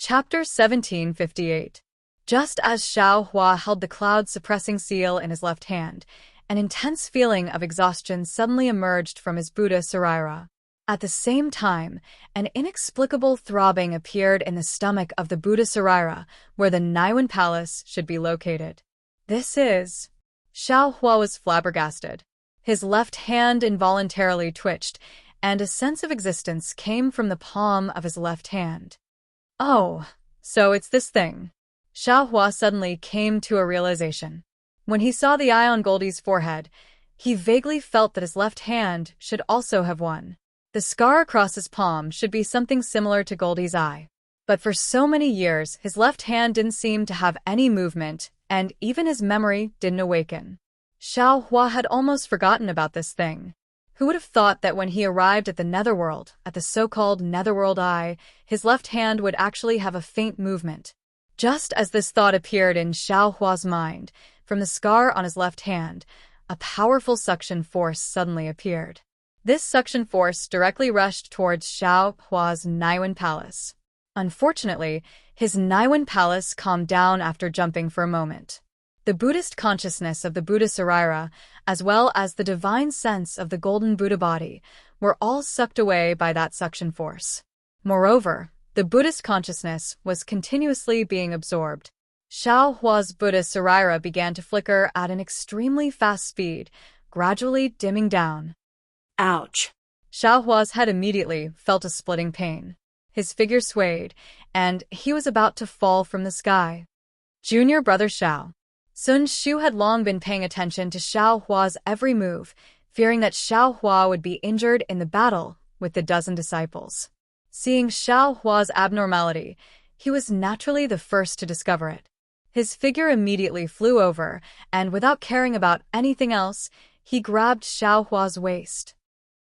Chapter 1758. Just as Xiao Hua held the cloud-suppressing seal in his left hand, an intense feeling of exhaustion suddenly emerged from his Buddha Saraira. At the same time, an inexplicable throbbing appeared in the stomach of the Buddha Saraira, where the Naiwan Palace should be located. This is... Xiao Hua was flabbergasted. His left hand involuntarily twitched, and a sense of existence came from the palm of his left hand. Oh, so it's this thing. Xiao Hua suddenly came to a realization. When he saw the eye on Goldie's forehead, he vaguely felt that his left hand should also have one. The scar across his palm should be something similar to Goldie's eye. But for so many years, his left hand didn't seem to have any movement, and even his memory didn't awaken. Xiao Hua had almost forgotten about this thing. Who would have thought that when he arrived at the Netherworld, at the so-called Netherworld Eye, his left hand would actually have a faint movement? Just as this thought appeared in Xiao Hua's mind, from the scar on his left hand, a powerful suction force suddenly appeared. This suction force directly rushed towards Xiao Hua's Naiwan Palace. Unfortunately, his Naiwan Palace calmed down after jumping for a moment. The Buddhist consciousness of the Buddha Saraira, as well as the divine sense of the golden Buddha body, were all sucked away by that suction force. Moreover, the Buddhist consciousness was continuously being absorbed. Xiao Hua's Buddha Saraira began to flicker at an extremely fast speed, gradually dimming down. Ouch! Xiao Hua's head immediately felt a splitting pain. His figure swayed, and he was about to fall from the sky. Junior brother Xiao. Sun Shu had long been paying attention to Xiao Hua's every move, fearing that Xiao Hua would be injured in the battle with the dozen disciples. Seeing Xiao Hua's abnormality, he was naturally the first to discover it. His figure immediately flew over, and without caring about anything else, he grabbed Xiao Hua's waist.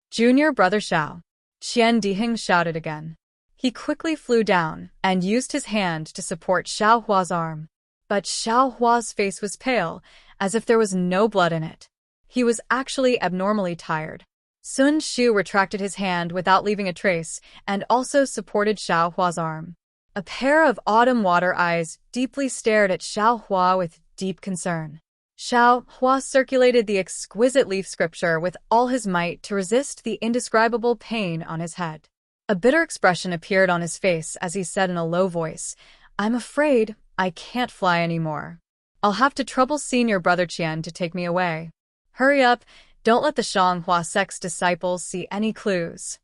Junior brother Xiao. Qian Diheng shouted again. He quickly flew down and used his hand to support Xiao Hua's arm. But Xiao Hua's face was pale, as if there was no blood in it. He was actually abnormally tired. Sun Shu retracted his hand without leaving a trace and also supported Xiao Hua's arm. A pair of autumn water eyes deeply stared at Xiao Hua with deep concern. Xiao Hua circulated the exquisite leaf scripture with all his might to resist the indescribable pain on his head. A bitter expression appeared on his face as he said in a low voice, "I'm afraid I can't fly anymore. I'll have to trouble senior brother Qian to take me away. Hurry up, don't let the Shanghua sect's disciples see any clues."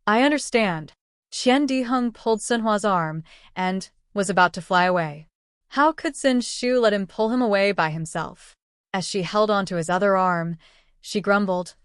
"I understand." Qian Diheng pulled Sun Hua's arm and was about to fly away. How could Sun Shu let him pull him away by himself? As she held onto his other arm, she grumbled,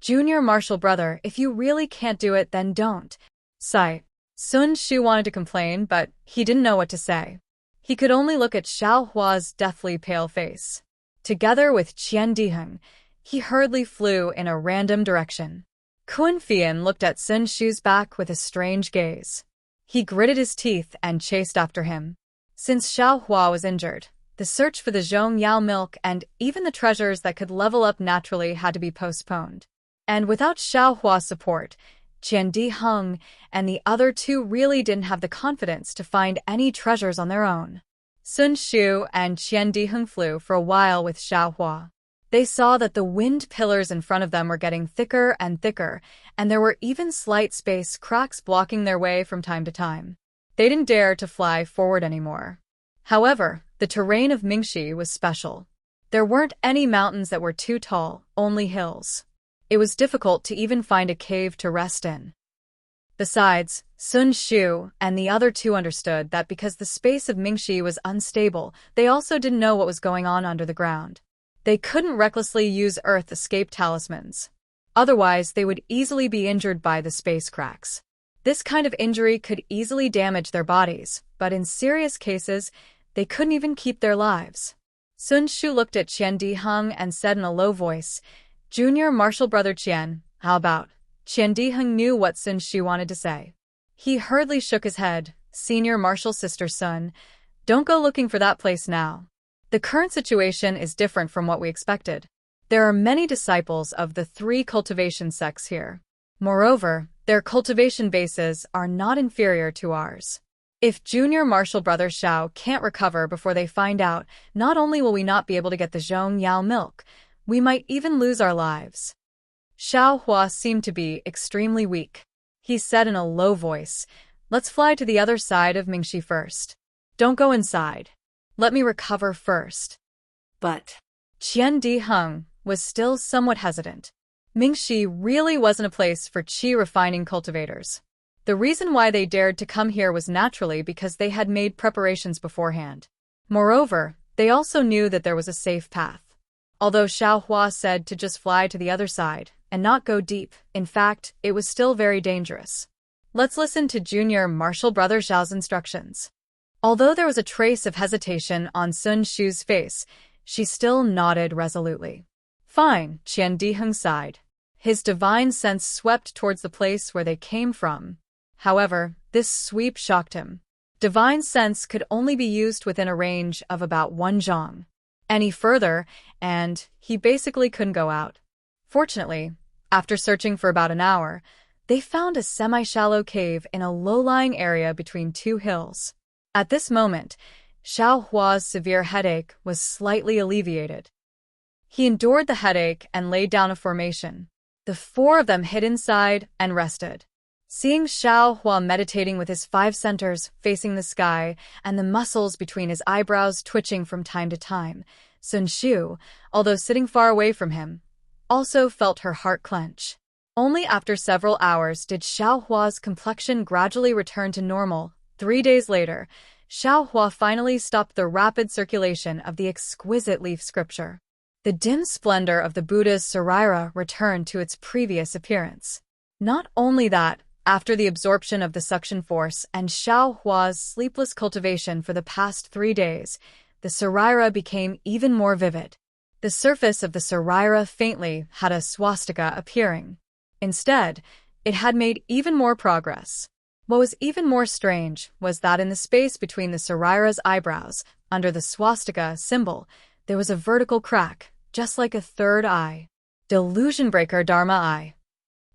"Junior martial brother, if you really can't do it, then don't." Sigh. Sun Shu wanted to complain, but he didn't know what to say. He could only look at Xiao Hua's deathly pale face. Together with Qian Diheng, he hurriedly flew in a random direction. Kun Fian looked at Sun Shu's back with a strange gaze. He gritted his teeth and chased after him. Since Xiao Hua was injured, the search for the Zhong Yao milk and even the treasures that could level up naturally had to be postponed. And without Xiao Hua's support, Qian Diheng and the other two really didn't have the confidence to find any treasures on their own. Sun Shu and Qian Diheng flew for a while with Xiao Hua. They saw that the wind pillars in front of them were getting thicker and thicker, and there were even slight space cracks blocking their way from time to time. They didn't dare to fly forward anymore. However, the terrain of Mingxi was special. There weren't any mountains that were too tall, only hills. It was difficult to even find a cave to rest in. Besides, Sun Shu and the other two understood that because the space of Mingxi was unstable, they also didn't know what was going on under the ground. They couldn't recklessly use Earth escape talismans. Otherwise, they would easily be injured by the space cracks. This kind of injury could easily damage their bodies, but in serious cases, they couldn't even keep their lives. Sun Shu looked at Qian Diheng and said in a low voice, "Junior martial brother Qian, how about?" Qian Diheng knew what Sun Shu wanted to say. He hurriedly shook his head. "Senior martial sister Sun, don't go looking for that place now. The current situation is different from what we expected. There are many disciples of the 3 cultivation sects here. Moreover, their cultivation bases are not inferior to ours. If Junior Marshall Brother Xiao can't recover before they find out, not only will we not be able to get the Zhong Yao milk, we might even lose our lives. Xiao Hua seemed to be extremely weak. He said in a low voice, "Let's fly to the other side of Mingxi first. Don't go inside. Let me recover first." But Qian Diheng was still somewhat hesitant. Mingxi really wasn't a place for qi refining cultivators. The reason why they dared to come here was naturally because they had made preparations beforehand. Moreover, they also knew that there was a safe path. Although Xiao Hua said to just fly to the other side and not go deep, in fact, it was still very dangerous. Let's listen to Junior Marshall Brother Xiao's instructions. Although there was a trace of hesitation on Sun Shu's face, she still nodded resolutely. Fine, Qian Diheng sighed. His divine sense swept towards the place where they came from. However, this sweep shocked him. Divine sense could only be used within a range of about 1 zhang. Any further, and he basically couldn't go out. Fortunately, after searching for about an hour, they found a semi-shallow cave in a low-lying area between 2 hills. At this moment, Xiao Hua's severe headache was slightly alleviated. He endured the headache and laid down a formation. The 4 of them hid inside and rested. Seeing Xiao Hua meditating with his 5 centers facing the sky and the muscles between his eyebrows twitching from time to time, Sun Shu, although sitting far away from him, also felt her heart clench. Only after several hours did Xiao Hua's complexion gradually return to normal. 3 days later, Xiao Hua finally stopped the rapid circulation of the exquisite leaf scripture. The dim splendor of the Buddha's Sarira returned to its previous appearance. Not only that, after the absorption of the suction force and Xiao Hua's sleepless cultivation for the past 3 days, the Sarira became even more vivid. The surface of the Sarira faintly had a swastika appearing. Instead, it had made even more progress. What was even more strange was that in the space between the Sarira's eyebrows, under the swastika symbol, there was a vertical crack, just like a third eye. Delusion breaker Dharma eye.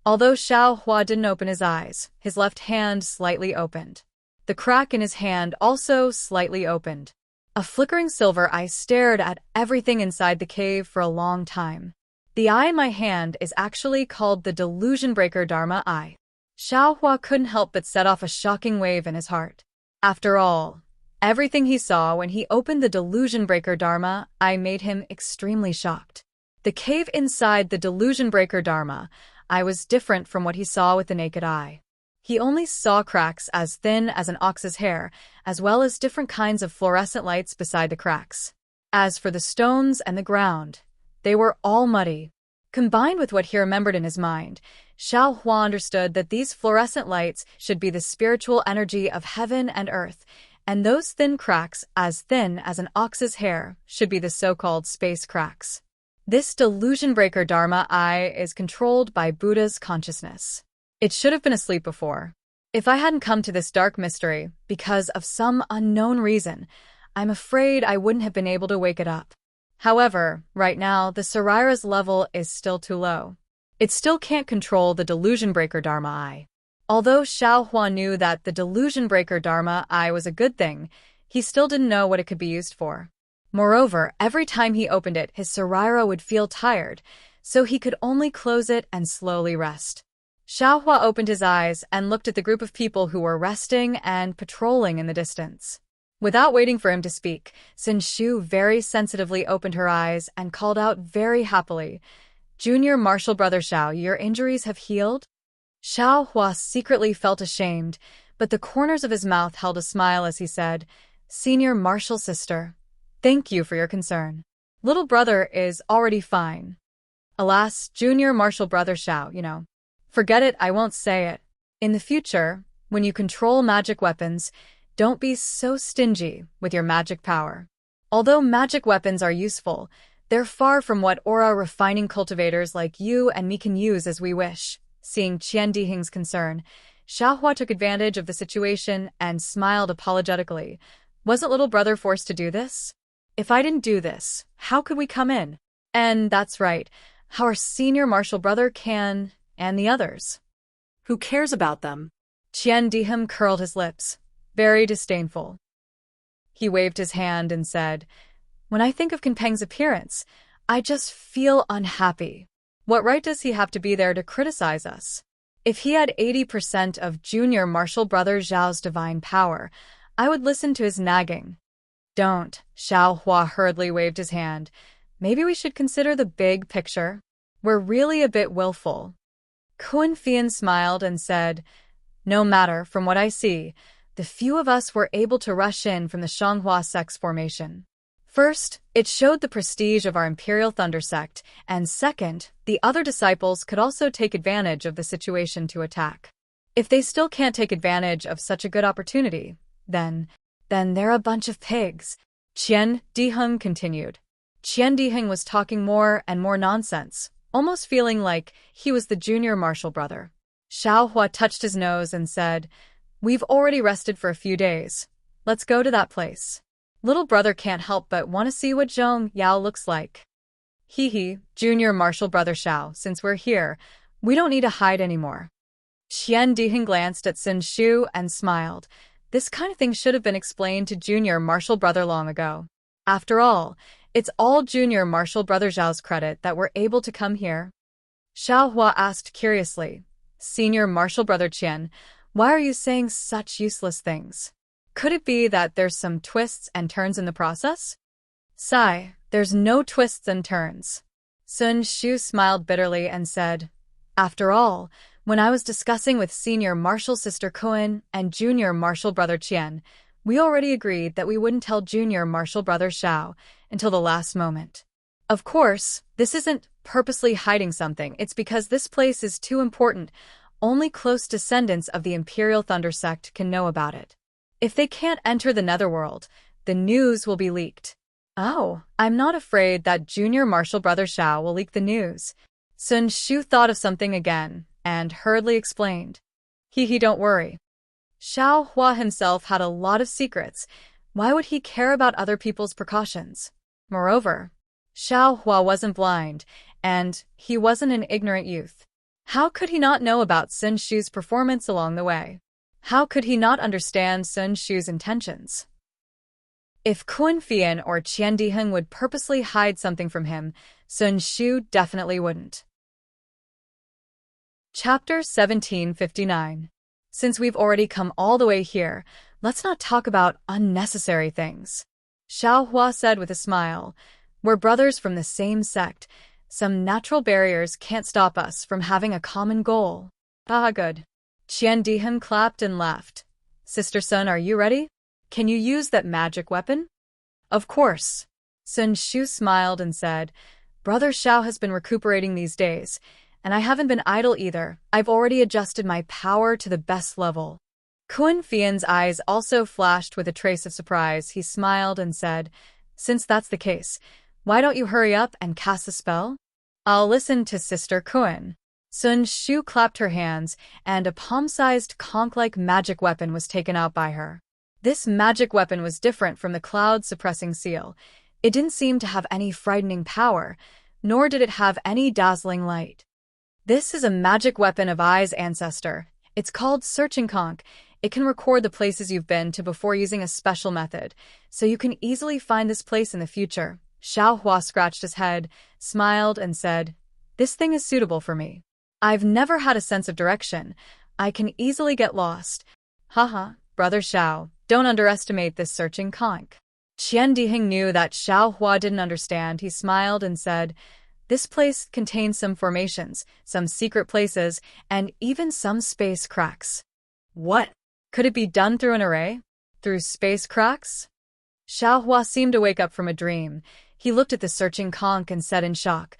Although Xiao Hua didn't open his eyes, his left hand slightly opened. The crack in his hand also slightly opened. A flickering silver eye stared at everything inside the cave for a long time. The eye in my hand is actually called the Delusion Breaker Dharma eye. Xiao Hua couldn't help but set off a shocking wave in his heart. After all, everything he saw when he opened the Delusion Breaker Dharma eye made him extremely shocked. The cave inside the Delusion Breaker Dharma eye was different from what he saw with the naked eye. He only saw cracks as thin as an ox's hair, as well as different kinds of fluorescent lights beside the cracks. As for the stones and the ground, they were all muddy. Combined with what he remembered in his mind, Xiao Hua understood that these fluorescent lights should be the spiritual energy of heaven and earth, and those thin cracks, as thin as an ox's hair, should be the so-called space cracks. This delusion breaker Dharma eye is controlled by Buddha's consciousness. It should have been asleep before. If I hadn't come to this dark mystery because of some unknown reason, I'm afraid I wouldn't have been able to wake it up. However, right now, the Sarira's level is still too low. It still can't control the delusion breaker Dharma eye. Although Xiao Hua knew that the delusion breaker Dharma eye was a good thing, he still didn't know what it could be used for. Moreover, every time he opened it, his Sarira would feel tired, so he could only close it and slowly rest. Xiao Hua opened his eyes and looked at the group of people who were resting and patrolling in the distance. Without waiting for him to speak, Sun Shu very sensitively opened her eyes and called out very happily, "Junior Marshall Brother Xiao, your injuries have healed?" Xiao Hua secretly felt ashamed, but the corners of his mouth held a smile as he said, "Senior Marshall Sister, thank you for your concern. Little brother is already fine. Alas, Junior Marshall Brother Xiao, Forget it, I won't say it. In the future, when you control magic weapons, don't be so stingy with your magic power. Although magic weapons are useful, they're far from what aura refining cultivators like you and me can use as we wish." Seeing Qian Diheng's concern, Xiao Hua took advantage of the situation and smiled apologetically. "Wasn't little brother forced to do this? If I didn't do this, how could we come in? And that's right, how our senior martial brother can, and the others. Who cares about them?" Qian Diheng curled his lips. very disdainful. He waved his hand and said, "When I think of Kunpeng's appearance, I just feel unhappy. What right does he have to be there to criticize us? If he had 80% of junior martial brother Zhao's divine power, I would listen to his nagging." "Don't," Xiao Hua hurriedly waved his hand. "Maybe we should consider the big picture. We're really a bit willful." Kun Fian smiled and said, "No matter, from what I see, the few of us were able to rush in from the Shanghua sect's formation. First, it showed the prestige of our Imperial Thunder sect, and second, the other disciples could also take advantage of the situation to attack. If they still can't take advantage of such a good opportunity, then they're a bunch of pigs," Qian Diheng continued. Qian Diheng was talking more and more nonsense, almost feeling like he was the junior martial brother. Xiao Hua touched his nose and said, "We've already rested for a few days. Let's go to that place. Little brother can't help but want to see what Zhong Yao looks like." "Hee, junior martial brother Xiao, since we're here, we don't need to hide anymore." Qian Diheng glanced at Sun Shu and smiled. This kind of thing should have been explained to junior martial brother long ago. After all, it's all junior martial brother Zhao's credit that we're able to come here. Xiao Hua asked curiously, "Senior martial brother Qian, why are you saying such useless things? Could it be that there's some twists and turns in the process?" "Sigh, there's no twists and turns." Sun Shu smiled bitterly and said, "After all, when I was discussing with senior martial sister Kun and junior martial brother Qian, we already agreed that we wouldn't tell junior martial brother Xiao until the last moment. Of course, this isn't purposely hiding something, it's because this place is too important. Only close descendants of the Imperial Thunder sect can know about it. If they can't enter the Netherworld, the news will be leaked." "Oh, I'm not afraid that junior martial brother Xiao will leak the news." Sun Shu thought of something again and hurriedly explained, "He, don't worry. Xiao Hua himself had a lot of secrets. Why would he care about other people's precautions? Moreover, Xiao Hua wasn't blind, and he wasn't an ignorant youth. How could he not know about Sun Shu's performance along the way? How could he not understand Sun Shu's intentions? If Kun Fian or Qian Diheng would purposely hide something from him, Sun Shu definitely wouldn't." Chapter 1759. Since we've already come all the way here, let's not talk about unnecessary things, Xiao Hua said with a smile. "We're brothers from the same sect. Some natural barriers can't stop us from having a common goal." "Ah, good." Qian Diheng clapped and laughed. "Sister Sun, are you ready? Can you use that magic weapon?" "Of course." Sun Shu smiled and said, "Brother Xiao has been recuperating these days, and I haven't been idle either. I've already adjusted my power to the best level." Kun Fian's eyes also flashed with a trace of surprise. He smiled and said, "Since that's the case, why don't you hurry up and cast the spell?" "I'll listen to Sister Kun." Sun Shu clapped her hands, and a palm-sized conch-like magic weapon was taken out by her. This magic weapon was different from the cloud-suppressing seal. It didn't seem to have any frightening power, nor did it have any dazzling light. "This is a magic weapon of Ai's ancestor. It's called Searching Conch. It can record the places you've been to before using a special method, so you can easily find this place in the future." Xiao Hua scratched his head, smiled, and said, "This thing is suitable for me. I've never had a sense of direction. I can easily get lost." "Haha, brother Xiao, don't underestimate this Searching Conch." Qian Diheng knew that Xiao Hua didn't understand. He smiled and said, "This place contains some formations, some secret places, and even some space cracks." "What? Could it be done through an array? Through space cracks?" Xiao Hua seemed to wake up from a dream. He looked at the Searching Conch and said in shock,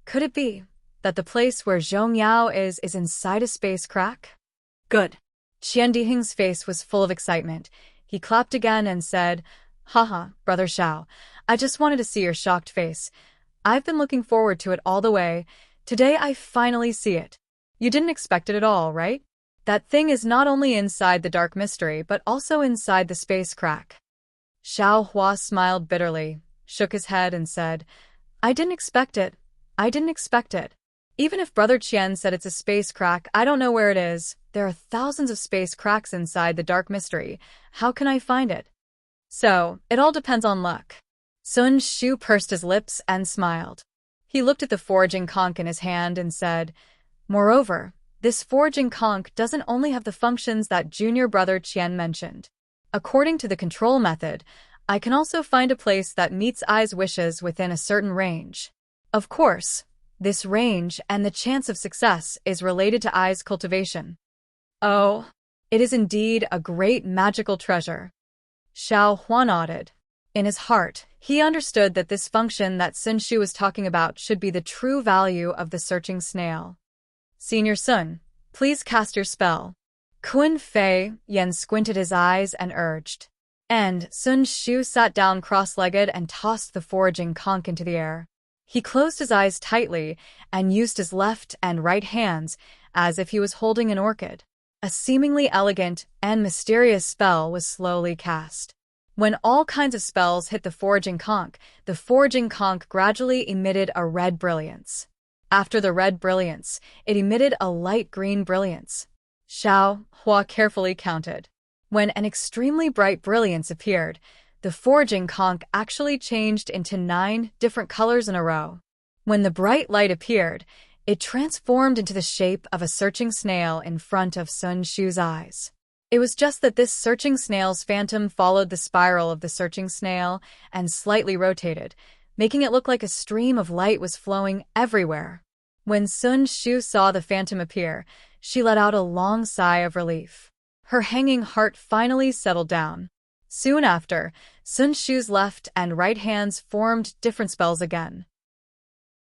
"Could it be that the place where Zhong Yao is inside a space crack?" "Good." Qian Diheng's face was full of excitement. He clapped again and said, "Haha, brother Xiao, I just wanted to see your shocked face. I've been looking forward to it all the way. Today I finally see it. You didn't expect it at all, right? That thing is not only inside the dark mystery but also inside the space crack." Xiao Hua smiled bitterly, shook his head and said, "I didn't expect it. I didn't expect it." Even if Brother Qian said it's a space crack, I don't know where it is. There are thousands of space cracks inside the dark mystery. How can I find it? So, it all depends on luck. Sun Shu pursed his lips and smiled. He looked at the foraging conch in his hand and said, "Moreover, this foraging conch doesn't only have the functions that junior brother Qian mentioned. According to the control method, I can also find a place that meets Ai's wishes within a certain range. Of course, this range and the chance of success is related to Ai's cultivation." "Oh, it is indeed a great magical treasure." Xiao Hua nodded. In his heart, he understood that this function that Sun Shu was talking about should be the true value of the searching snail. "Senior Sun, please cast your spell." Kun Fei Yan squinted his eyes and urged. And Sun Shu sat down cross-legged and tossed the foraging conch into the air. He closed his eyes tightly and used his left and right hands as if he was holding an orchid. A seemingly elegant and mysterious spell was slowly cast. When all kinds of spells hit the foraging conch gradually emitted a red brilliance. After the red brilliance, it emitted a light green brilliance. Xiao Hua carefully counted. When an extremely bright brilliance appeared, the foraging conch actually changed into 9 different colors in a row. When the bright light appeared, it transformed into the shape of a searching snail in front of Sun Shu's eyes. It was just that this searching snail's phantom followed the spiral of the searching snail and slightly rotated, making it look like a stream of light was flowing everywhere. When Sun Shu saw the phantom appear, she let out a long sigh of relief. Her hanging heart finally settled down. Soon after, Sun Shu's left and right hands formed different spells again.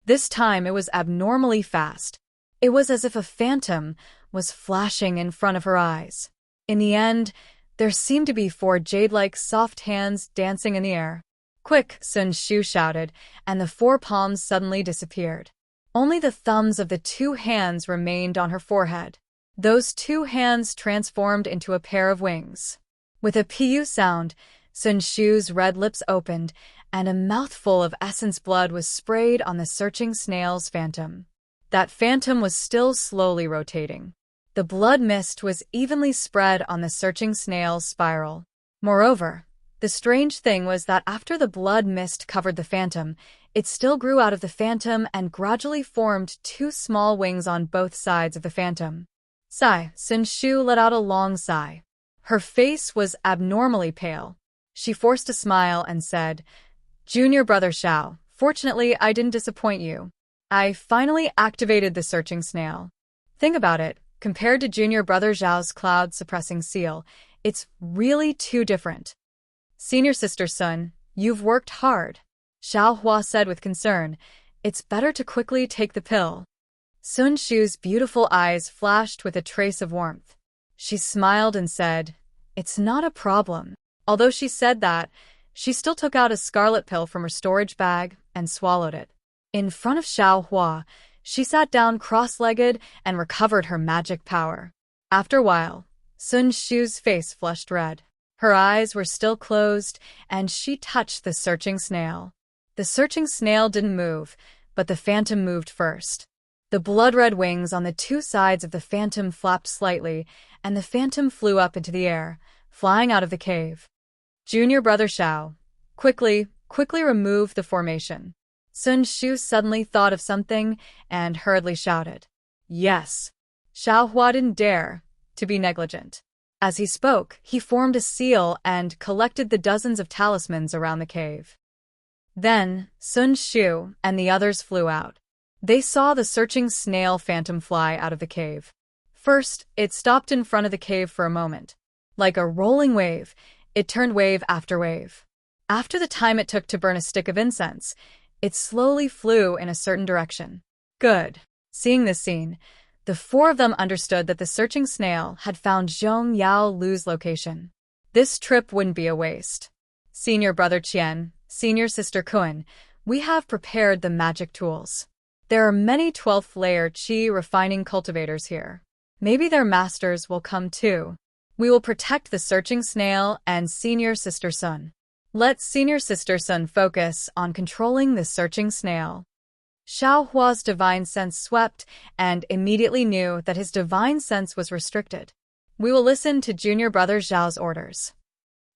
This time it was abnormally fast. It was as if a phantom was flashing in front of her eyes. In the end, there seemed to be 4 jade-like soft hands dancing in the air. "Quick!" Sun Shu shouted, and the 4 palms suddenly disappeared. Only the thumbs of the 2 hands remained on her forehead. Those 2 hands transformed into a pair of wings. With a pu sound, Sun Shu's red lips opened, and a mouthful of essence blood was sprayed on the searching snail's phantom. That phantom was still slowly rotating. The blood mist was evenly spread on the searching snail's spiral. Moreover, the strange thing was that after the blood mist covered the phantom, it still grew out of the phantom and gradually formed 2 small wings on both sides of the phantom. Sigh. Sun Shu let out a long sigh. Her face was abnormally pale. She forced a smile and said, "Junior brother Xiao, fortunately I didn't disappoint you. I finally activated the searching snail. Think about it, compared to junior brother Zhao's cloud-suppressing seal, it's really too different." "Senior sister Sun, you've worked hard," Xiao Hua said with concern. "It's better to quickly take the pill." Sun Shu's beautiful eyes flashed with a trace of warmth. She smiled and said, "It's not a problem." Although she said that, she still took out a scarlet pill from her storage bag and swallowed it. In front of Xiao Hua, she sat down cross-legged and recovered her magic power. After a while, Sun Shu's face flushed red. Her eyes were still closed, and she touched the searching snail. The searching snail didn't move, but the phantom moved first. The blood-red wings on the 2 sides of the phantom flapped slightly, and the phantom flew up into the air, flying out of the cave. "Junior brother Xiao, quickly remove the formation." Sun Shu suddenly thought of something and hurriedly shouted, "Yes." Xiao Hua didn't dare to be negligent. As he spoke, he formed a seal and collected the dozens of talismans around the cave. Then, Sun Shu and the others flew out. They saw the searching snail phantom fly out of the cave. First, it stopped in front of the cave for a moment. Like a rolling wave, it turned wave after wave. After the time it took to burn a stick of incense, it slowly flew in a certain direction. Good. Seeing this scene, the 4 of them understood that the searching snail had found Zhong Yao Lu's location. This trip wouldn't be a waste. "Senior brother Qian, senior sister Kun, we have prepared the magic tools. There are many 12th layer qi refining cultivators here. Maybe their masters will come too. We will protect the searching snail and senior sister Sun. Let senior sister Sun focus on controlling the searching snail." Xiao Hua's divine sense swept and immediately knew that his divine sense was restricted. We will listen to junior brother Zhao's orders.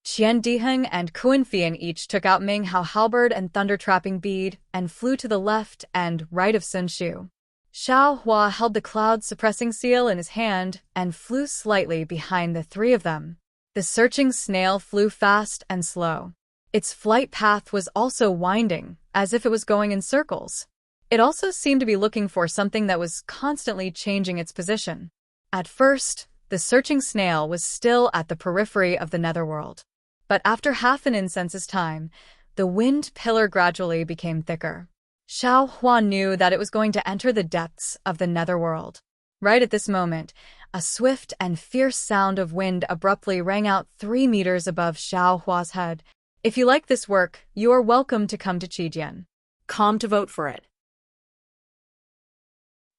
Qian Diheng and Kuan Fian each took out Ming Hao halberd and thunder-trapping bead and flew to the left and right of Sun Shu. Xiao Hua held the cloud-suppressing seal in his hand and flew slightly behind the three of them. The searching snail flew fast and slow. Its flight path was also winding, as if it was going in circles. It also seemed to be looking for something that was constantly changing its position. At first, the searching snail was still at the periphery of the netherworld. But after half an incense's time, the wind pillar gradually became thicker. Xiao Hua knew that it was going to enter the depths of the netherworld. Right at this moment, a swift and fierce sound of wind abruptly rang out 3 meters above Xiao Hua's head. If you like this work, you are welcome to come to Qijian. Come to vote for it.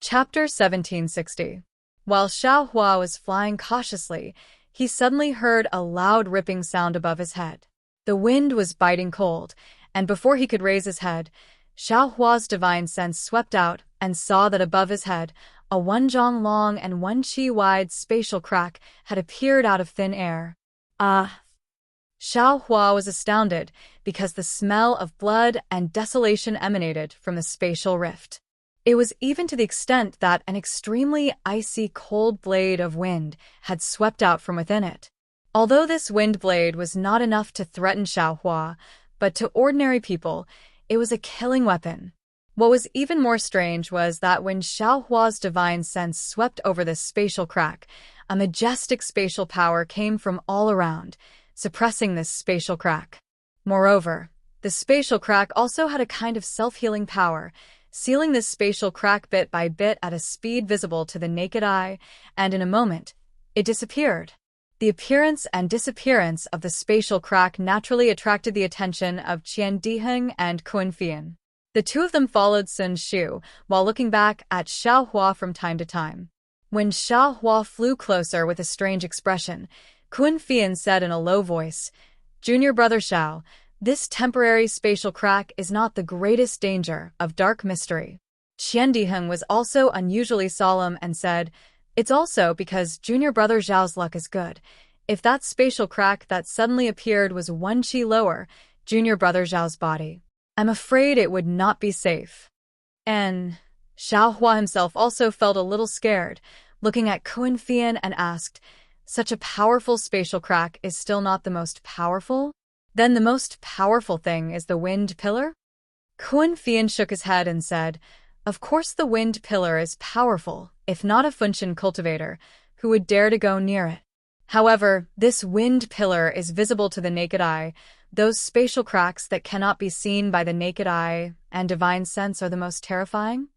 Chapter 1760. While Xiao Hua was flying cautiously, he suddenly heard a loud ripping sound above his head. The wind was biting cold, and before he could raise his head, Xiao Hua's divine sense swept out and saw that above his head, a 1 zhang long and 1 qi wide spatial crack had appeared out of thin air. Xiao Hua was astounded because the smell of blood and desolation emanated from the spatial rift. It was even to the extent that an extremely icy cold blade of wind had swept out from within it. Although this wind blade was not enough to threaten Xiao Hua, but to ordinary people, it was a killing weapon. What was even more strange was that when Xiao Hua's divine sense swept over this spatial crack, a majestic spatial power came from all around, suppressing this spatial crack. Moreover, the spatial crack also had a kind of self-healing power, sealing this spatial crack bit by bit at a speed visible to the naked eye, and in a moment, it disappeared. The appearance and disappearance of the spatial crack naturally attracted the attention of Qian Diheng and Kuan Fian. The two of them followed Sun Shu, while looking back at Xiao Hua from time to time. When Xiao Hua flew closer with a strange expression, Kuan Fian said in a low voice, "Junior brother Xiao, this temporary spatial crack is not the greatest danger of dark mystery." Qian Diheng was also unusually solemn and said, "It's also because junior brother Zhao's luck is good. If that spatial crack that suddenly appeared was 1 qi lower, junior brother Zhao's body, I'm afraid it would not be safe." And Xiao Hua himself also felt a little scared, looking at Kuan Fian and asked, "Such a powerful spatial crack is still not the most powerful? Then the most powerful thing is the wind pillar?" Kuan Fian shook his head and said, "Of course the wind pillar is powerful, if not a Funshan cultivator, who would dare to go near it. However, this wind pillar is visible to the naked eye. Those spatial cracks that cannot be seen by the naked eye and divine sense are the most terrifying."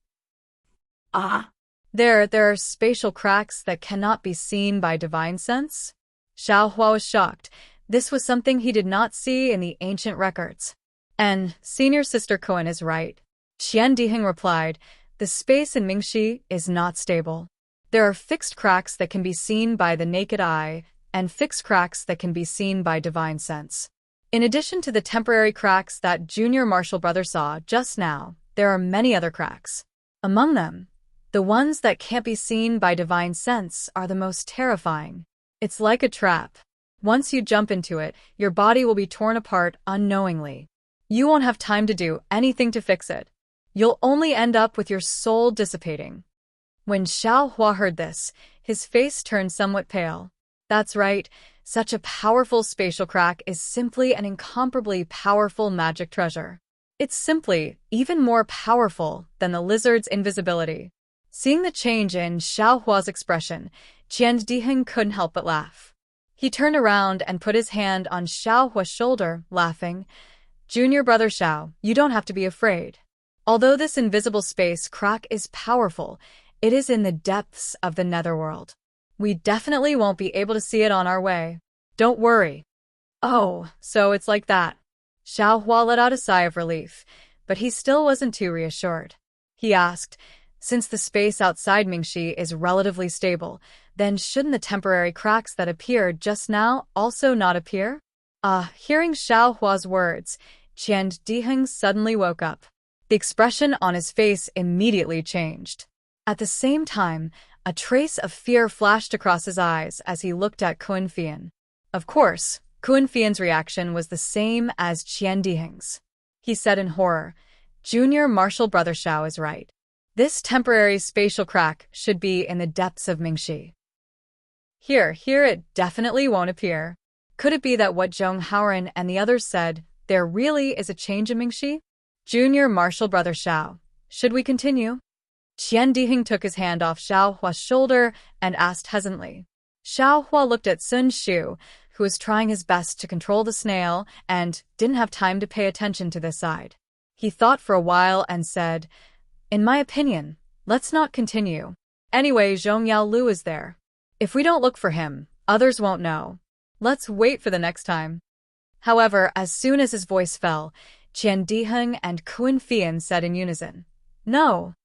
There are spatial cracks that cannot be seen by divine sense? Xiao Hua was shocked. This was something he did not see in the ancient records. And senior sister Koan is right. Qian Diheng replied, "The space in Mingxi is not stable. There are fixed cracks that can be seen by the naked eye, and fixed cracks that can be seen by divine sense. In addition to the temporary cracks that junior martial brother saw just now, there are many other cracks. Among them, the ones that can't be seen by divine sense are the most terrifying. It's like a trap. Once you jump into it, your body will be torn apart unknowingly. You won't have time to do anything to fix it. You'll only end up with your soul dissipating." When Xiao Hua heard this, his face turned somewhat pale. That's right, such a powerful spatial crack is simply an incomparably powerful magic treasure. It's simply even more powerful than the lizard's invisibility. Seeing the change in Xiao Hua's expression, Qian Diheng couldn't help but laugh. He turned around and put his hand on Xiao Hua's shoulder, laughing, "Junior brother Xiao, you don't have to be afraid. Although this invisible space crack is powerful, it is in the depths of the netherworld. We definitely won't be able to see it on our way. Don't worry." "Oh, so it's like that." Xiao Hua let out a sigh of relief, but he still wasn't too reassured. He asked, "Since the space outside Mingxi is relatively stable, then shouldn't the temporary cracks that appeared just now also not appear?" Hearing Xiao Hua's words, Qian Diheng suddenly woke up. The expression on his face immediately changed. At the same time, a trace of fear flashed across his eyes as he looked at Kun Fian. Of course, Kun Fian's reaction was the same as Qian Diheng's. He said in horror, "Junior Martial Brother Xiao is right. This temporary spatial crack should be in the depths of Mingxi. Here it definitely won't appear. Could it be that what Zhong Haoran and the others said, there really is a change in Mingxi? Junior Martial Brother Xiao, should we continue?" Qian Diheng took his hand off Xiao Hua's shoulder and asked hesitantly. Xiao Hua looked at Sun Shu, who was trying his best to control the snail and didn't have time to pay attention to this side. He thought for a while and said, "In my opinion, let's not continue. Anyway, Zhong Yao Lu is there. If we don't look for him, others won't know. Let's wait for the next time." However, as soon as his voice fell, Qian Diheng and Kun Fian said in unison, "No."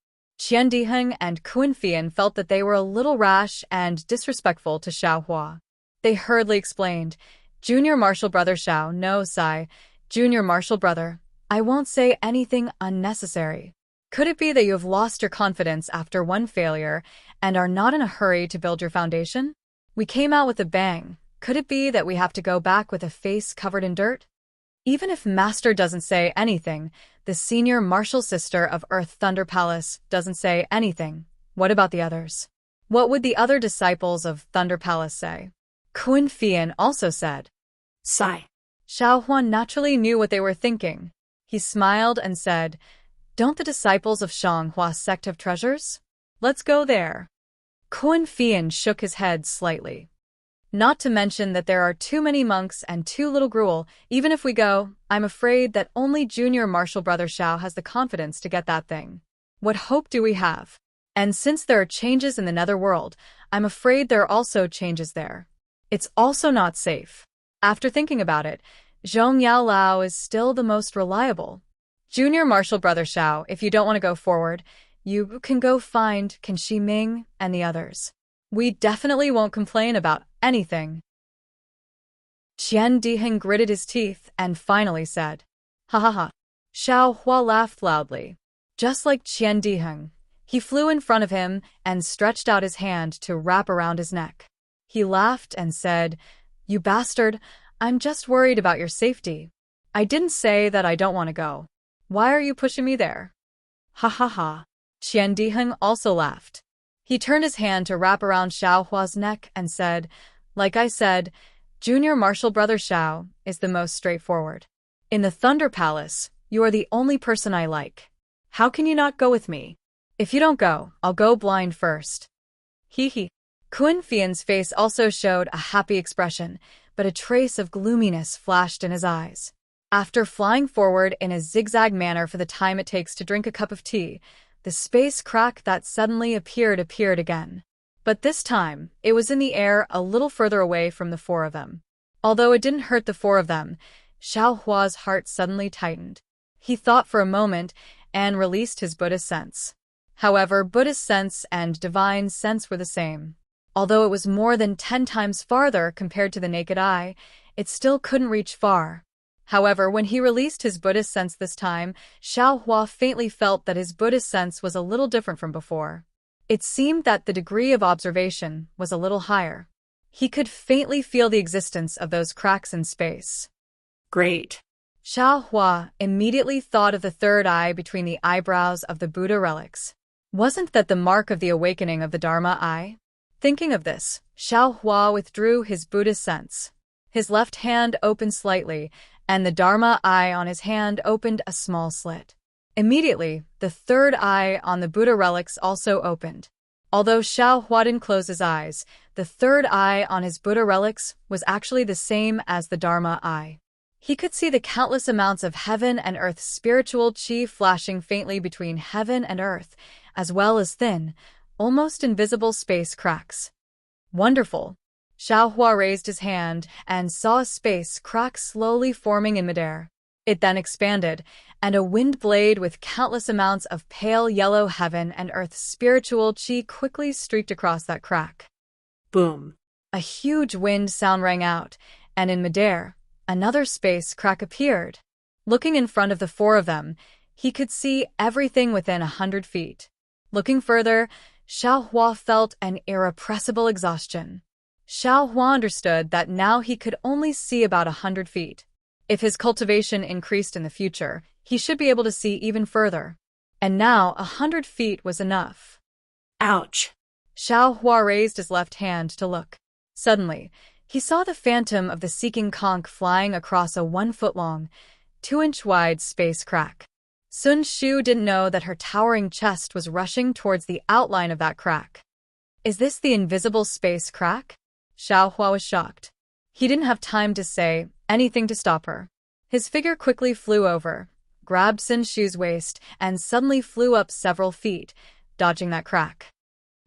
Qian Diheng and Kun Fian felt that they were a little rash and disrespectful to Xiao Hua. They hurriedly explained, "Junior Martial Brother Xiao, no, Sai. Junior Martial Brother, I won't say anything unnecessary. Could it be that you have lost your confidence after one failure and are not in a hurry to build your foundation? We came out with a bang. Could it be that we have to go back with a face covered in dirt?" Even if Master doesn't say anything, the senior martial sister of Earth Thunder Palace doesn't say anything. What about the others? What would the other disciples of Thunder Palace say? Kun Fian also said. Sigh. Xiao Huan naturally knew what they were thinking. He smiled and said, "Don't the disciples of Shanghua's sect have treasures? Let's go there." Kun Fian shook his head slightly. "Not to mention that there are too many monks and too little gruel. Even if we go, I'm afraid that only Junior Martial Brother Xiao has the confidence to get that thing. What hope do we have? And since there are changes in the netherworld, I'm afraid there are also changes there. It's also not safe." After thinking about it, Zhong Yao Lao is still the most reliable. "Junior Martial Brother Xiao, if you don't want to go forward, you can go find Qin Shi Ming and the others. We definitely won't complain about anything." Qian Diheng gritted his teeth and finally said, "Ha ha ha." Xiao Hua laughed loudly. Just like Qian Diheng, he flew in front of him and stretched out his hand to wrap around his neck. He laughed and said, "You bastard, I'm just worried about your safety. I didn't say that I don't want to go. Why are you pushing me there?" Ha ha ha. Qian Diheng also laughed. He turned his hand to wrap around Xiao Hua's neck and said, "Like I said, Junior Martial Brother Xiao is the most straightforward. In the Thunder Palace, you are the only person I like. How can you not go with me? If you don't go, I'll go blind first." Hee hee. Kun Fian's face also showed a happy expression, but a trace of gloominess flashed in his eyes. After flying forward in a zigzag manner for the time it takes to drink a cup of tea, the space crack that suddenly appeared again. But this time, it was in the air a little further away from the four of them. Although it didn't hurt the four of them, Xiao Hua's heart suddenly tightened. He thought for a moment and released his Buddhist sense. However, Buddhist sense and divine sense were the same. Although it was more than 10 times farther compared to the naked eye, it still couldn't reach far. However, when he released his Buddhist sense this time, Xiao Hua faintly felt that his Buddhist sense was a little different from before. It seemed that the degree of observation was a little higher. He could faintly feel the existence of those cracks in space. Great. Xiao Hua immediately thought of the third eye between the eyebrows of the Buddha relics. Wasn't that the mark of the awakening of the Dharma eye? Thinking of this, Xiao Hua withdrew his Buddhist sense. His left hand opened slightly, and the Dharma eye on his hand opened a small slit. Immediately, the third eye on the Buddha relics also opened. Although Xiao Hua didn't close his eyes, the third eye on his Buddha relics was actually the same as the Dharma eye. He could see the countless amounts of heaven and earth spiritual qi flashing faintly between heaven and earth, as well as thin, almost invisible space cracks. Wonderful! Xiao Hua raised his hand and saw a space crack slowly forming in midair. It then expanded, and a wind blade with countless amounts of pale yellow heaven and earth spiritual qi quickly streaked across that crack. Boom. A huge wind sound rang out, and in midair, another space crack appeared. Looking in front of the four of them, He could see everything within 100 feet. Looking further, Xiao Hua felt an irrepressible exhaustion. Xiao Hua understood that now he could only see about 100 feet. If his cultivation increased in the future, he should be able to see even further. And now 100 feet was enough. Ouch. Xiao Hua raised his left hand to look. Suddenly, he saw the phantom of the seeking conch flying across a 1-foot-long, 2-inch-wide space crack. Sun Shu didn't know that her towering chest was rushing towards the outline of that crack. Is this the invisible space crack? Xiao Hua was shocked. He didn't have time to say anything to stop her. His figure quickly flew over, grabbed Sun Shu's waist, and suddenly flew up several feet, dodging that crack.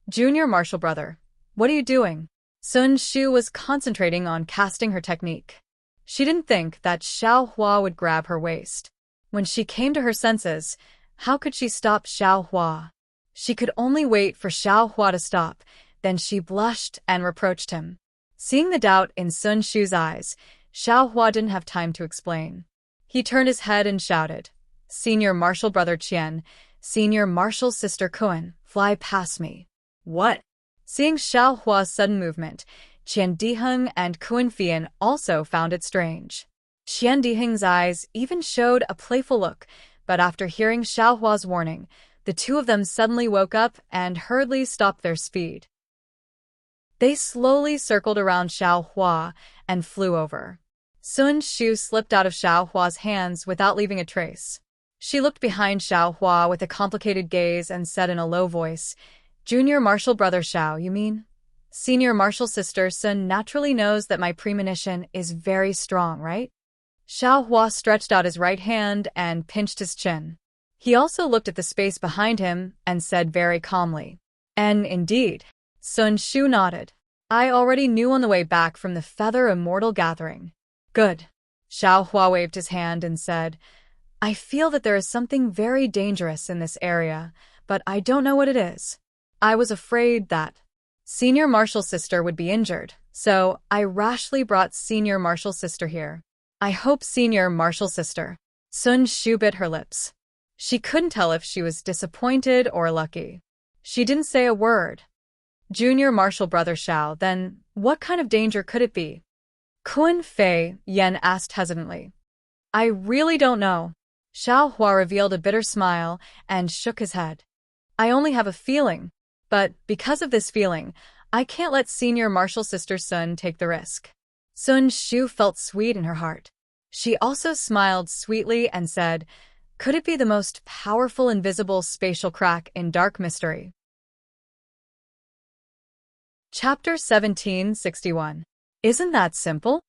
Junior Marshall Brother, what are you doing? Sun Shu was concentrating on casting her technique. She didn't think that Xiao Hua would grab her waist. When she came to her senses, how could she stop Xiao Hua? She could only wait for Xiao Hua to stop, then she blushed and reproached him. Seeing the doubt in Sun Shu's eyes, Xiao Hua didn't have time to explain. He turned his head and shouted, Senior Marshall Brother Qian, Senior Marshall Sister Kuan, fly past me. What? Seeing Xiao Hua's sudden movement, Qian Diheng and Kuan Fian also found it strange. Qian Diheng's eyes even showed a playful look, but after hearing Xiao Hua's warning, the two of them suddenly woke up and hurriedly stopped their speed. They slowly circled around Xiao Hua and flew over. Sun Shu slipped out of Xiao Hua's hands without leaving a trace. She looked behind Xiao Hua with a complicated gaze and said in a low voice, Junior Marshall Brother Xiao, you mean? Senior Marshall Sister Sun naturally knows that my premonition is very strong, right? Xiao Hua stretched out his right hand and pinched his chin. He also looked at the space behind him and said very calmly, and indeed. Sun Shu nodded. I already knew on the way back from the Feather Immortal Gathering. Good. Xiao Hua waved his hand and said, I feel that there is something very dangerous in this area, but I don't know what it is. I was afraid that Senior Marshall Sister would be injured, so I rashly brought Senior Marshall Sister here. I hope Senior Marshall Sister. Sun Shu bit her lips. She couldn't tell if she was disappointed or lucky. She didn't say a word. Junior Marshall Brother Xiao, then what kind of danger could it be? Kun Fei Yen asked hesitantly. I really don't know. Xiao Hua revealed a bitter smile and shook his head. I only have a feeling, but because of this feeling, I can't let Senior Marshall Sister Sun take the risk. Sun Shu felt sweet in her heart. She also smiled sweetly and said, could it be the most powerful invisible spatial crack in dark mystery? Chapter 1761. Isn't that simple?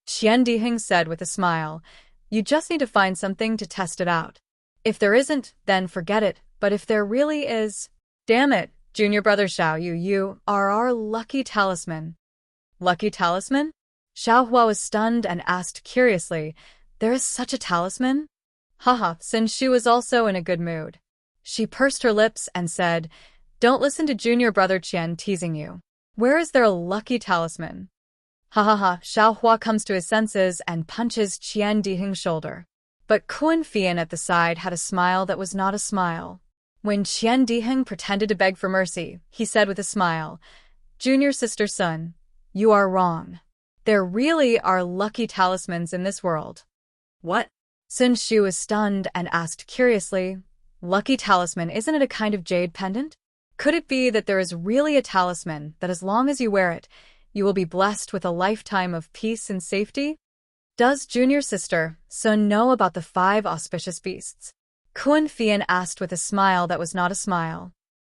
Qian Diheng said with a smile. You just need to find something to test it out. If there isn't, then forget it, but if there really is… Damn it, Junior Brother Xiao, you are our lucky talisman. Lucky talisman? Xiao Hua was stunned and asked curiously, there is such a talisman? Haha, Sun Shu was also in a good mood. She pursed her lips and said, don't listen to Junior Brother Qian teasing you. Where is there a lucky talisman? Ha ha ha, Xiao Hua comes to his senses and punches Qian Diheng's shoulder. But Kuan Fian at the side had a smile that was not a smile. When Qian Diheng pretended to beg for mercy, he said with a smile, Junior Sister Sun, you are wrong. There really are lucky talismans in this world. What? Sun Shu was stunned and asked curiously, lucky talisman, isn't it a kind of jade pendant? Could it be that there is really a talisman that as long as you wear it, you will be blessed with a lifetime of peace and safety? Does Junior Sister Sun know about the 5 auspicious beasts? Kuan Fian asked with a smile that was not a smile.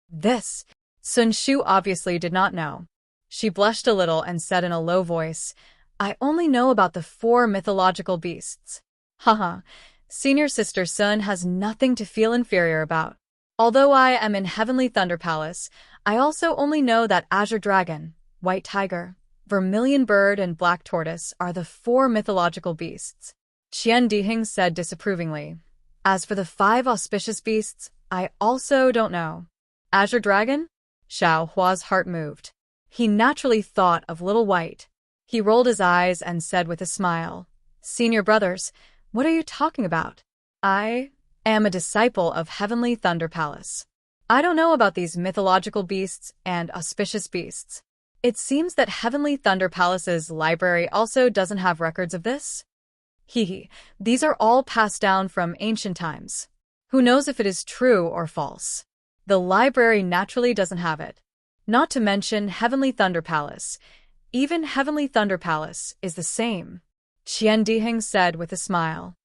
This, Sun Shu obviously did not know. She blushed a little and said in a low voice, I only know about the 4 mythological beasts. Haha, Senior Sister Sun has nothing to feel inferior about. Although I am in Heavenly Thunder Palace, I also only know that Azure Dragon, White Tiger, Vermilion Bird, and Black Tortoise are the 4 mythological beasts. Qian Diheng said disapprovingly. As for the 5 auspicious beasts, I also don't know. Azure Dragon? Xiao Hua's heart moved. He naturally thought of Little White. He rolled his eyes and said with a smile, Senior brothers, what are you talking about? I am a disciple of Heavenly Thunder Palace. I don't know about these mythological beasts and auspicious beasts. It seems that Heavenly Thunder Palace's library also doesn't have records of this. Hee, these are all passed down from ancient times. Who knows if it is true or false? The library naturally doesn't have it. Not to mention Heavenly Thunder Palace. Even Heavenly Thunder Palace is the same, Qian Diheng said with a smile.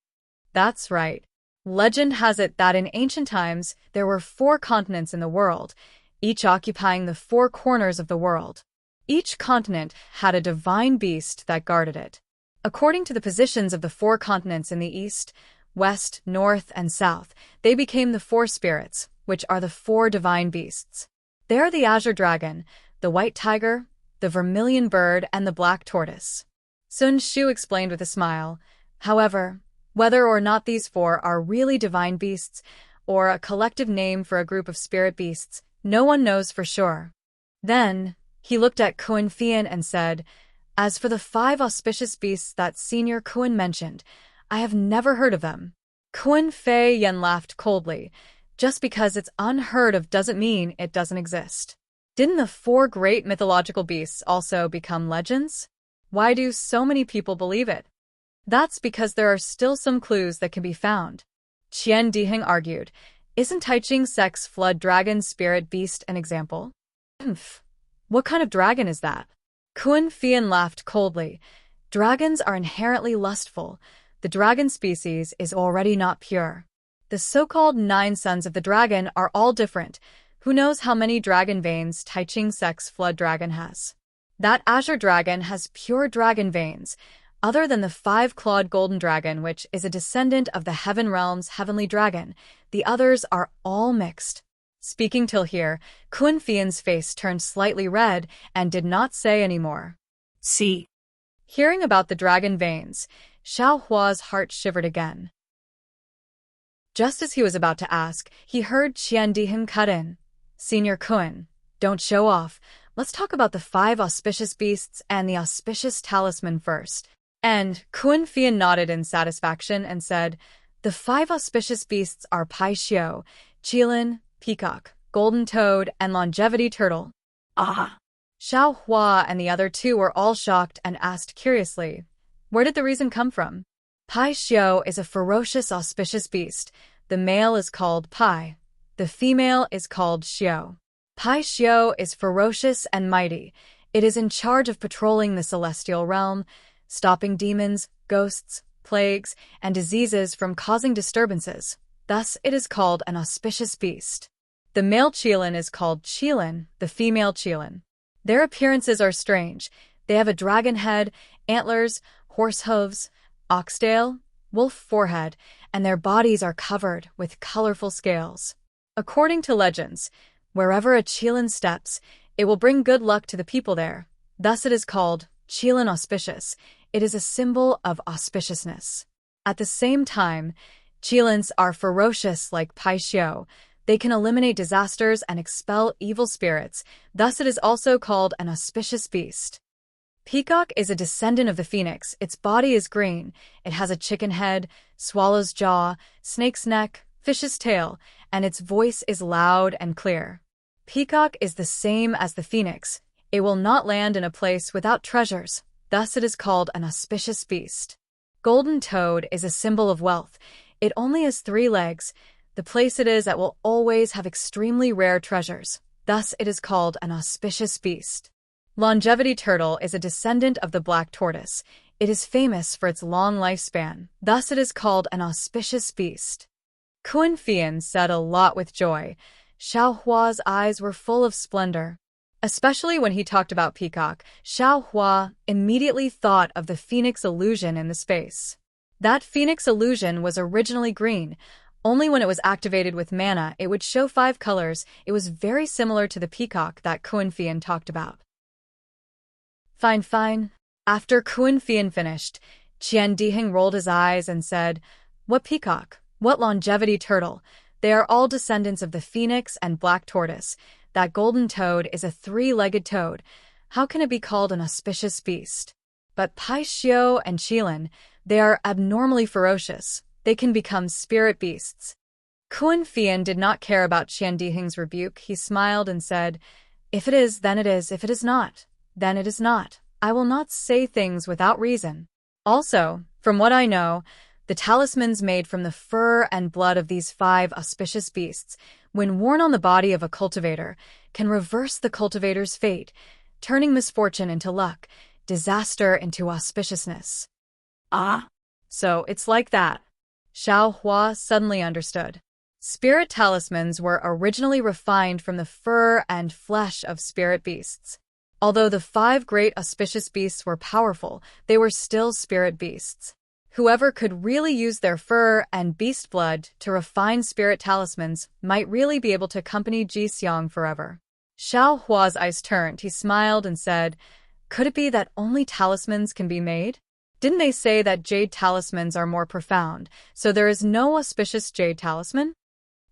That's right. Legend has it that in ancient times there were 4 continents in the world, each occupying the 4 corners of the world. Each continent had a divine beast that guarded it. According to the positions of the 4 continents in the east, west, north, and south, they became the 4 spirits, which are the 4 divine beasts. They are the azure dragon, the white tiger, the vermilion bird, and the black tortoise. Sun Shu explained with a smile. However, whether or not these 4 are really divine beasts, or a collective name for a group of spirit beasts, no one knows for sure. Then, he looked at Kun Fian and said, "As for the 5 auspicious beasts that Senior Kun mentioned, I have never heard of them." Kun Fei Yen laughed coldly. Just because it's unheard of doesn't mean it doesn't exist. Didn't the 4 great mythological beasts also become legends? Why do so many people believe it? That's because there are still some clues that can be found. Qian Diheng argued. Isn't Taiching Sec's flood dragon spirit beast an example? What kind of dragon is that? Kun Fian laughed coldly. Dragons are inherently lustful. The dragon species is already not pure. The so-called 9 sons of the dragon are all different. Who knows how many dragon veins Taiching Sec's flood dragon has? That azure dragon has pure dragon veins, other than the 5-clawed golden dragon, which is a descendant of the Heaven Realm's heavenly dragon. The others are all mixed. Speaking till here, Kun Fian's face turned slightly red and did not say any more. See. Hearing about the dragon veins, Xiao Hua's heart shivered again. Just as he was about to ask, he heard Qian Diheng cut in. Senior Kun, don't show off. Let's talk about the 5 auspicious beasts and the auspicious talisman first. And Kun Fian nodded in satisfaction and said, the 5 auspicious beasts are Pai Xiao, Qilin, Peacock, Golden Toad, and Longevity Turtle. Ah. Xiao Hua and the other 2 were all shocked and asked curiously, where did the reason come from? Pai Xiao is a ferocious auspicious beast. The male is called Pai. The female is called Xiao. Pai Xiao is ferocious and mighty. It is in charge of patrolling the celestial realm, stopping demons, ghosts, plagues, and diseases from causing disturbances. Thus, it is called an auspicious beast. The male Qilin is called Qilin, the female Qilin. Their appearances are strange. They have a dragon head, antlers, horse hooves, oxtail, wolf forehead, and their bodies are covered with colorful scales. According to legends, wherever a Qilin steps, it will bring good luck to the people there. Thus it is called Qilin auspicious. It is a symbol of auspiciousness. At the same time, Qilins are ferocious like Pai Xiao. They can eliminate disasters and expel evil spirits. Thus it is also called an auspicious beast. Peacock is a descendant of the phoenix. Its body is green. It has a chicken head, swallow's jaw, snake's neck, fish's tail, and its voice is loud and clear. Peacock is the same as the phoenix. It will not land in a place without treasures. Thus it is called an auspicious beast. Golden Toad is a symbol of wealth. It only has 3 legs. The place it is at will always have extremely rare treasures. Thus it is called an auspicious beast. Longevity Turtle is a descendant of the black tortoise. It is famous for its long lifespan. Thus it is called an auspicious beast. Kun Fian said a lot with joy. Xiao Hua's eyes were full of splendor. Especially when he talked about Peacock, Xiao Hua immediately thought of the phoenix illusion in the space. That phoenix illusion was originally green. Only when it was activated with mana, it would show 5 colors. It was very similar to the peacock that Kun Fian talked about. Fine. After Kun Fian finished, Qian Diheng rolled his eyes and said, what peacock? What longevity turtle? They are all descendants of the phoenix and black tortoise. That golden toad is a 3-legged toad. How can it be called an auspicious beast? But Pai Xiao and Qilin, they are abnormally ferocious. They can become spirit beasts. Kun Fian did not care about Qian Diheng's rebuke. He smiled and said, "If it is, then it is. If it is not, then it is not. I will not say things without reason. Also, from what I know, the talismans made from the fur and blood of these 5 auspicious beasts, when worn on the body of a cultivator, can reverse the cultivator's fate, turning misfortune into luck, disaster into auspiciousness." Ah, So it's like that. Xiao Hua suddenly understood. Spirit talismans were originally refined from the fur and flesh of spirit beasts. Although the 5 great auspicious beasts were powerful, they were still spirit beasts. Whoever could really use their fur and beast blood to refine spirit talismans might really be able to accompany Ji Xiang forever. Xiao Hua's eyes turned. He smiled and said, "Could it be that only talismans can be made? Didn't they say that jade talismans are more profound, so there is no auspicious jade talisman?"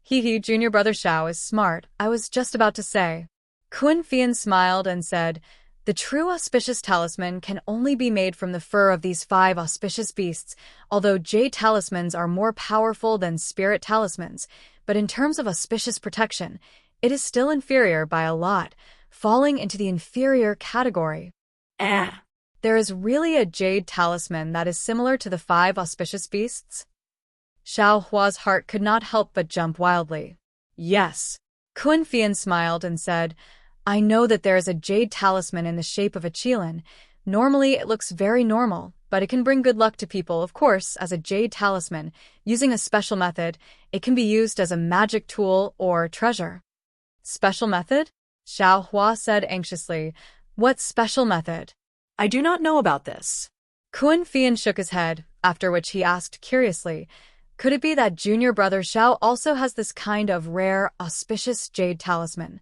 "Hee, junior brother Xiao is smart, I was just about to say." Kun Fian smiled and said, "The true auspicious talisman can only be made from the fur of these 5 auspicious beasts, although jade talismans are more powerful than spirit talismans, but in terms of auspicious protection, it is still inferior by a lot, falling into the inferior category." There is really a jade talisman that is similar to the 5 auspicious beasts? Xiao Hua's heart could not help but jump wildly. "Yes." Kun Fian smiled and said, "I know that there is a jade talisman in the shape of a qilin. Normally it looks very normal, but it can bring good luck to people, of course, as a jade talisman. Using a special method, it can be used as a magic tool or treasure." "Special method?" Xiao Hua said anxiously. "What special method?" I do not know about this. Kun Fian shook his head, after which he asked curiously, "Could it be that junior brother Xiao also has this kind of rare, auspicious jade talisman?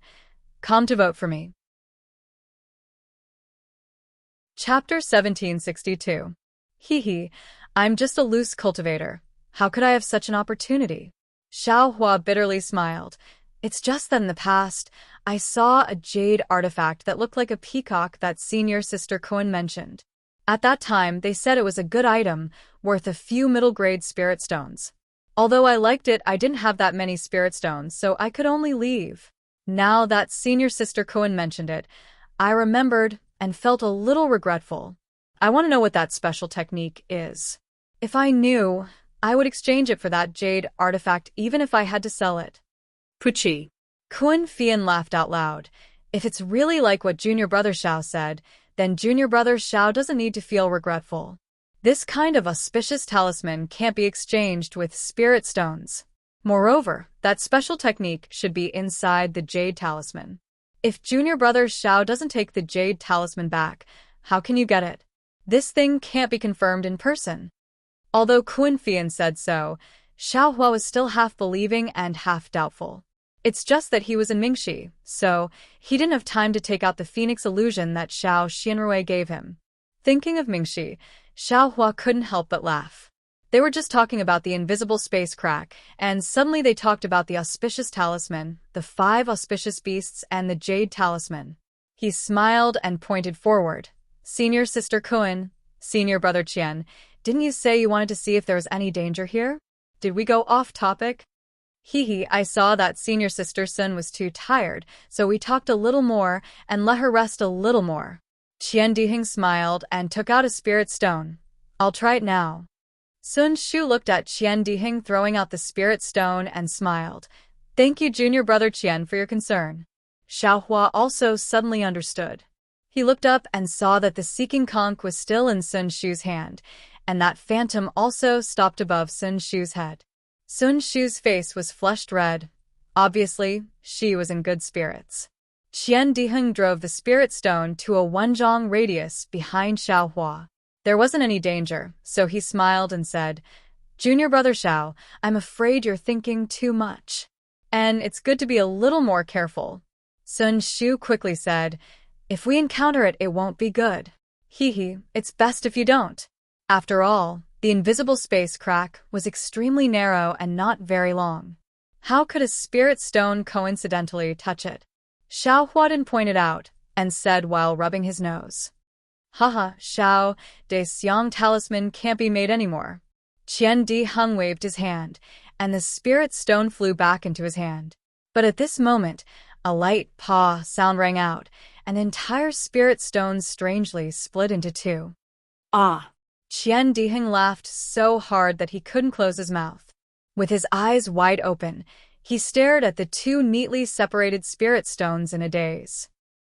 Come to vote for me." Chapter 1762. Hee, I'm just a loose cultivator. How could I have such an opportunity? Xiao Hua bitterly smiled. "It's just that in the past, I saw a jade artifact that looked like a peacock that senior sister Cohen mentioned. At that time, they said it was a good item, worth a few middle-grade spirit stones. Although I liked it, I didn't have that many spirit stones, so I could only leave. Now that senior sister Cohen mentioned it, I remembered and felt a little regretful. I want to know what that special technique is. If I knew, I would exchange it for that jade artifact even if I had to sell it." Puchi. Kun Fian laughed out loud. If it's really like what junior brother Xiao said, then junior brother Xiao doesn't need to feel regretful. This kind of auspicious talisman can't be exchanged with spirit stones. Moreover, that special technique should be inside the jade talisman. If junior brother Xiao doesn't take the jade talisman back, how can you get it? This thing can't be confirmed in person. Although Kun Fian said so, Xiao Hua was still half believing and half doubtful. It's just that he was in Mingxi, so he didn't have time to take out the phoenix illusion that Xiao Xianrui gave him. Thinking of Mingxi, Xiao Hua couldn't help but laugh. They were just talking about the invisible space crack, and suddenly they talked about the auspicious talisman, the 5 auspicious beasts, and the jade talisman. He smiled and pointed forward. "Senior sister Cohen, senior brother Qian, didn't you say you wanted to see if there was any danger here? Did we go off topic?" I saw that senior sister Sun was too tired, so we talked a little more and let her rest a little more. Qian Diheng smiled and took out a spirit stone. "I'll try it now." Sun Shu looked at Qian Diheng throwing out the spirit stone and smiled. "Thank you, junior brother Qian, for your concern." Xiao Hua also suddenly understood. He looked up and saw that the seeking conch was still in Sun Shu's hand, and that phantom also stopped above Sun Shu's head. Sun Shu's face was flushed red. Obviously, she was in good spirits. Qian Diheng drove the spirit stone to a 1 zhang radius behind Xiao Hua. There wasn't any danger, so he smiled and said, "Junior brother Xiao, I'm afraid you're thinking too much. And it's good to be a little more careful." Sun Shu quickly said, "If we encounter it, it won't be good. It's best if you don't." After all, the invisible space crack was extremely narrow and not very long. How could a spirit stone coincidentally touch it? Xiao Huadin pointed out, and said while rubbing his nose. "Haha, Xiao, De Xiang talisman can't be made anymore." Qian Di Heng waved his hand, and the spirit stone flew back into his hand. But at this moment, a light paw sound rang out, and the entire spirit stone strangely split into two. Ah! Qian Diheng laughed so hard that he couldn't close his mouth. With his eyes wide open, he stared at the two neatly separated spirit stones in a daze.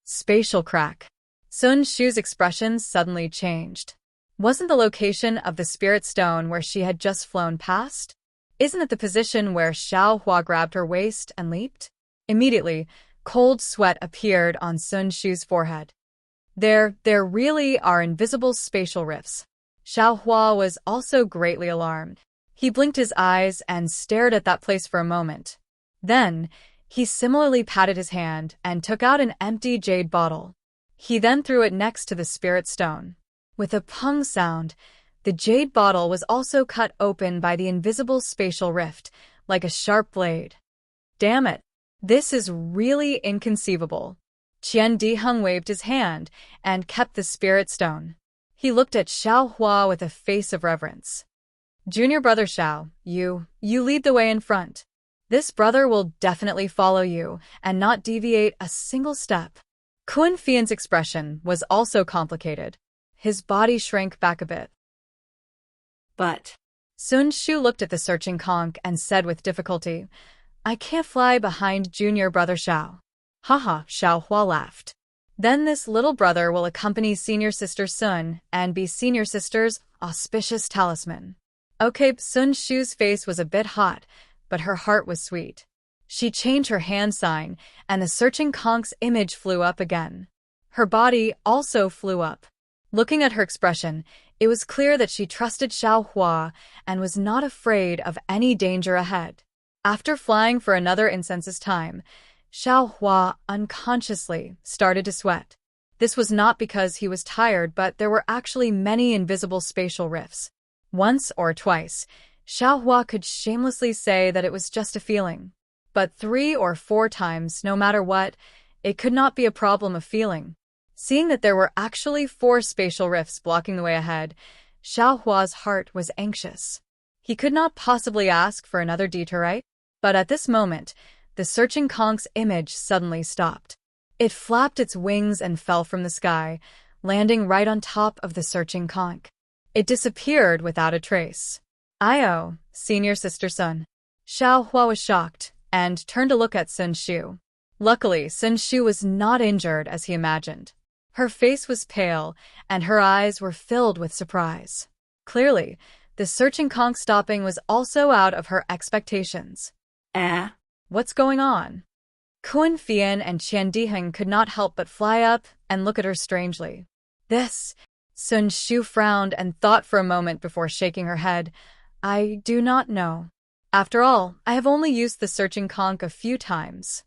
Spatial crack. Sun Shu's expression suddenly changed. Wasn't the location of the spirit stone where she had just flown past? Isn't it the position where Xiao Hua grabbed her waist and leaped? Immediately, cold sweat appeared on Sun Shu's forehead. There really are invisible spatial rifts. Xiao Hua was also greatly alarmed. He blinked his eyes and stared at that place for a moment. Then, he similarly patted his hand and took out an empty jade bottle. He then threw it next to the spirit stone. With a pung sound, the jade bottle was also cut open by the invisible spatial rift, like a sharp blade. Damn it! This is really inconceivable. Qian Diheng waved his hand and kept the spirit stone. He looked at Xiao Hua with a face of reverence. Junior brother Xiao, you lead the way in front. This brother will definitely follow you and not deviate a single step. Kun Fian's expression was also complicated. His body shrank back a bit. But Sun Shu looked at the searching conch and said with difficulty, I can't fly behind junior brother Xiao. Haha, Xiao Hua laughed. Then this little brother will accompany senior sister Sun and be senior sister's auspicious talisman. Okay, Sun Shu's face was a bit hot, but her heart was sweet. She changed her hand sign, and the searching conch's image flew up again. Her body also flew up. Looking at her expression, it was clear that she trusted Xiao Hua and was not afraid of any danger ahead. After flying for another incense's time, Xiao Hua unconsciously started to sweat. This was not because he was tired, but there were actually many invisible spatial rifts. Once or twice, Xiao Hua could shamelessly say that it was just a feeling. But 3 or 4 times, no matter what, it could not be a problem of feeling. Seeing that there were actually 4 spatial rifts blocking the way ahead, Xiao Hua's heart was anxious. He could not possibly ask for another detour, right? But at this moment, the searching conch's image suddenly stopped. It flapped its wings and fell from the sky, landing right on top of the searching conch. It disappeared without a trace. Io, senior sister Sun. Xiao Hua was shocked and turned to look at Sun Shu. Luckily, Sun Shu was not injured as he imagined. Her face was pale, and her eyes were filled with surprise. Clearly, the searching conch stopping was also out of her expectations. What's going on? Kun Fian and Qian Diheng could not help but fly up and look at her strangely. This, Sun Shu frowned and thought for a moment before shaking her head. I do not know. After all, I have only used the searching conch a few times.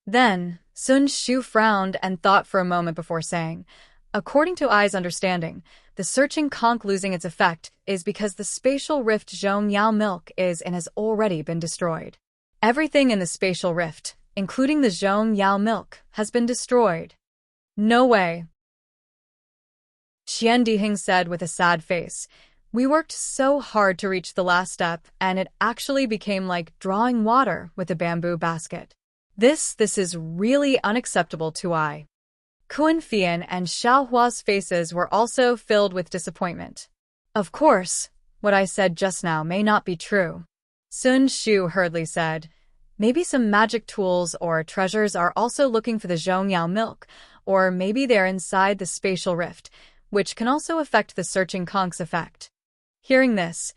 Then, Sun Shu frowned and thought for a moment before saying, according to Ai's understanding, the searching conch losing its effect is because the spatial rift Zhong Yao milk is and has already been destroyed. Everything in the spatial rift, including the Zhong Yao milk, has been destroyed. No way. Qian Diheng said with a sad face, we worked so hard to reach the last step, and it actually became like drawing water with a bamboo basket. This is really unacceptable to Ai. Kun Fian and Xiao Hua's faces were also filled with disappointment. Of course, what I said just now may not be true. Sun Shu hurriedly said, maybe some magic tools or treasures are also looking for the Zhong Yao milk, or maybe they're inside the spatial rift, which can also affect the searching conch's effect. Hearing this,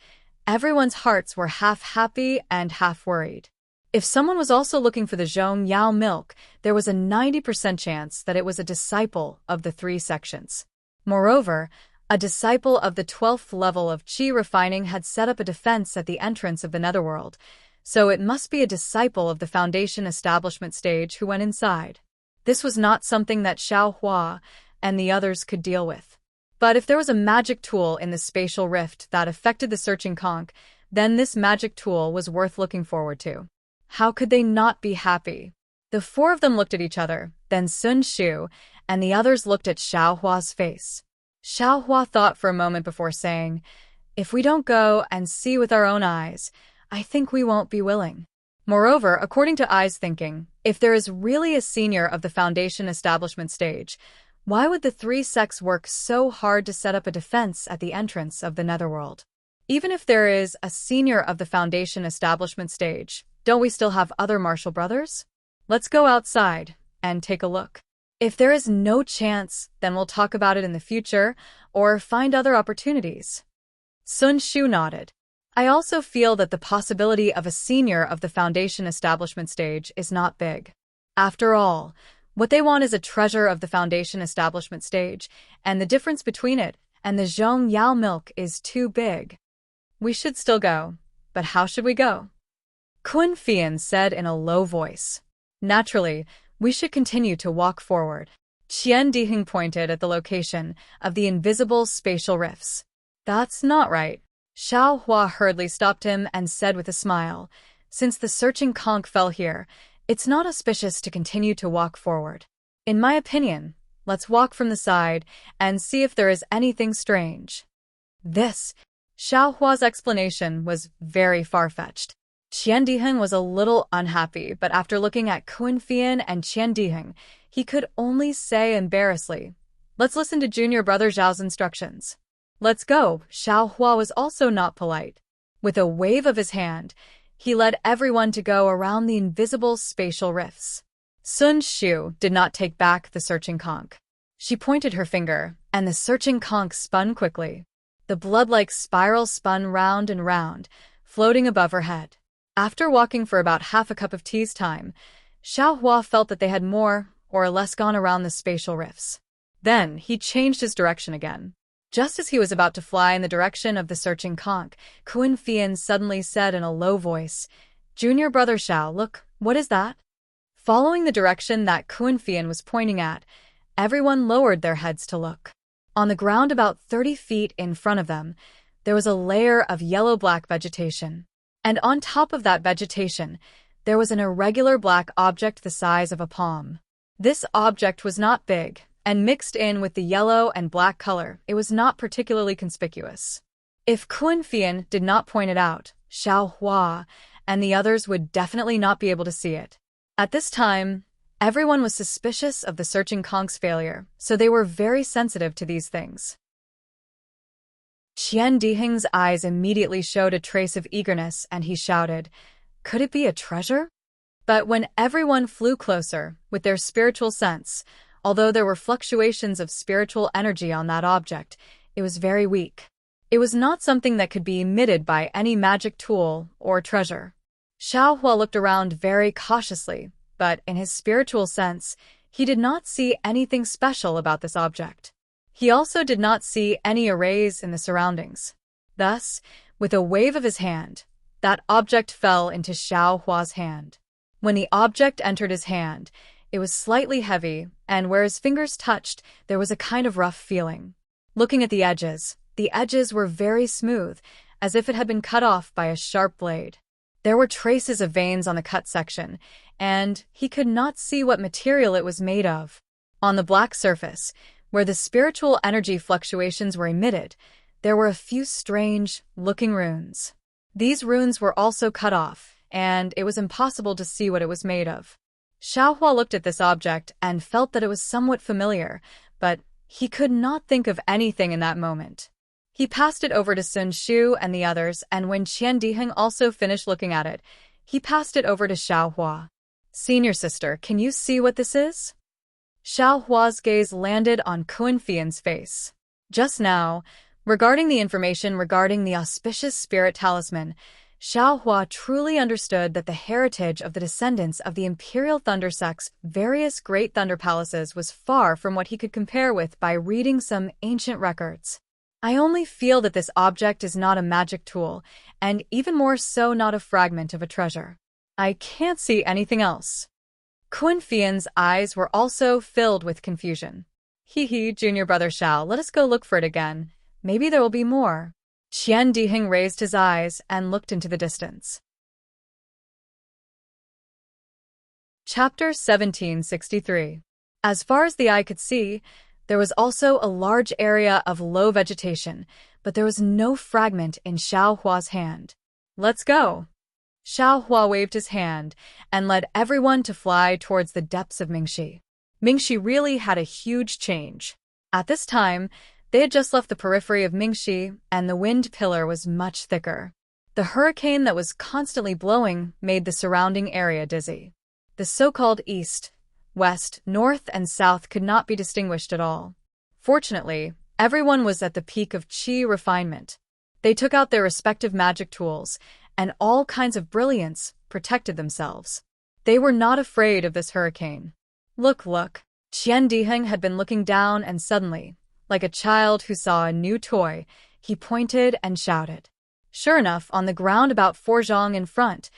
everyone's hearts were half happy and half worried. If someone was also looking for the Zhong Yao milk, there was a 90% chance that it was a disciple of the 3 sections. Moreover, a disciple of the 12th level of qi refining had set up a defense at the entrance of the netherworld, so it must be a disciple of the foundation establishment stage who went inside. This was not something that Xiao Hua and the others could deal with. But if there was a magic tool in the spatial rift that affected the searching conch, then this magic tool was worth looking forward to. How could they not be happy? The 4 of them looked at each other, then Sun Shu, and the others looked at Xiao Hua's face. Xiao Hua thought for a moment before saying, if we don't go and see with our own eyes, I think we won't be willing. Moreover, according to I's thinking, if there is really a senior of the Foundation establishment stage, why would the three sects work so hard to set up a defense at the entrance of the Netherworld? Even if there is a senior of the Foundation establishment stage, don't we still have other martial brothers? Let's go outside and take a look. If there is no chance, then we'll talk about it in the future or find other opportunities. Sun Shu nodded. I also feel that the possibility of a senior of the Foundation establishment stage is not big. After all, what they want is a treasure of the Foundation establishment stage, and the difference between it and the Zhong Yao milk is too big. We should still go, but how should we go? Kun Fian said in a low voice. Naturally, we should continue to walk forward. Qian Diheng pointed at the location of the invisible spatial rifts. That's not right. Xiao Hua hurriedly stopped him and said with a smile, since the searching conch fell here, it's not auspicious to continue to walk forward. In my opinion, let's walk from the side and see if there is anything strange. This, Xiao Hua's explanation was very far-fetched. Qian Diheng was a little unhappy, but after looking at Kun Fian and Qian Diheng, he could only say embarrassedly, let's listen to junior brother Zhao's instructions. Let's go. Xiao Hua was also not polite. With a wave of his hand, he led everyone to go around the invisible spatial rifts. Sun Shu did not take back the searching conch. She pointed her finger, and the searching conch spun quickly. The blood-like spiral spun round and round, floating above her head. After walking for about half a cup of tea's time, Xiao Hua felt that they had more or less gone around the spatial rifts. Then he changed his direction again. Just as he was about to fly in the direction of the searching conch, Kun Fian suddenly said in a low voice, Junior brother Xiao, look, what is that? Following the direction that Kun Fian was pointing at, everyone lowered their heads to look. On the ground about 30 feet in front of them, there was a layer of yellow-black vegetation. And on top of that vegetation, there was an irregular black object the size of a palm. This object was not big, and mixed in with the yellow and black color, it was not particularly conspicuous. If Kun Fian did not point it out, Xiao Hua and the others would definitely not be able to see it. At this time, everyone was suspicious of the searching conch's failure, so they were very sensitive to these things. Qian Diheng's eyes immediately showed a trace of eagerness, and he shouted, could it be a treasure? But when everyone flew closer, with their spiritual sense, although there were fluctuations of spiritual energy on that object, it was very weak. It was not something that could be emitted by any magic tool or treasure. Xiao Hua looked around very cautiously, but in his spiritual sense, he did not see anything special about this object. He also did not see any arrays in the surroundings. Thus, with a wave of his hand, that object fell into Xiao Hua's hand. When the object entered his hand, it was slightly heavy, and where his fingers touched, there was a kind of rough feeling. Looking at the edges were very smooth, as if it had been cut off by a sharp blade. There were traces of veins on the cut section, and he could not see what material it was made of. On the black surface, where the spiritual energy fluctuations were emitted, there were a few strange-looking runes. These runes were also cut off, and it was impossible to see what it was made of. Xiao Hua looked at this object and felt that it was somewhat familiar, but he could not think of anything in that moment. He passed it over to Sun Shu and the others, and when Qian Diheng also finished looking at it, he passed it over to Xiao Hua. Senior sister, can you see what this is? Xiao Hua's gaze landed on Kun Fian's face. Just now, regarding the information regarding the auspicious spirit talisman, Xiao Hua truly understood that the heritage of the descendants of the Imperial Thunder Sect's various great thunder palaces was far from what he could compare with by reading some ancient records. I only feel that this object is not a magic tool, and even more so not a fragment of a treasure. I can't see anything else. Kun Fian's eyes were also filled with confusion. Hee, junior brother Xiao, let us go look for it again. Maybe there will be more. Qian Diheng raised his eyes and looked into the distance. Chapter 1763. As far as the eye could see, there was also a large area of low vegetation, but there was no fragment in Xiao Hua's hand. Let's go. Xiao Hua waved his hand and led everyone to fly towards the depths of Mingxi. Mingxi really had a huge change. At this time, they had just left the periphery of Mingxi, and the wind pillar was much thicker. The hurricane that was constantly blowing made the surrounding area dizzy. The so-called east, west, north, and south could not be distinguished at all. Fortunately, everyone was at the peak of qi refinement. They took out their respective magic tools, and all kinds of brilliance protected themselves. They were not afraid of this hurricane. Look, look. Qian Diheng had been looking down, and suddenly, like a child who saw a new toy, he pointed and shouted. Sure enough, on the ground about 4 zhang in front,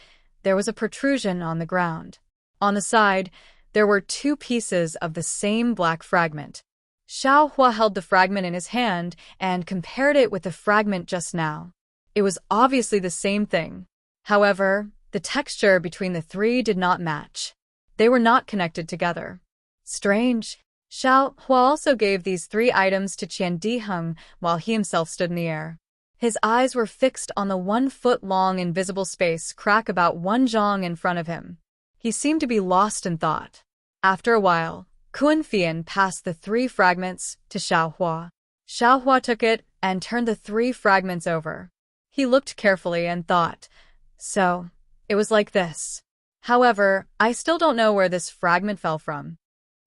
there was a protrusion on the ground. On the side, there were 2 pieces of the same black fragment. Xiao Hua held the fragment in his hand and compared it with the fragment just now. It was obviously the same thing. However, the texture between the 3 did not match. They were not connected together. Strange. Xiao Hua also gave these 3 items to Qian Diheng while he himself stood in the air. His eyes were fixed on the 1-foot-long invisible space crack about 1 zhang in front of him. He seemed to be lost in thought. After a while, Kuan-Fian passed the 3 fragments to Xiao Hua. Xiao Hua took it and turned the 3 fragments over. He looked carefully and thought, so, it was like this. However, I still don't know where this fragment fell from.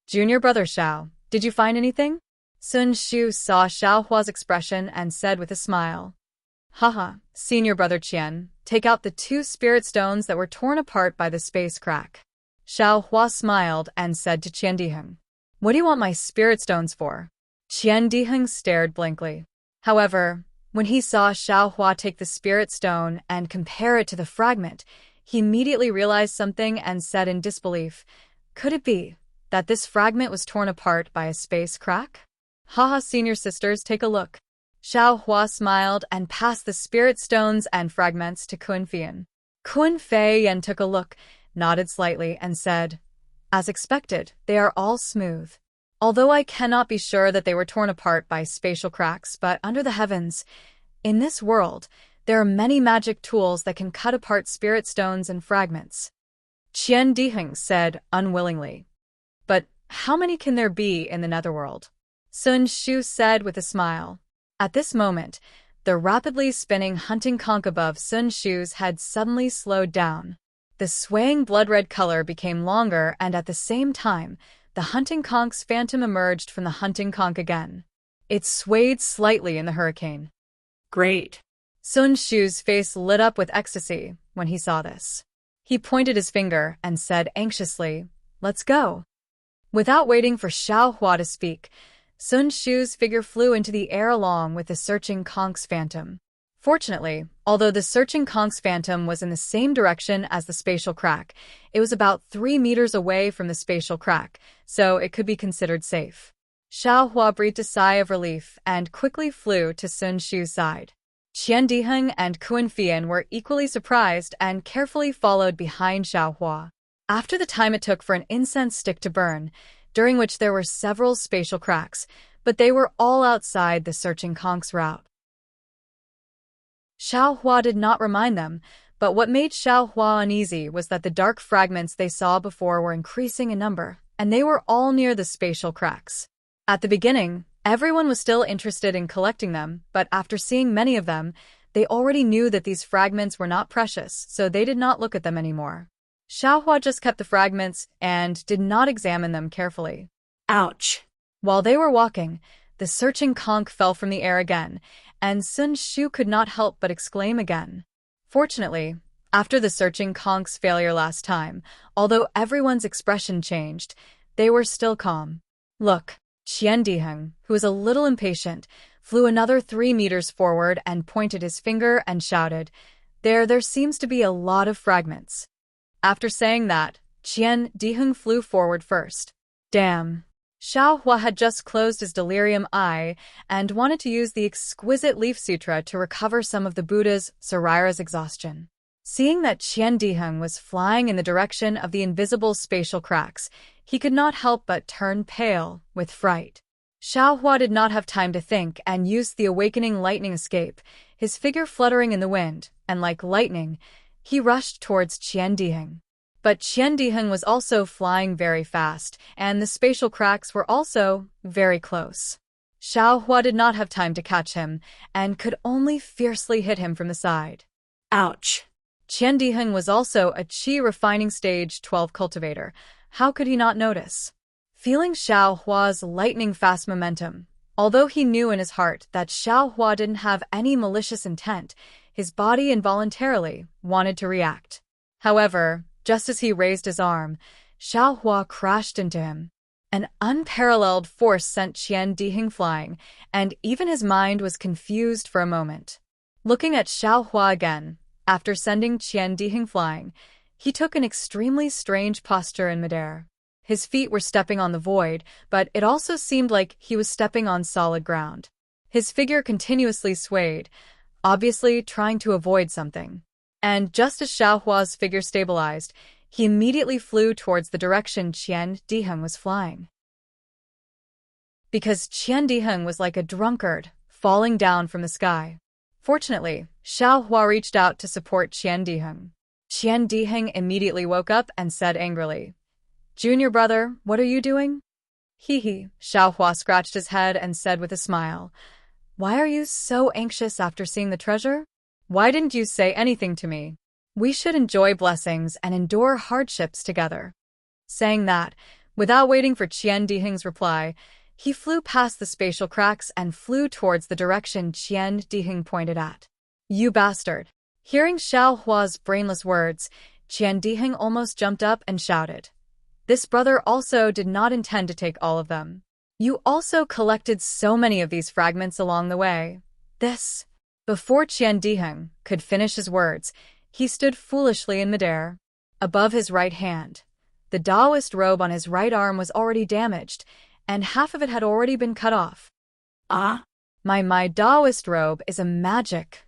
Junior brother Xiao, did you find anything? Sun Shu saw Xiao Hua's expression and said with a smile. Haha, senior brother Qian, take out the 2 spirit stones that were torn apart by the space crack. Xiao Hua smiled and said to Qian Diheng, what do you want my spirit stones for? Qian Diheng stared blankly. However, when he saw Xiao Hua take the spirit stone and compare it to the fragment, he immediately realized something and said in disbelief, could it be that this fragment was torn apart by a space crack? Haha, senior sisters, take a look. Xiao Hua smiled and passed the spirit stones and fragments to Kuan-Fian. Kuan-Fian took a look, nodded slightly, and said, as expected, they are all smooth. Although I cannot be sure that they were torn apart by spatial cracks, but under the heavens, in this world, there are many magic tools that can cut apart spirit stones and fragments. Qian Diheng said unwillingly. But how many can there be in the netherworld? Sun Shu said with a smile. At this moment, the rapidly spinning hunting conch above Sun Shu's head suddenly slowed down. The swaying blood-red color became longer, and at the same time, the hunting conch's phantom emerged from the hunting conch again. It swayed slightly in the hurricane. Great. Sun Shu's face lit up with ecstasy when he saw this. He pointed his finger and said anxiously, let's go. Without waiting for Xiao Hua to speak, Sun Shu's figure flew into the air along with the searching conch's phantom. Fortunately, although the searching conch's phantom was in the same direction as the spatial crack, it was about 3 meters away from the spatial crack, so it could be considered safe. Xiao Hua breathed a sigh of relief and quickly flew to Sun Shu's side. Qian Diheng and Kuan-Fian were equally surprised and carefully followed behind Xiao Hua. After the time it took for an incense stick to burn, during which there were several spatial cracks, but they were all outside the searching conch's route. Xiao Hua did not remind them, but what made Xiao Hua uneasy was that the dark fragments they saw before were increasing in number, and they were all near the spatial cracks. At the beginning, everyone was still interested in collecting them, but after seeing many of them, they already knew that these fragments were not precious, so they did not look at them anymore. Xiao Hua just kept the fragments and did not examine them carefully. Ouch. While they were walking, the searching conch fell from the air again, and Sun Shu could not help but exclaim again. Fortunately, after the searching conch's failure last time, although everyone's expression changed, they were still calm. Look, Qian Diheng, who was a little impatient, flew another 3 meters forward and pointed his finger and shouted, there seems to be a lot of fragments. After saying that, Qian Diheng flew forward first. Damn. Xiao Hua had just closed his delirium eye and wanted to use the exquisite leaf sutra to recover some of the Buddha's Sarira's exhaustion. Seeing that Qian Diheng was flying in the direction of the invisible spatial cracks, he could not help but turn pale with fright. Xiao Hua did not have time to think and used the awakening lightning escape, his figure fluttering in the wind, and like lightning, He rushed towards Qian Diheng. But Qian Diheng was also flying very fast, and the spatial cracks were also very close. Xiao Hua did not have time to catch him, and could only fiercely hit him from the side. Ouch. Qian Diheng was also a Qi refining stage 12 cultivator. How could he not notice? Feeling Xiao Hua's lightning-fast momentum, although he knew in his heart that Xiao Hua didn't have any malicious intent, his body involuntarily wanted to react. However, just as he raised his arm, Xiao Hua crashed into him. An unparalleled force sent Qian Diheng flying, and even his mind was confused for a moment. Looking at Xiao Hua again, after sending Qian Diheng flying, he took an extremely strange posture in midair. His feet were stepping on the void, but it also seemed like he was stepping on solid ground. His figure continuously swayed, obviously trying to avoid something. And just as Xiao Hua's figure stabilized, he immediately flew towards the direction Qian Diheng was flying. Because Qian Diheng was like a drunkard, falling down from the sky. Fortunately, Xiao Hua reached out to support Qian Diheng. Qian Diheng immediately woke up and said angrily, "Junior brother, what are you doing?" Hee. Xiao Hua scratched his head and said with a smile, "Why are you so anxious after seeing the treasure? Why didn't you say anything to me? We should enjoy blessings and endure hardships together." Saying that, without waiting for Qian Diheng's reply, he flew past the spatial cracks and flew towards the direction Qian Diheng pointed at. "You bastard!" Hearing Xiao Hua's brainless words, Qian Diheng almost jumped up and shouted. This brother also did not intend to take all of them. "You also collected so many of these fragments along the way. This..." Before Qian Diheng could finish his words, he stood foolishly in midair. Above his right hand, the Taoist robe on his right arm was already damaged, and half of it had already been cut off. Ah? My Taoist robe is a magic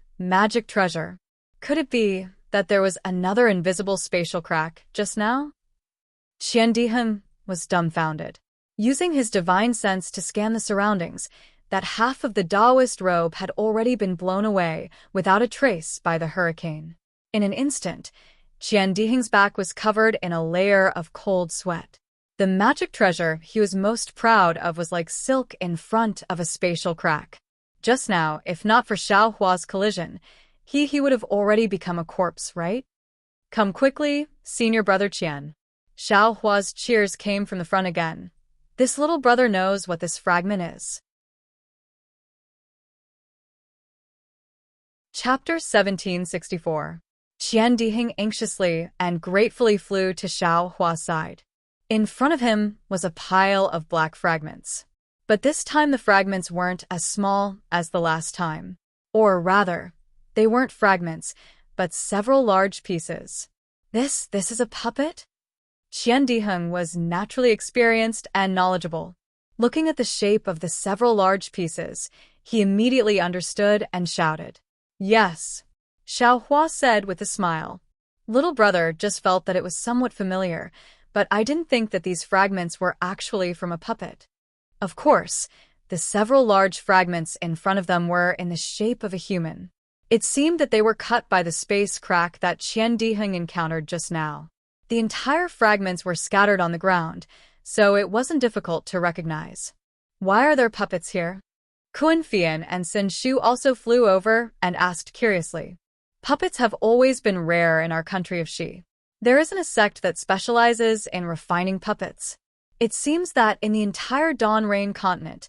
treasure. Could it be that there was another invisible spatial crack just now? Qian Diheng was dumbfounded. Using his divine sense to scan the surroundings, that half of the Taoist robe had already been blown away without a trace by the hurricane. In an instant, Qian Diheng's back was covered in a layer of cold sweat. The magic treasure he was most proud of was like silk in front of a spatial crack. Just now, if not for Xiao Hua's collision, he would have already become a corpse, right? "Come quickly, senior brother Qian." Xiao Hua's cheers came from the front again. This little brother knows what this fragment is. Chapter 1764. Qian Diheng anxiously and gratefully flew to Xiao Hua's side. In front of him was a pile of black fragments. But this time the fragments weren't as small as the last time. Or rather, they weren't fragments, but several large pieces. This is a puppet? Qian Diheng was naturally experienced and knowledgeable. Looking at the shape of the several large pieces, he immediately understood and shouted. "Yes," Xiao Hua said with a smile. "Little brother just felt that it was somewhat familiar, but I didn't think that these fragments were actually from a puppet." Of course, the several large fragments in front of them were in the shape of a human. It seemed that they were cut by the space crack that Qian Diheng encountered just now. The entire fragments were scattered on the ground, so it wasn't difficult to recognize. "Why are there puppets here?" Kun Fian and Sin Shu also flew over and asked curiously. Puppets have always been rare in our country of Xi. There isn't a sect that specializes in refining puppets. It seems that in the entire Dawn Rain continent,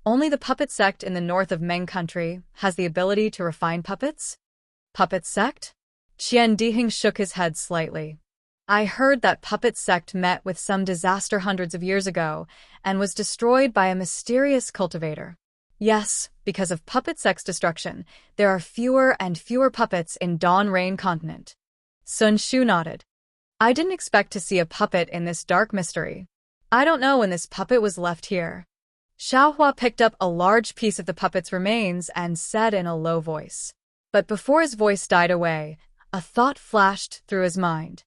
only the puppet sect in the north of Meng country has the ability to refine puppets? Puppet sect? Qian Diheng shook his head slightly. "I heard that puppet sect met with some disaster hundreds of years ago and was destroyed by a mysterious cultivator. Yes, because of puppet sect's destruction, there are fewer and fewer puppets in Dawn Rain continent." Sun Shu nodded. "I didn't expect to see a puppet in this dark mystery. I don't know when this puppet was left here." Xiao Hua picked up a large piece of the puppet's remains and said in a low voice. But before his voice died away, a thought flashed through his mind.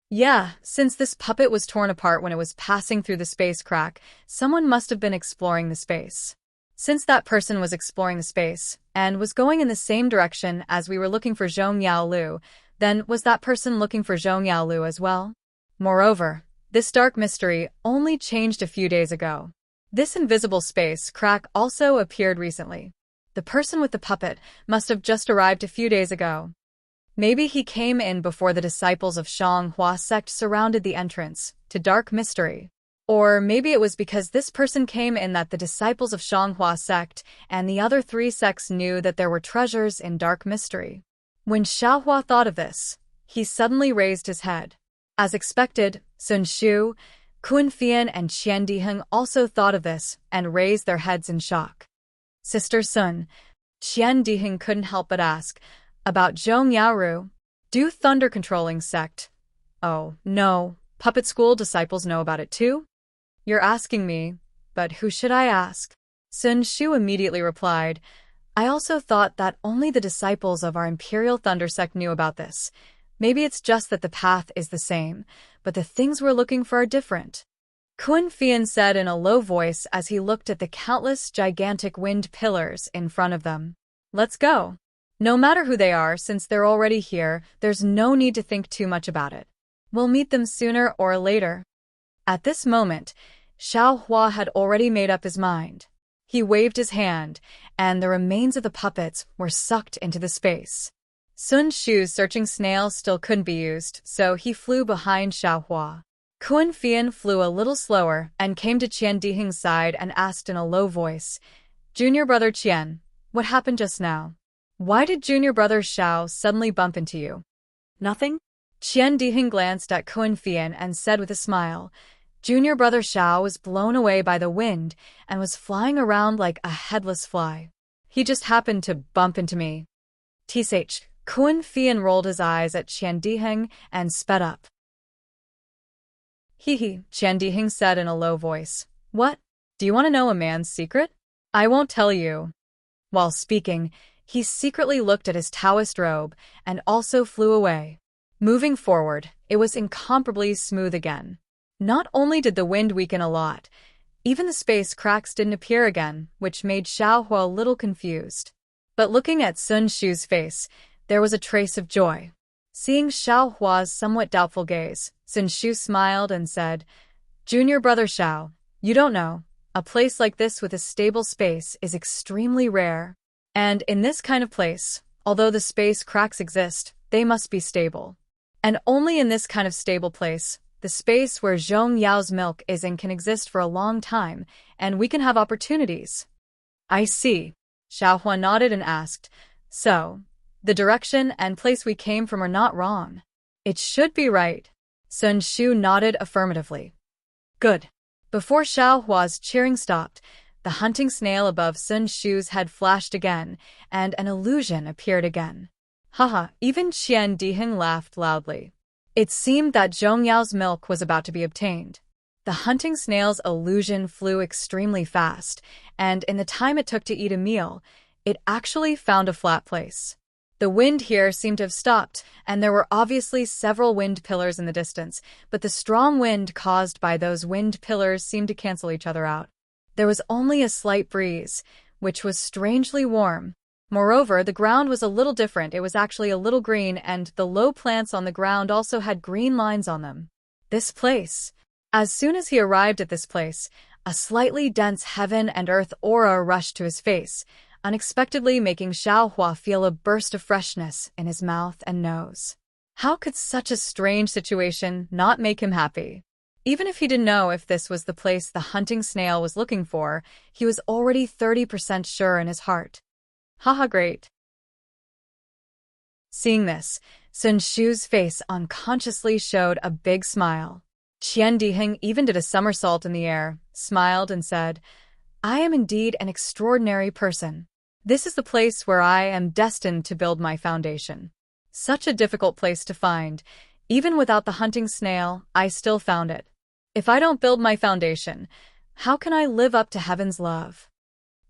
Yeah, since this puppet was torn apart when it was passing through the space crack, someone must have been exploring the space. Since that person was exploring the space, and was going in the same direction as we were looking for Zhong Yao Lu, Then was that person looking for Zhong Yaolu as well? Moreover, this dark mystery only changed a few days ago. This invisible space crack also appeared recently. The person with the puppet must have just arrived a few days ago. Maybe he came in before the disciples of Shanghua sect surrounded the entrance to dark mystery. Or maybe it was because this person came in that the disciples of Shanghua sect and the other three sects knew that there were treasures in dark mystery. When Xiaohua thought of this, he suddenly raised his head. As expected, Sun Shu, Kun Fian and Qian Diheng also thought of this and raised their heads in shock. Sister Sun, Qian Diheng couldn't help but ask, about Zhong Yaoru? Do Thunder Controlling Sect? Oh, no, Puppet School disciples know about it too? You're asking me, but who should I ask? Sun Shu immediately replied, I also thought that only the disciples of our Imperial Thunder Sect knew about this. Maybe it's just that the path is the same, but the things we're looking for are different. Kun Fian said in a low voice as he looked at the countless gigantic wind pillars in front of them. Let's go. No matter who they are, since they're already here, there's no need to think too much about it. We'll meet them sooner or later. At this moment, Xiaohua had already made up his mind. He waved his hand, and the remains of the puppets were sucked into the space. Sun Shu's searching snail still couldn't be used, so he flew behind Xiaohua. Kun Fian flew a little slower and came to Qian Diheng's side and asked in a low voice, Junior brother Qian, what happened just now? Why did junior brother Xiao suddenly bump into you? Nothing? Qian Diheng glanced at Kun Fian and said with a smile, Junior brother Xiao was blown away by the wind and was flying around like a headless fly. He just happened to bump into me. Tsh. Kun Fian rolled his eyes at Qian Diheng and sped up. Qian Diheng said in a low voice. What? Do you want to know a man's secret? I won't tell you. While speaking, he secretly looked at his Taoist robe and also flew away. Moving forward, it was incomparably smooth again. Not only did the wind weaken a lot, even the space cracks didn't appear again, which made Xiaohua a little confused. But looking at Sun Shu's face, there was a trace of joy. Seeing Xiaohua's somewhat doubtful gaze, Sun Shu smiled and said, Junior brother Xiao, you don't know, a place like this with a stable space is extremely rare. And in this kind of place, although the space cracks exist, they must be stable. And only in this kind of stable place, the space where Zhong Yao's milk is in can exist for a long time, and we can have opportunities. I see. Xiaohua nodded and asked, So, the direction and place we came from are not wrong. It should be right. Sun Shu nodded affirmatively. Good. Before Xiaohua's cheering stopped, the hunting snail above Sun Shu's head flashed again, and an illusion appeared again. Haha, even Qian Diheng laughed loudly. It seemed that Zhong Yao's milk was about to be obtained. The hunting snail's illusion flew extremely fast, and in the time it took to eat a meal, it actually found a flat place. The wind here seemed to have stopped, and there were obviously several wind pillars in the distance, but the strong wind caused by those wind pillars seemed to cancel each other out. There was only a slight breeze, which was strangely warm. Moreover, the ground was a little different. It was actually a little green, and the low plants on the ground also had green lines on them. This place. As soon as he arrived at this place, a slightly dense heaven and earth aura rushed to his face, unexpectedly making Xiaohua feel a burst of freshness in his mouth and nose. How could such a strange situation not make him happy? Even if he didn't know if this was the place the hunting snail was looking for, he was already 30% sure in his heart. Haha, great. Seeing this, Sun Shu's face unconsciously showed a big smile. Qian Diheng even did a somersault in the air, smiled and said, I am indeed an extraordinary person. This is the place where I am destined to build my foundation. Such a difficult place to find. Even without the hunting snail, I still found it. If I don't build my foundation, how can I live up to heaven's love?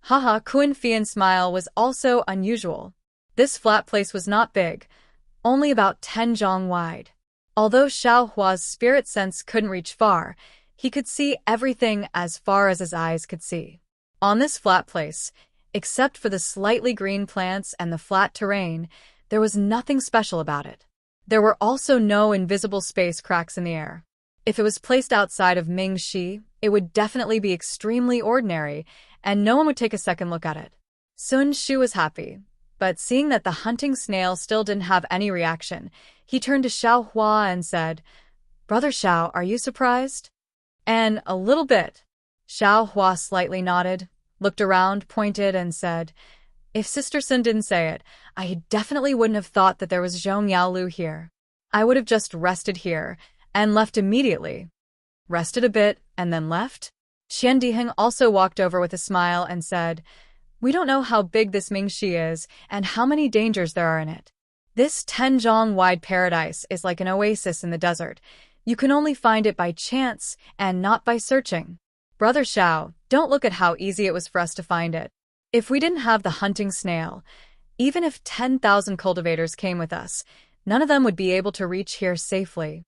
Haha, Kun Fian's smile was also unusual. This flat place was not big, only about 10 zhong wide. Although Xiaohua's spirit sense couldn't reach far, he could see everything as far as his eyes could see. On this flat place, except for the slightly green plants and the flat terrain, there was nothing special about it. There were also no invisible space cracks in the air. If it was placed outside of Ming-Shi, it would definitely be extremely ordinary, and no one would take a second look at it. Sun Shu was happy, but seeing that the hunting snail still didn't have any reaction, he turned to Xiao Hua and said, "Brother Xiao, are you surprised?" "And a little bit." Xiao Hua slightly nodded, looked around, pointed, and said, "If Sister Sun didn't say it, I definitely wouldn't have thought that there was Zhong Yaolu here. I would have just rested here and left immediately." "Rested a bit and then left?" Qian Diheng also walked over with a smile and said, "We don't know how big this Ming-Shi is and how many dangers there are in it. This 10-zhong-wide paradise is like an oasis in the desert. You can only find it by chance and not by searching. Brother Xiao, don't look at how easy it was for us to find it. If we didn't have the hunting snail, even if 10,000 cultivators came with us, none of them would be able to reach here safely."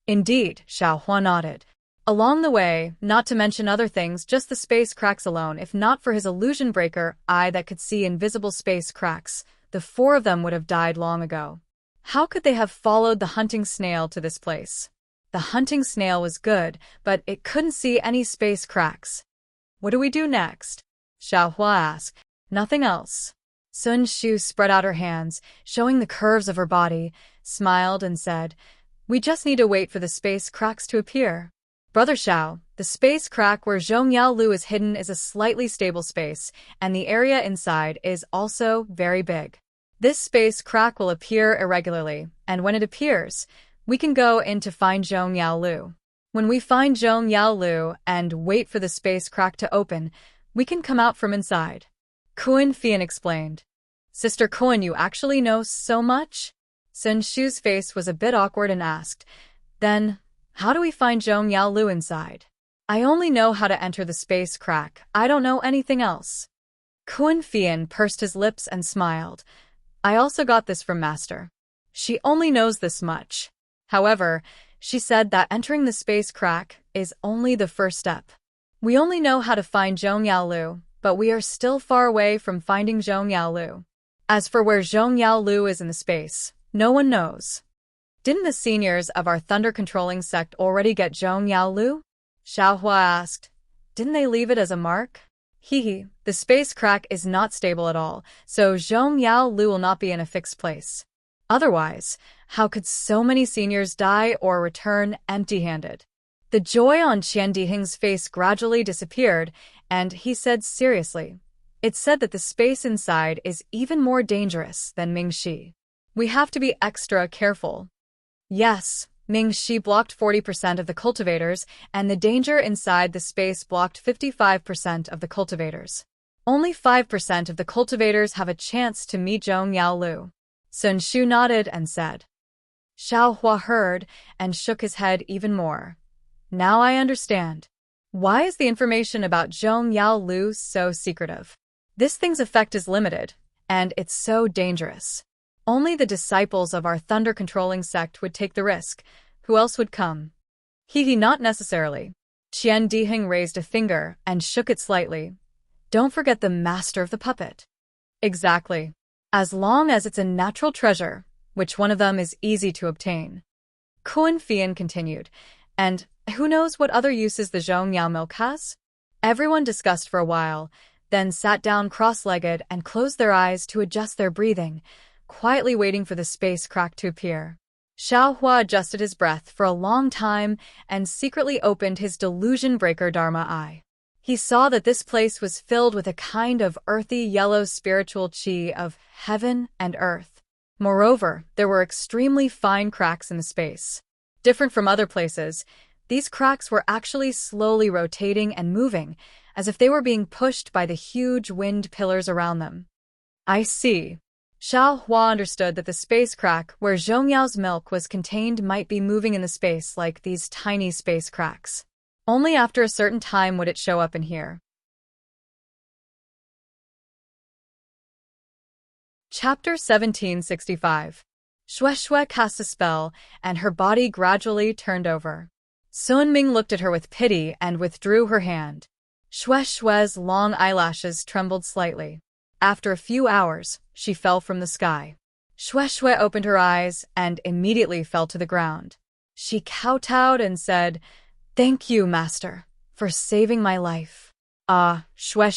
"Indeed," Xiao Hua nodded. "Along the way, not to mention other things, just the space cracks alone, if not for his illusion breaker eye that could see invisible space cracks, the 4 of them would have died long ago. How could they have followed the hunting snail to this place? The hunting snail was good, but it couldn't see any space cracks." "What do we do next?" Xiao Hua asked. "Nothing else." Sun Shu spread out her hands, showing the curves of her body, smiled and said, "We just need to wait for the space cracks to appear." "Brother Xiao, the space crack where Zhong Yaolu is hidden is a slightly stable space, and the area inside is also very big. This space crack will appear irregularly, and when it appears, we can go in to find Zhong Yaolu. When we find Zhong Yaolu and wait for the space crack to open, we can come out from inside." Kuan Fian explained. "Sister Kuan, you actually know so much?" Sun Shu's face was a bit awkward and asked, "Then, how do we find Zhong Yaolu inside?" "I only know how to enter the space crack. I don't know anything else." Kuan Fian pursed his lips and smiled. "I also got this from Master. She only knows this much. However, she said that entering the space crack is only the first step. We only know how to find Zhong Yaolu, but we are still far away from finding Zhong Yaolu. As for where Zhong Yaolu is in the space, no one knows." "Didn't the seniors of our thunder-controlling sect already get Zhong Yaolu?" Xiao Hua asked. "Didn't they leave it as a mark?" "Hehe, the space crack is not stable at all, so Zhong Yaolu will not be in a fixed place. Otherwise, how could so many seniors die or return empty-handed?" The joy on Qian Diheng's face gradually disappeared, and he said seriously, "It's said that the space inside is even more dangerous than Ming-Shi. We have to be extra careful." "Yes, Ming-Shi blocked 40% of the cultivators, and the danger inside the space blocked 55% of the cultivators. Only 5% of the cultivators have a chance to meet Zhong Yaolu." Sun Shu nodded and said. Xiao Hua heard and shook his head even more. "Now I understand. Why is the information about Zhong Yaolu so secretive? This thing's effect is limited, and it's so dangerous. Only the disciples of our thunder-controlling sect would take the risk. Who else would come?" "Hehe, not necessarily." Qian Diheng raised a finger and shook it slightly. "Don't forget the master of the puppet." "Exactly. As long as it's a natural treasure, which one of them is easy to obtain." Kuan Fian continued, "And who knows what other uses the Zhong Yao milk has?" Everyone discussed for a while, then sat down cross-legged and closed their eyes to adjust their breathing, quietly waiting for the space crack to appear. Xiao Hua adjusted his breath for a long time and secretly opened his delusion breaker Dharma eye. He saw that this place was filled with a kind of earthy yellow spiritual qi of heaven and earth. Moreover, there were extremely fine cracks in the space. Different from other places, these cracks were actually slowly rotating and moving, as if they were being pushed by the huge wind pillars around them. "I see." Xiao Hua understood that the space crack where Zhong Yao's milk was contained might be moving in the space like these tiny space cracks. Only after a certain time would it show up in here. Chapter 1765. Xue Xue cast a spell, and her body gradually turned over. Sun Ming looked at her with pity and withdrew her hand. Xue Xue's long eyelashes trembled slightly. After a few hours, she fell from the sky. Shue opened her eyes and immediately fell to the ground. She kowtowed and said, "Thank you, master, for saving my life." "Ah, Shue,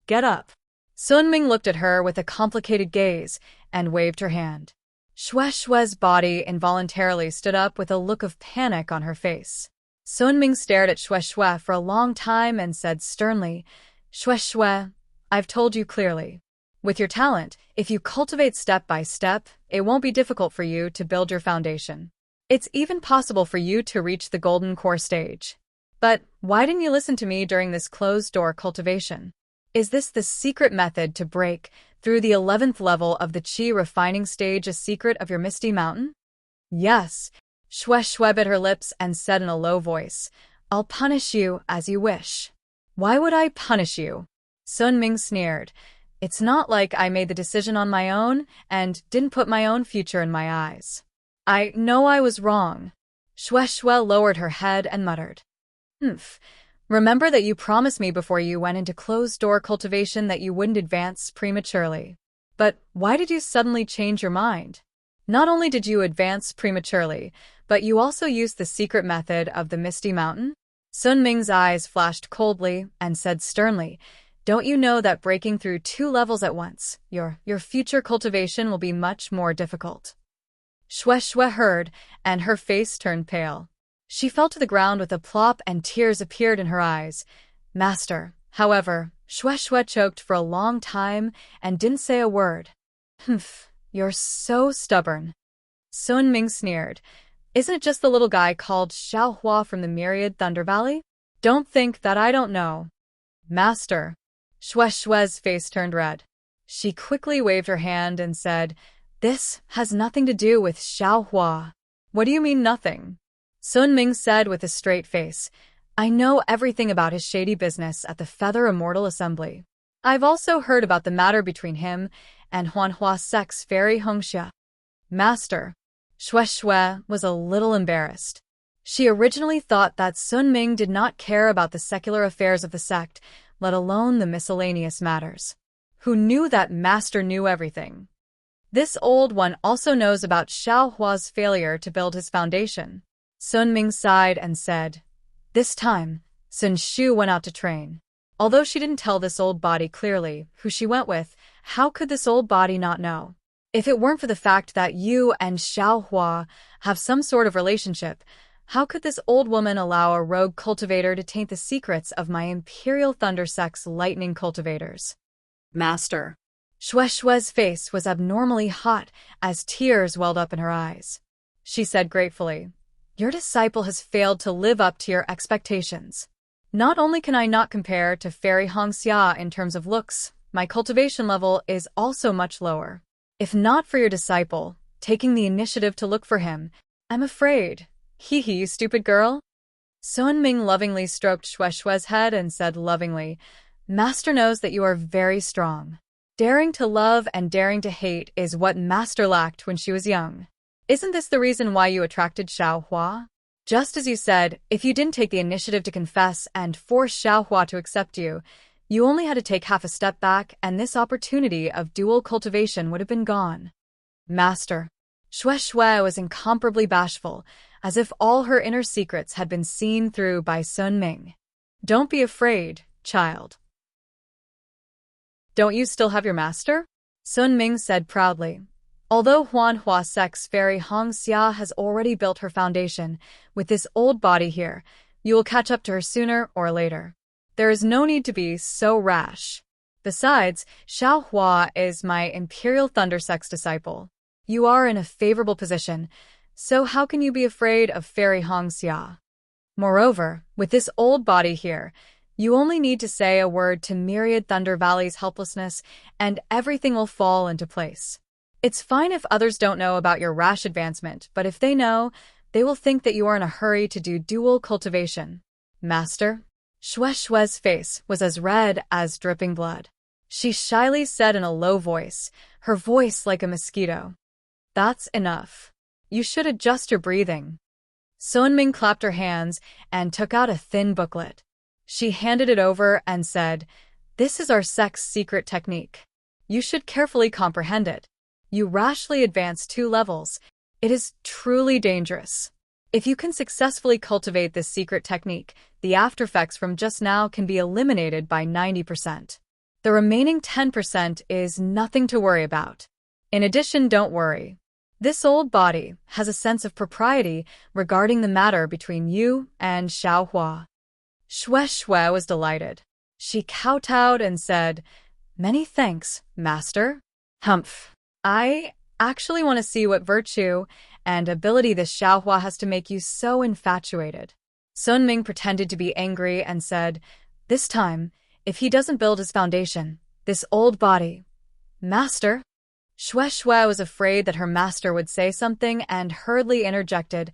get up." Sun Ming looked at her with a complicated gaze and waved her hand. Shue's body involuntarily stood up with a look of panic on her face. Sun Ming stared at Shue for a long time and said sternly, "Shue, I've told you clearly. With your talent, if you cultivate step by step, it won't be difficult for you to build your foundation. It's even possible for you to reach the golden core stage. But why didn't you listen to me during this closed-door cultivation? Is this the secret method to break through the 11th level of the Qi refining stage, a secret of your Misty Mountain?" "Yes." Shue bit her lips and said in a low voice, "I'll punish you as you wish." "Why would I punish you?" Sun Ming sneered. "It's not like I made the decision on my own and didn't put my own future in my eyes. I know I was wrong." Shue lowered her head and muttered, "Humph. Remember that you promised me before you went into closed-door cultivation that you wouldn't advance prematurely. But why did you suddenly change your mind? Not only did you advance prematurely, but you also used the secret method of the Misty Mountain?" Sun Ming's eyes flashed coldly and said sternly, "Don't you know that breaking through 2 levels at once, your future cultivation will be much more difficult?" Shue heard, and her face turned pale. She fell to the ground with a plop and tears appeared in her eyes. "Master," however, Shue choked for a long time and didn't say a word. "Humph, you're so stubborn." Sun Ming sneered. "Isn't it just the little guy called Xiaohua from the Myriad Thunder Valley? Don't think that I don't know." "Master." Shue's face turned red. She quickly waved her hand and said, "This has nothing to do with Xiaohua." "What do you mean nothing?" Sun Ming said with a straight face, "I know everything about his shady business at the Feather Immortal Assembly. I've also heard about the matter between him and Huanhua Sect's fairy Hongxia." "Master." Shue was a little embarrassed. She originally thought that Sun Ming did not care about the secular affairs of the sect, let alone the miscellaneous matters. Who knew that Master knew everything? This old one also knows about Xiaohua's failure to build his foundation. Sun Ming sighed and said, "This time, Sun Shu went out to train. Although she didn't tell this old body clearly who she went with, how could this old body not know? If it weren't for the fact that you and Xiaohua have some sort of relationship, how could this old woman allow a rogue cultivator to taint the secrets of my Imperial Thunder Sect's lightning cultivators?" "Master." Shue's face was abnormally hot as tears welled up in her eyes. She said gratefully, "Your disciple has failed to live up to your expectations. Not only can I not compare to Fairy Hongxia in terms of looks, my cultivation level is also much lower. If not for your disciple taking the initiative to look for him, I'm afraid. Hee hee, you stupid girl." Sun Ming lovingly stroked Shue's head and said lovingly, "Master knows that you are very strong. Daring to love and daring to hate is what Master lacked when she was young. Isn't this the reason why you attracted Xiaohua? Just as you said, if you didn't take the initiative to confess and force Xiaohua to accept you, you only had to take half a step back and this opportunity of dual cultivation would have been gone." "Master." Shue was incomparably bashful, as if all her inner secrets had been seen through by Sun Ming. "Don't be afraid, child." "Don't you still have your master?" Sun Ming said proudly. "Although Huanhua Sect's fairy Hongxia has already built her foundation, with this old body here, you will catch up to her sooner or later. There is no need to be so rash. Besides, Xiaohua is my Imperial Thunder Sect's disciple. You are in a favorable position, so how can you be afraid of Fairy Hongxia? Moreover, with this old body here, you only need to say a word to Myriad Thunder Valley's helplessness, and everything will fall into place. It's fine if others don't know about your rash advancement, but if they know, they will think that you are in a hurry to do dual cultivation." "Master?" Shue's face was as red as dripping blood. She shyly said in a low voice, her voice like a mosquito, "That's enough. You should adjust your breathing." Sun Ming clapped her hands and took out a thin booklet. She handed it over and said, "This is our sect's secret technique. You should carefully comprehend it. You rashly advance 2 levels. It is truly dangerous. If you can successfully cultivate this secret technique, the aftereffects from just now can be eliminated by 90%. The remaining 10% is nothing to worry about. In addition, don't worry. This old body has a sense of propriety regarding the matter between you and Xiaohua. Xue was delighted. She kowtowed and said, "Many thanks, master." Humph. I actually want to see what virtue and ability this Xiaohua has to make you so infatuated. Sun Ming pretended to be angry and said, "This time, if he doesn't build his foundation, this old body..." Master? Xue was afraid that her master would say something and hurriedly interjected,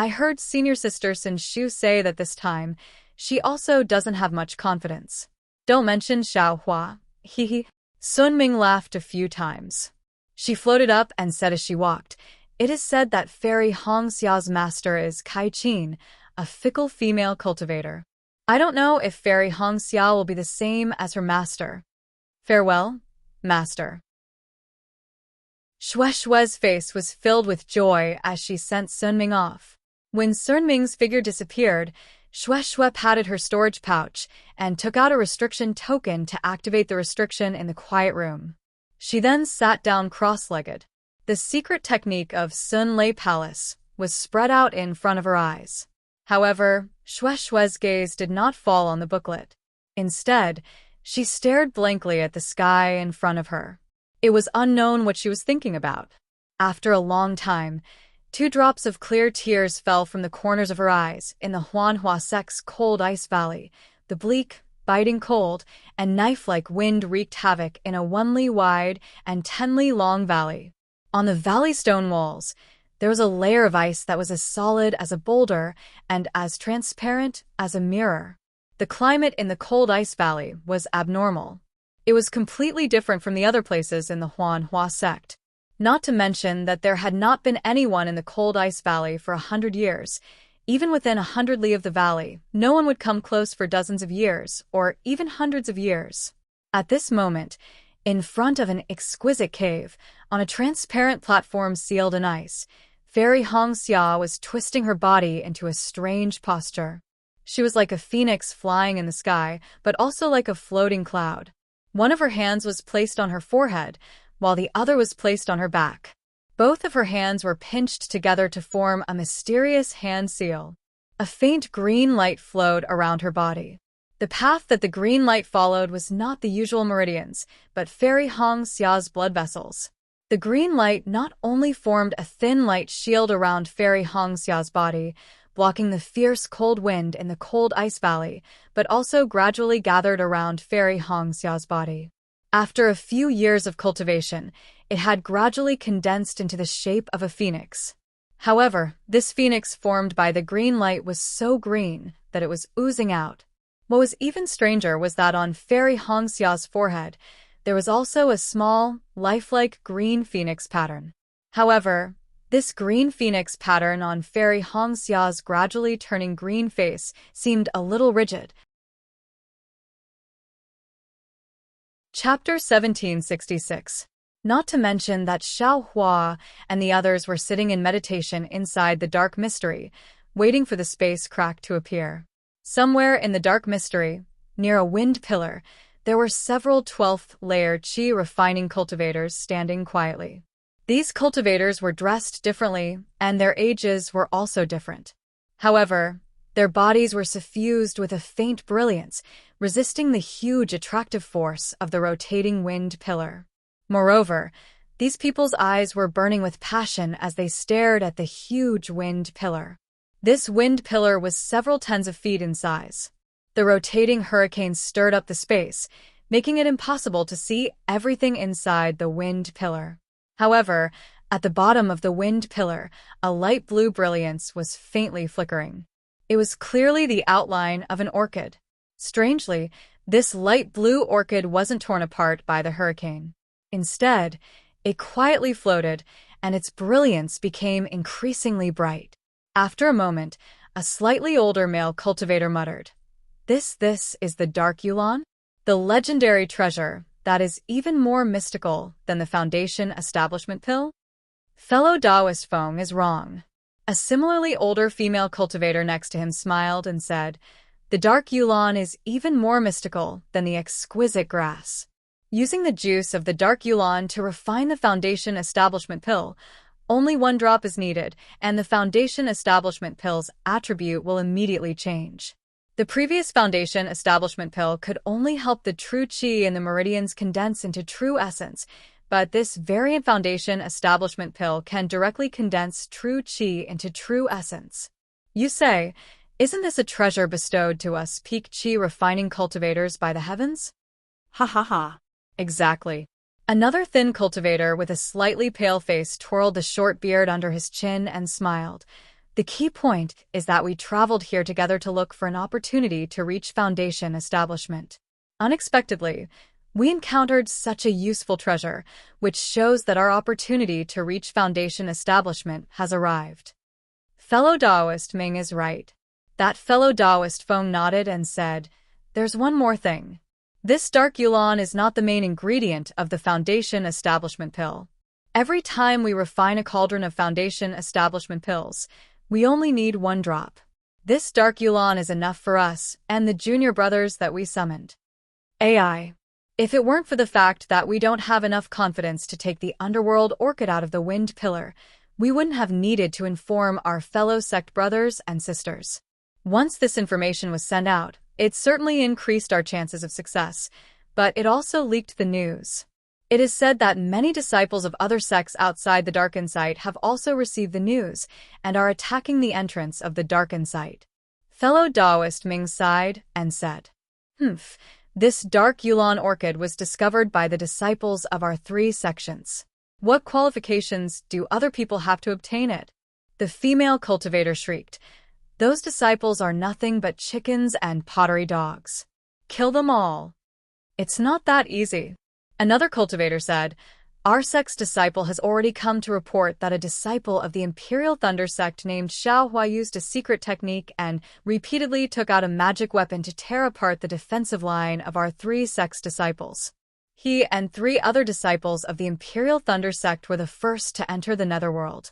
"I heard senior sister Sun Shu say that this time, she also doesn't have much confidence. Don't mention Xiaohua, hehe." Sun Ming laughed a few times. She floated up and said as she walked, "It is said that Fairy Hongxia's master is Kai Qin, a fickle female cultivator. I don't know if Fairy Hongxia will be the same as her master. Farewell, master." Xue's face was filled with joy as she sent Sun Ming off. When Sun Ming's figure disappeared, Xue patted her storage pouch and took out a restriction token to activate the restriction in the quiet room. She then sat down cross-legged. The secret technique of Sun Lei Palace was spread out in front of her eyes. However, Xue's gaze did not fall on the booklet. Instead, she stared blankly at the sky in front of her. It was unknown what she was thinking about. After a long time, 2 drops of clear tears fell from the corners of her eyes in the Huanhua Sec's cold ice valley. The bleak, biting cold, and knife-like wind wreaked havoc in a 1 li wide and 10 li long valley. On the valley stone walls, there was a layer of ice that was as solid as a boulder and as transparent as a mirror. The climate in the cold ice valley was abnormal. It was completely different from the other places in the Huanhua sect. Not to mention that there had not been anyone in the cold ice valley for 100 years. Even within 100 li of the valley, no one would come close for dozens of years, or even hundreds of years. At this moment, in front of an exquisite cave, on a transparent platform sealed in ice, Fairy Hongxia was twisting her body into a strange posture. She was like a phoenix flying in the sky, but also like a floating cloud. One of her hands was placed on her forehead, while the other was placed on her back. Both of her hands were pinched together to form a mysterious hand seal. A faint green light flowed around her body. The path that the green light followed was not the usual meridians, but Fairy Hongxia's blood vessels. The green light not only formed a thin light shield around Fairy Hongxia's body, blocking the fierce cold wind in the cold ice valley, but also gradually gathered around Fairy Hongxia's body. After a few years of cultivation, it had gradually condensed into the shape of a phoenix. However, this phoenix formed by the green light was so green that it was oozing out. What was even stranger was that on Fairy Hongxia's forehead, there was also a small, lifelike green phoenix pattern. However, this green phoenix pattern on Fairy Hongxia's gradually turning green face seemed a little rigid. Chapter 1766. Not to mention that Xiaohua and the others were sitting in meditation inside the dark mystery, waiting for the space crack to appear. Somewhere in the dark mystery, near a wind pillar, there were several 12th-layer qi refining cultivators standing quietly. These cultivators were dressed differently, and their ages were also different. However, their bodies were suffused with a faint brilliance, resisting the huge attractive force of the rotating wind pillar. Moreover, these people's eyes were burning with passion as they stared at the huge wind pillar. This wind pillar was several tens of feet in size. The rotating hurricane stirred up the space, making it impossible to see everything inside the wind pillar. However, at the bottom of the wind pillar, a light blue brilliance was faintly flickering. It was clearly the outline of an orchid. Strangely, this light blue orchid wasn't torn apart by the hurricane. Instead, it quietly floated, and its brilliance became increasingly bright. After a moment, a slightly older male cultivator muttered, This is the Dark Yulan? The legendary treasure that is even more mystical than the Foundation establishment pill? Fellow Taoist Feng is wrong. A similarly older female cultivator next to him smiled and said, "The dark Yulan is even more mystical than the exquisite grass. Using the juice of the dark Yulan to refine the Foundation establishment pill, only 1 drop is needed, and the Foundation establishment pill's attribute will immediately change. The previous Foundation establishment pill could only help the true qi in the meridians condense into true essence, but this variant Foundation establishment pill can directly condense true qi into true essence. You say, isn't this a treasure bestowed to us peak qi refining cultivators by the heavens?" Ha ha ha. Exactly. Another thin cultivator with a slightly pale face twirled the short beard under his chin and smiled. "The key point is that we traveled here together to look for an opportunity to reach Foundation establishment. Unexpectedly, we encountered such a useful treasure, which shows that our opportunity to reach Foundation establishment has arrived." Fellow Taoist Ming is right. That fellow Taoist Feng nodded and said, "There's one more thing. This dark Yulan is not the main ingredient of the Foundation establishment pill. Every time we refine a cauldron of Foundation establishment pills, we only need 1 drop. This dark Yulan is enough for us and the junior brothers that we summoned. AI. If it weren't for the fact that we don't have enough confidence to take the underworld orchid out of the wind pillar, we wouldn't have needed to inform our fellow sect brothers and sisters. Once this information was sent out, it certainly increased our chances of success, but it also leaked the news. It is said that many disciples of other sects outside the Dark Insight have also received the news and are attacking the entrance of the Dark Insight." Fellow Taoist Ming sighed and said, "This dark Yulan orchid was discovered by the disciples of our 3 sections. What qualifications do other people have to obtain it?" The female cultivator shrieked, "Those disciples are nothing but chickens and pottery dogs. Kill them all." "It's not that easy." Another cultivator said, "Our sect's disciple has already come to report that a disciple of the Imperial Thunder sect named Xiao Hua used a secret technique and repeatedly took out a magic weapon to tear apart the defensive line of our 3 sect's disciples. He and 3 other disciples of the Imperial Thunder sect were the first to enter the netherworld.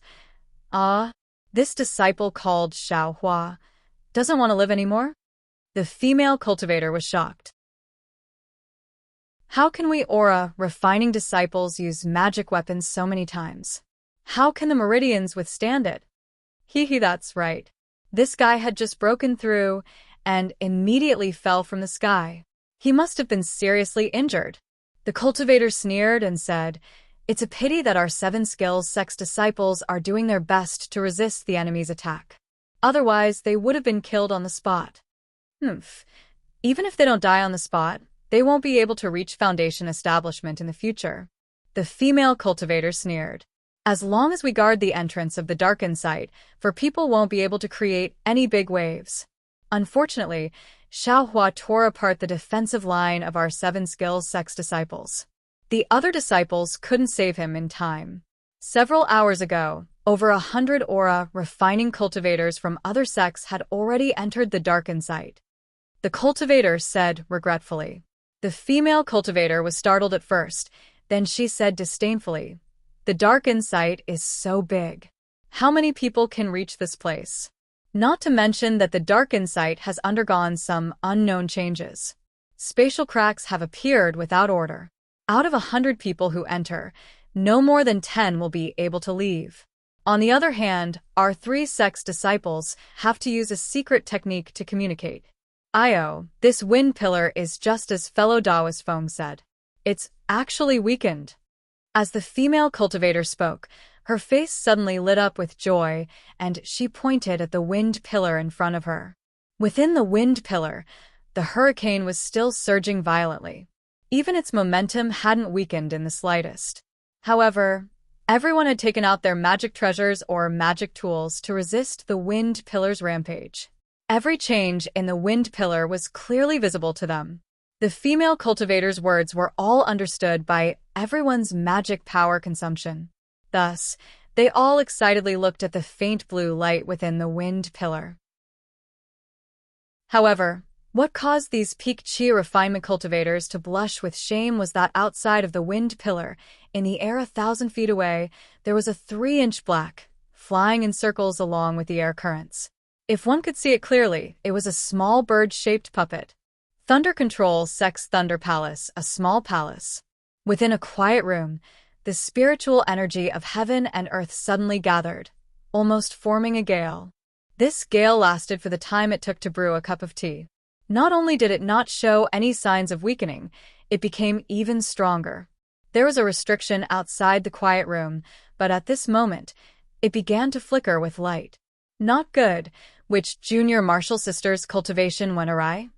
This disciple called Xiao Hua doesn't want to live anymore?" The female cultivator was shocked. "How can we aura refining disciples use magic weapons so many times? How can the meridians withstand it?" That's right. This guy had just broken through and immediately fell from the sky. He must have been seriously injured. The cultivator sneered and said, "It's a pity that our 7 skills sect's disciples are doing their best to resist the enemy's attack. Otherwise, they would have been killed on the spot." Even if they don't die on the spot, they won't be able to reach Foundation establishment in the future. The female cultivator sneered. "As long as we guard the entrance of the Dark Insight, for people won't be able to create any big waves." Unfortunately, Xiao Hua tore apart the defensive line of our 7 skills sect's disciples. The other disciples couldn't save him in time. Several hours ago, over 100 aura refining cultivators from other sects had already entered the Dark Insight. The cultivator said regretfully. The female cultivator was startled at first, then she said disdainfully, "The Dark Insight is so big. How many people can reach this place? Not to mention that the Dark Insight has undergone some unknown changes. Spatial cracks have appeared without order. Out of 100 people who enter, no more than 10 will be able to leave. On the other hand, our 3 sects disciples have to use a secret technique to communicate. This wind pillar is just as fellow Taoist Feng said. It's actually weakened." As the female cultivator spoke, her face suddenly lit up with joy, and she pointed at the wind pillar in front of her. Within the wind pillar, the hurricane was still surging violently. Even its momentum hadn't weakened in the slightest. However, everyone had taken out their magic treasures or magic tools to resist the wind pillar's rampage. Every change in the wind pillar was clearly visible to them. The female cultivator's words were all understood by everyone's magic power consumption. Thus, they all excitedly looked at the faint blue light within the wind pillar. However, What caused these peak chi refinement cultivators to blush with shame was that outside of the wind pillar, in the air 1,000 feet away, there was a 3-inch black, flying in circles along with the air currents. If one could see it clearly, it was a small bird-shaped puppet. Thunder Control Sex Thunder Palace, a small palace. Within a quiet room, the spiritual energy of heaven and earth suddenly gathered, almost forming a gale. This gale lasted for the time it took to brew a cup of tea. Not only did it not show any signs of weakening, it became even stronger. There was a restriction outside the quiet room, but at this moment, it began to flicker with light. Not good, which junior martial sisters' cultivation went awry.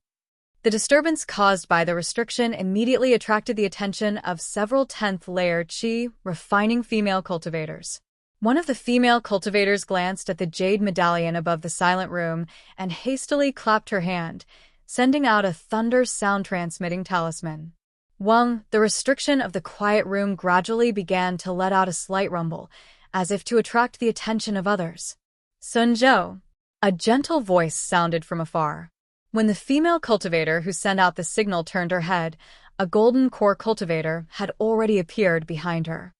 The disturbance caused by the restriction immediately attracted the attention of several 10th-layer chi refining female cultivators. One of the female cultivators glanced at the jade medallion above the silent room and hastily clapped her hand, sending out a thunder sound-transmitting talisman. Wang, the restriction of the quiet room gradually began to let out a slight rumble, as if to attract the attention of others. Sun Zhou. A gentle voice sounded from afar. When the female cultivator who sent out the signal turned her head, a golden core cultivator had already appeared behind her.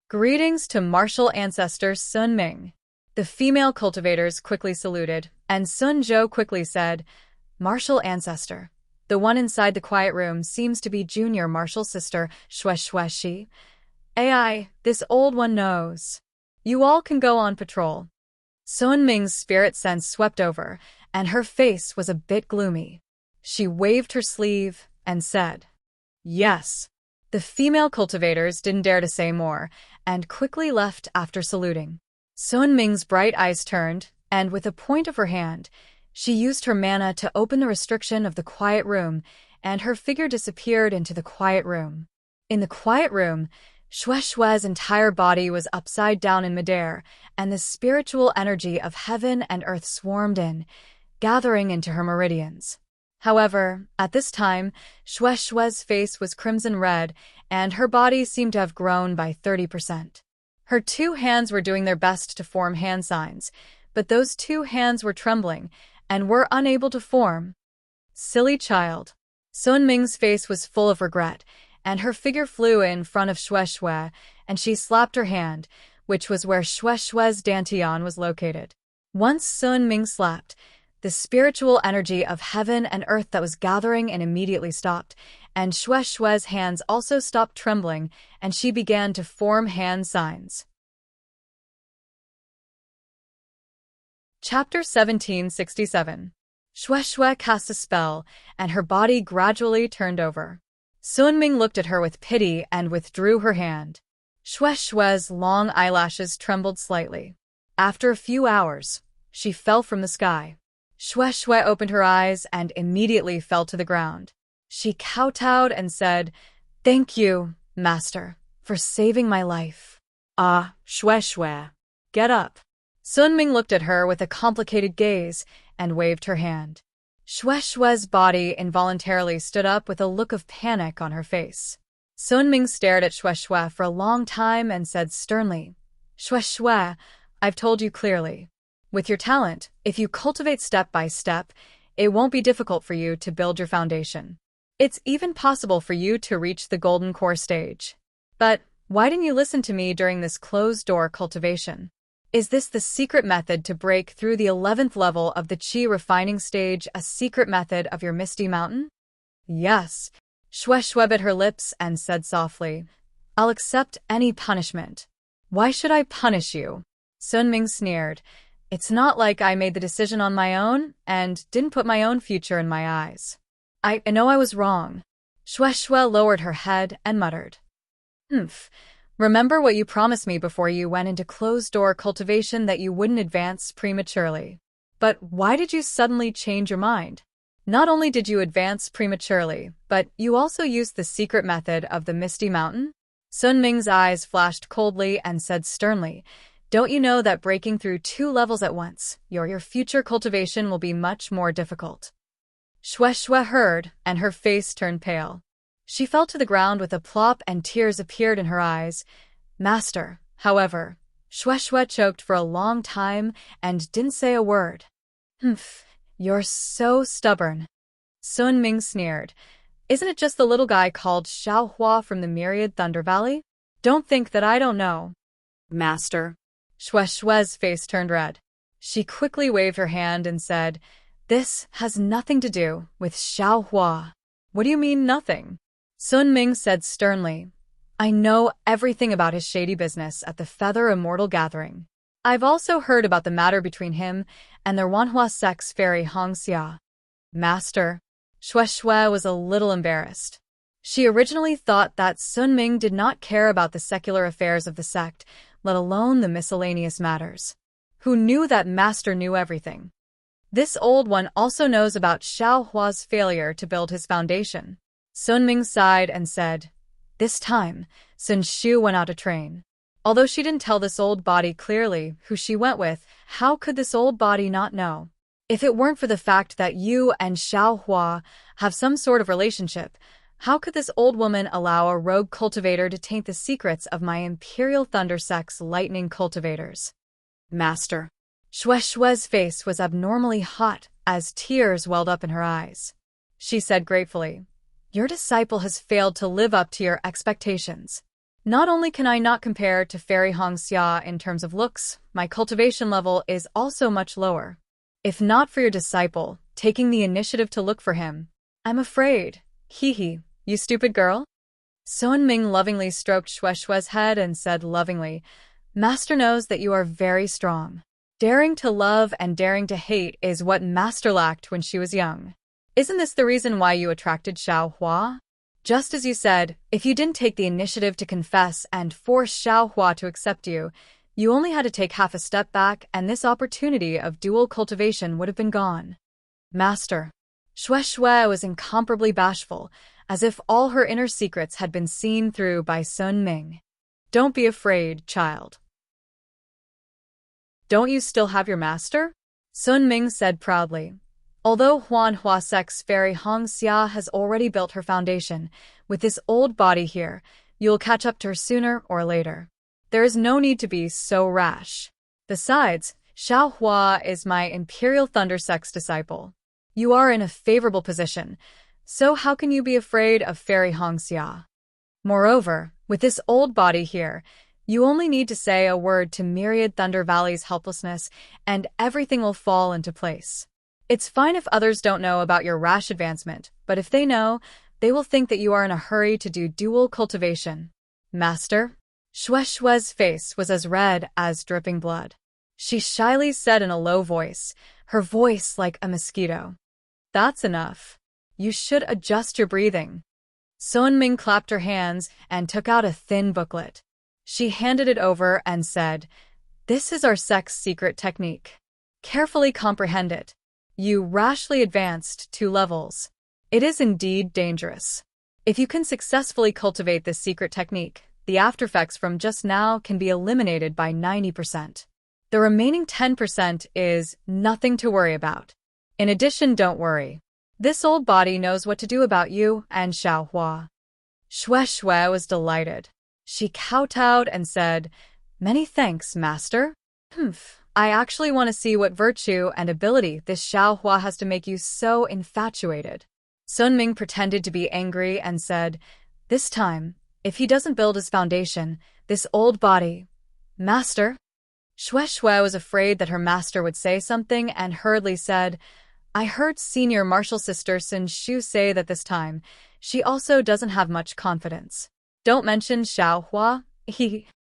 Greetings to martial ancestor Sun Ming. The female cultivators quickly saluted, and Sun Zhou quickly said, Martial ancestor. The one inside the quiet room seems to be junior martial sister Shi. AI, this old one knows. You all can go on patrol. Sun Ming's spirit sense swept over, and her face was a bit gloomy. She waved her sleeve and said, Yes. The female cultivators didn't dare to say more, and quickly left after saluting. Sun Ming's bright eyes turned, and with a point of her hand, she used her mana to open the restriction of the quiet room, and her figure disappeared into the quiet room. In the quiet room, Shue's entire body was upside down in midair, and the spiritual energy of heaven and earth swarmed in, gathering into her meridians. However, at this time, Shue's face was crimson red, and her body seemed to have grown by 30%. Her 2 hands were doing their best to form hand signs, but those 2 hands were trembling, and were unable to form. Silly child. Sun Ming's face was full of regret, and her figure flew in front of Shue, and she slapped her hand, which was where Shue's dantian was located. Once Sun Ming slapped, the spiritual energy of heaven and earth that was gathering and immediately stopped, and Shue's hands also stopped trembling, and she began to form hand signs. Chapter 1767. Shue cast a spell, and her body gradually turned over. Sun Ming looked at her with pity and withdrew her hand. Shue's long eyelashes trembled slightly. After a few hours, she fell from the sky. Shue opened her eyes and immediately fell to the ground. She kowtowed and said, Thank you, master, for saving my life. Ah, Shue, get up. Sun Ming looked at her with a complicated gaze and waved her hand. Shue's body involuntarily stood up with a look of panic on her face. Sun Ming stared at Shue for a long time and said sternly, Shue, I've told you clearly. With your talent, if you cultivate step by step, it won't be difficult for you to build your foundation. It's even possible for you to reach the golden core stage. But why didn't you listen to me during this closed-door cultivation? Is this the secret method to break through the 11th level of the Qi refining stage, a secret method of your Misty Mountain? Yes. Shue bit her lips and said softly, I'll accept any punishment. Why should I punish you? Sun Ming sneered. It's not like I made the decision on my own and didn't put my own future in my eyes. I know I was wrong. Shue lowered her head and muttered. Remember what you promised me before you went into closed-door cultivation, that you wouldn't advance prematurely. But why did you suddenly change your mind? Not only did you advance prematurely, but you also used the secret method of the Misty Mountain? Sun Ming's eyes flashed coldly and said sternly, Don't you know that breaking through 2 levels at once, your future cultivation will be much more difficult? Shue heard, and her face turned pale. She fell to the ground with a plop and tears appeared in her eyes. Master, however, Shue choked for a long time and didn't say a word. You're so stubborn. Sun Ming sneered. Isn't it just the little guy called Xiao Hua from the Myriad Thunder Valley? Don't think that I don't know. Master. Shue's face turned red. She quickly waved her hand and said, This has nothing to do with Xiao Hua. What do you mean nothing? Sun Ming said sternly, I know everything about his shady business at the Feather Immortal Gathering. I've also heard about the matter between him and their Wanhua sect's fairy Hongxia. Master. Shui was a little embarrassed. She originally thought that Sun Ming did not care about the secular affairs of the sect, let alone the miscellaneous matters. Who knew that Master knew everything? This old one also knows about Xiao Hua's failure to build his foundation. Sun Ming sighed and said, This time, Sun Shu went out to train. Although she didn't tell this old body clearly who she went with, how could this old body not know? If it weren't for the fact that you and Xiao Hua have some sort of relationship, how could this old woman allow a rogue cultivator to taint the secrets of my Imperial Thunder Sect's lightning cultivators? Master. Shue's face was abnormally hot as tears welled up in her eyes. She said gratefully, Your disciple has failed to live up to your expectations. Not only can I not compare to Fairy Hongxia in terms of looks, my cultivation level is also much lower. If not for your disciple taking the initiative to look for him, I'm afraid. Hee, you stupid girl? Sun Ming lovingly stroked Shue's head and said lovingly, Master knows that you are very strong. Daring to love and daring to hate is what Master lacked when she was young. Isn't this the reason why you attracted Xiao Hua? Just as you said, if you didn't take the initiative to confess and force Xiao Hua to accept you, you only had to take half a step back and this opportunity of dual cultivation would have been gone. Master. Shui was incomparably bashful, as if all her inner secrets had been seen through by Sun Ming. Don't be afraid, child. Don't you still have your master? Sun Ming said proudly. Although Wanhua sect's fairy Hongxia has already built her foundation, with this old body here, you'll catch up to her sooner or later. There is no need to be so rash. Besides, Xiao Hua is my Imperial Thunder Sect's disciple. You are in a favorable position, so how can you be afraid of Fairy Hongxia? Moreover, with this old body here, you only need to say a word to Myriad Thunder Valley's helplessness, and everything will fall into place. It's fine if others don't know about your rash advancement, but if they know, they will think that you are in a hurry to do dual cultivation. Master? Shue's face was as red as dripping blood. She shyly said in a low voice, her voice like a mosquito. That's enough. You should adjust your breathing. Sun Ming clapped her hands and took out a thin booklet. She handed it over and said, This is our sect's secret technique. Carefully comprehend it. You rashly advanced 2 levels. It is indeed dangerous. If you can successfully cultivate this secret technique, the aftereffects from just now can be eliminated by 90%. The remaining 10% is nothing to worry about. In addition, don't worry. This old body knows what to do about you and Xiao Hua. Shui was delighted. She kowtowed and said, Many thanks, Master. I actually want to see what virtue and ability this Xiao Hua has to make you so infatuated. Sun Ming pretended to be angry and said, This time, if he doesn't build his foundation, this old body... Master? Shui was afraid that her master would say something and hurriedly said, I heard senior martial sister Sun Shu say that this time, she also doesn't have much confidence. Don't mention Xiao Hua.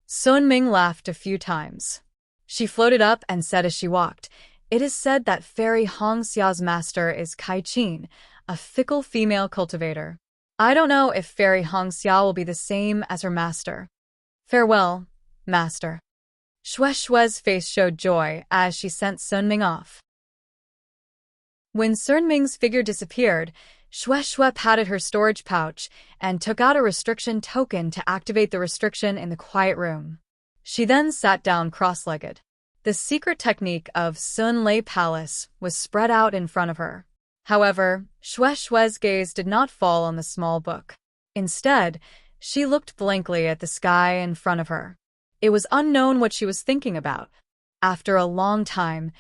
Sun Ming laughed a few times. She floated up and said as she walked, It is said that Fairy Hongxia's master is Kai Qin, a fickle female cultivator. I don't know if Fairy Hongxia will be the same as her master. Farewell, Master. Shue's face showed joy as she sent Sun Ming off. When Sun Ming's figure disappeared, Shui patted her storage pouch and took out a restriction token to activate the restriction in the quiet room. She then sat down cross-legged. The secret technique of Sun Lei Palace was spread out in front of her. However, Shue's gaze did not fall on the small book. Instead, she looked blankly at the sky in front of her. It was unknown what she was thinking about. After a long time,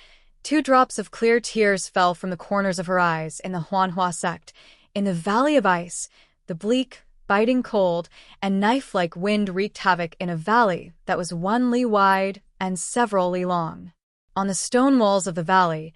2 drops of clear tears fell from the corners of her eyes in the Huanhua sect. In the Valley of Ice, the bleak, biting cold, and knife-like wind wreaked havoc in a valley that was 1 li wide and several li long. On the stone walls of the valley,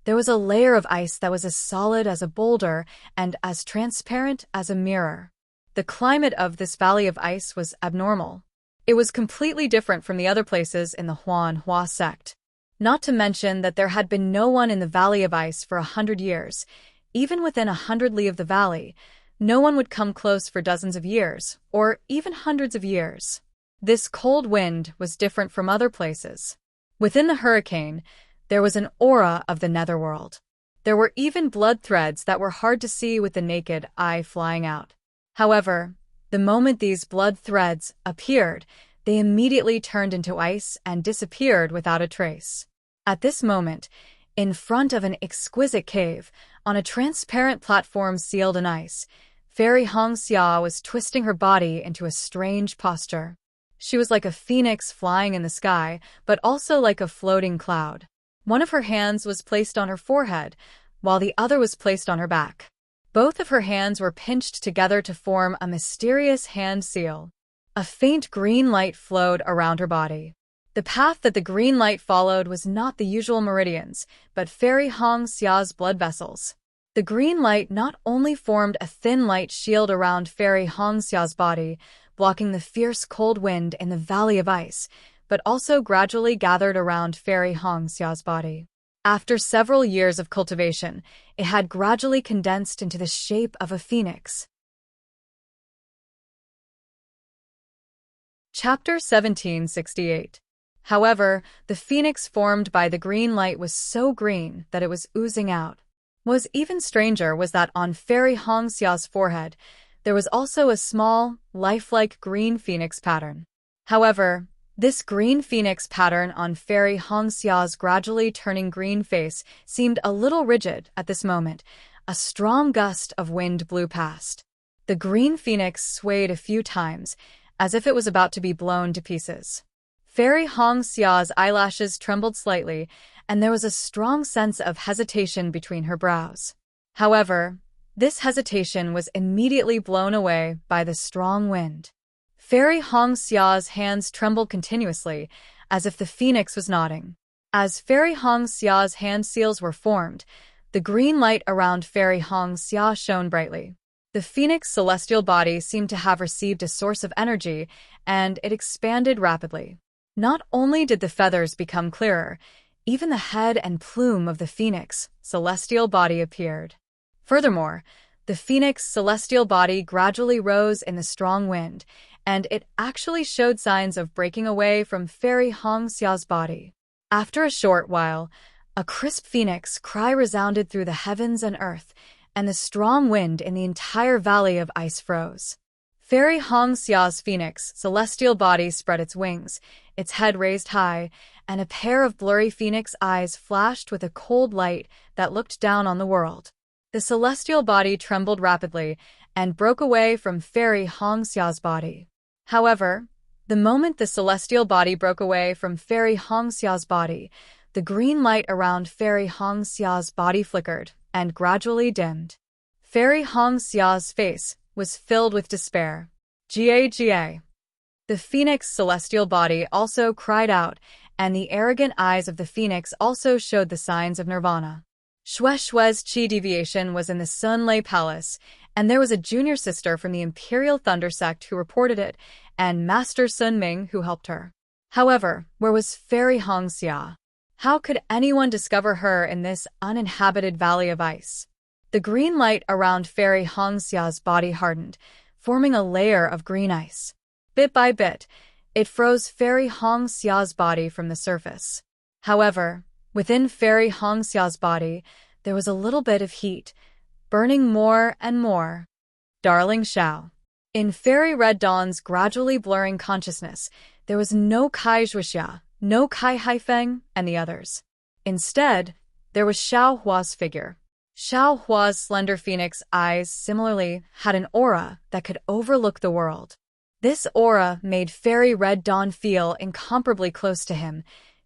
there was a layer of ice that was as solid as a boulder and as transparent as a mirror. The climate of this valley of ice was abnormal. It was completely different from the other places in the Huanhua sect. Not to mention that there had been no one in the Valley of Ice for 100 years. Even within 100 li of the valley, no one would come close for dozens of years, or even hundreds of years. This cold wind was different from other places. Within the hurricane, there was an aura of the netherworld. There were even blood threads that were hard to see with the naked eye flying out. However, the moment these blood threads appeared, they immediately turned into ice and disappeared without a trace. At this moment, in front of an exquisite cave, on a transparent platform sealed in ice, Fairy Hongxia was twisting her body into a strange posture. She was like a phoenix flying in the sky, but also like a floating cloud. One of her hands was placed on her forehead, while the other was placed on her back. Both of her hands were pinched together to form a mysterious hand seal. A faint green light flowed around her body. The path that the green light followed was not the usual meridians, but Fairy Hongxia's blood vessels. The green light not only formed a thin light shield around Fairy Hongxia's body, blocking the fierce cold wind in the Valley of Ice, but also gradually gathered around Fairy Hongxia's body. After several years of cultivation, it had gradually condensed into the shape of a phoenix. Chapter 1768. However, the phoenix formed by the green light was so green that it was oozing out. What was even stranger was that on Fairy Hongxia's forehead, there was also a small, lifelike green phoenix pattern. However, this green phoenix pattern on Fairy Hongxia's gradually turning green face seemed a little rigid at this moment. A strong gust of wind blew past. The green phoenix swayed a few times, as if it was about to be blown to pieces. Fairy Hongxia's eyelashes trembled slightly, and there was a strong sense of hesitation between her brows. However, this hesitation was immediately blown away by the strong wind. Fairy Hongxia's hands trembled continuously, as if the phoenix was nodding. As Fairy Hongxia's hand seals were formed, the green light around Fairy Hongxia shone brightly. The phoenix celestial body seemed to have received a source of energy, and it expanded rapidly. Not only did the feathers become clearer, even the head and plume of the phoenix celestial body appeared. Furthermore, the phoenix celestial body gradually rose in the strong wind, and it actually showed signs of breaking away from Fairy Hongxia's body. After a short while, a crisp phoenix cry resounded through the heavens and earth, and the strong wind in the entire Valley of Ice froze. Fairy Hongxia's phoenix celestial body spread its wings, its head raised high, and a pair of blurry phoenix eyes flashed with a cold light that looked down on the world. The celestial body trembled rapidly and broke away from Fairy Hongxia's body. However, the moment the celestial body broke away from Fairy Hongxia's body, the green light around Fairy Hongxia's body flickered and gradually dimmed. Fairy Hongxia's face was filled with despair. Ga. The phoenix celestial body also cried out, and the arrogant eyes of the phoenix also showed the signs of nirvana. Shue's chi deviation was in the Sunlei Palace, and there was a junior sister from the Imperial Thunder sect who reported it, and Master Sun Ming who helped her. However, where was Fairy Hongxia? How could anyone discover her in this uninhabited Valley of Ice? The green light around Fairy Hongxia's body hardened, forming a layer of green ice. Bit by bit, it froze Fairy Hongxia's body from the surface. However, within Fairy Hongxia's body, there was a little bit of heat, burning more and more. Darling Xiao. In Fairy Red Dawn's gradually blurring consciousness, there was no Kai Zhuixia, no Kai Haifeng, and the others. Instead, there was Xiao Hua's figure. Xiao Hua's slender phoenix eyes similarly had an aura that could overlook the world. This aura made Fairy Red Dawn feel incomparably close to him,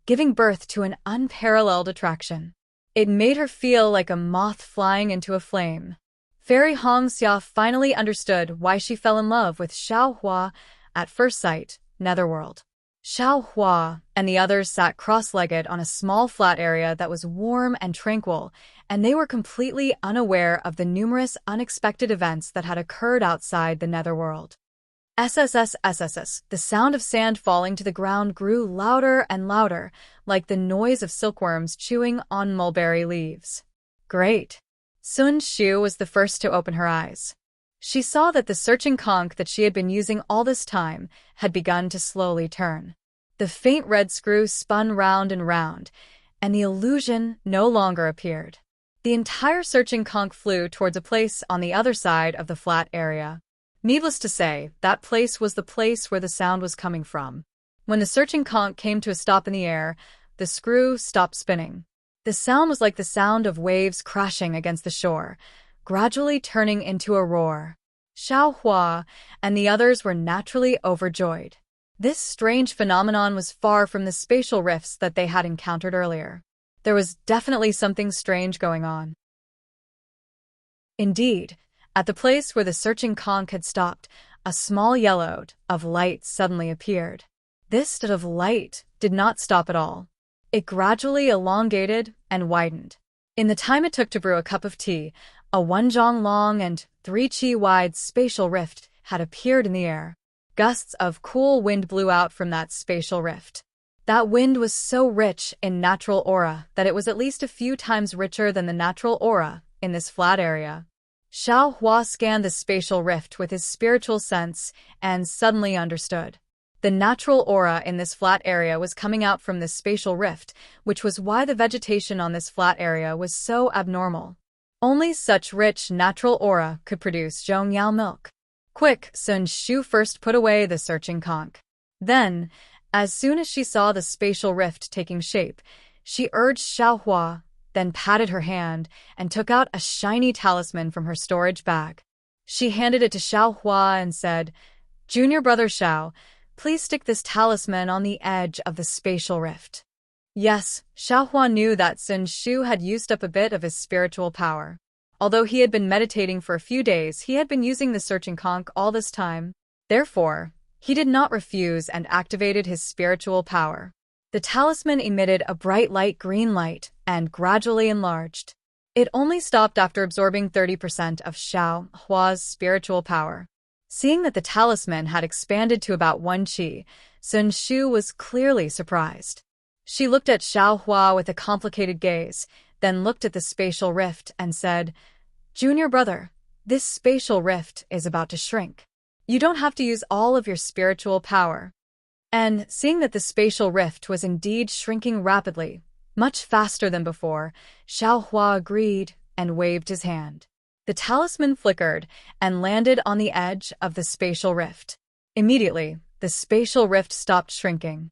giving birth to an unparalleled attraction. It made her feel like a moth flying into a flame. Fairy Hong Xia finally understood why she fell in love with Xiao Hua at first sight, Netherworld. Xiao Hua and the others sat cross-legged on a small flat area that was warm and tranquil, and they were completely unaware of the numerous unexpected events that had occurred outside the Netherworld. SSS. The sound of sand falling to the ground grew louder and louder, like the noise of silkworms chewing on mulberry leaves. Great. Sun Shu was the first to open her eyes. She saw that the searching conch that she had been using all this time had begun to slowly turn. The faint red screw spun round and round, and the illusion no longer appeared. The entire searching conch flew towards a place on the other side of the flat area. Needless to say, that place was the place where the sound was coming from. When the searching conch came to a stop in the air, the screw stopped spinning. The sound was like the sound of waves crashing against the shore, gradually turning into a roar. Xiao Hua and the others were naturally overjoyed. This strange phenomenon was far from the spatial rifts that they had encountered earlier. There was definitely something strange going on. Indeed, at the place where the searching conch had stopped, a small yellow of light suddenly appeared. This dot of light did not stop at all. It gradually elongated and widened. In the time it took to brew a cup of tea, a 1 zhang long and 3 qi wide spatial rift had appeared in the air. Gusts of cool wind blew out from that spatial rift. That wind was so rich in natural aura that it was at least a few times richer than the natural aura in this flat area. Xiao Hua scanned the spatial rift with his spiritual sense and suddenly understood. The natural aura in this flat area was coming out from this spatial rift, which was why the vegetation on this flat area was so abnormal. Only such rich natural aura could produce Zhongyao milk. Quick, Sun Shu first put away the searching conch. Then, as soon as she saw the spatial rift taking shape, she urged Xiao Hua, then patted her hand and took out a shiny talisman from her storage bag. She handed it to Xiao Hua and said, "Junior brother Xiao, please stick this talisman on the edge of the spatial rift." Yes, Xiao Hua knew that Sun Shu had used up a bit of his spiritual power. Although he had been meditating for a few days, he had been using the searching conch all this time. Therefore, he did not refuse and activated his spiritual power. The talisman emitted a bright light green light and gradually enlarged. It only stopped after absorbing 30% of Xiao Hua's spiritual power. Seeing that the talisman had expanded to about 1 qi, Sun Shu was clearly surprised. She looked at Xiao Hua with a complicated gaze, then looked at the spatial rift and said, "Junior brother, this spatial rift is about to shrink. You don't have to use all of your spiritual power." And seeing that the spatial rift was indeed shrinking rapidly, much faster than before, Xiao Hua agreed and waved his hand. The talisman flickered and landed on the edge of the spatial rift. Immediately, the spatial rift stopped shrinking.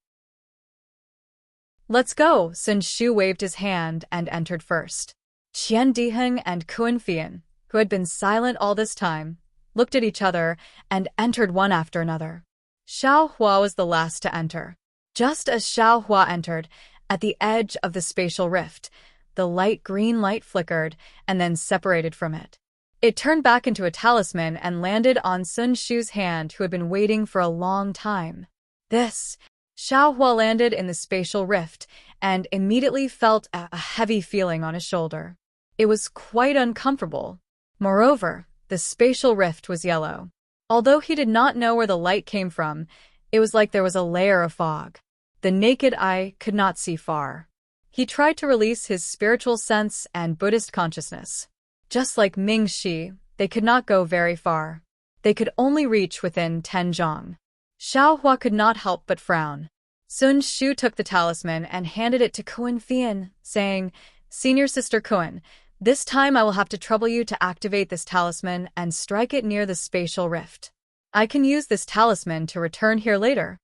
"Let's go," Sun Shu waved his hand and entered first. Qian Diheng and Kuan Fian, who had been silent all this time, looked at each other and entered one after another. Xiao Hua was the last to enter. Just as Xiao Hua entered, at the edge of the spatial rift, the light green light flickered and then separated from it. It turned back into a talisman and landed on Sun Shu's hand, who had been waiting for a long time. Xiao Hua landed in the spatial rift and immediately felt a heavy feeling on his shoulder. It was quite uncomfortable. Moreover, the spatial rift was yellow. Although he did not know where the light came from, it was like there was a layer of fog. The naked eye could not see far. He tried to release his spiritual sense and Buddhist consciousness. Just like Ming Shi, they could not go very far. They could only reach within 10 zhang. Xiao Hua could not help but frown. Sun Shu took the talisman and handed it to Kuan Fian, saying, "Senior sister Kuan, this time I will have to trouble you to activate this talisman and strike it near the spatial rift. I can use this talisman to return here later."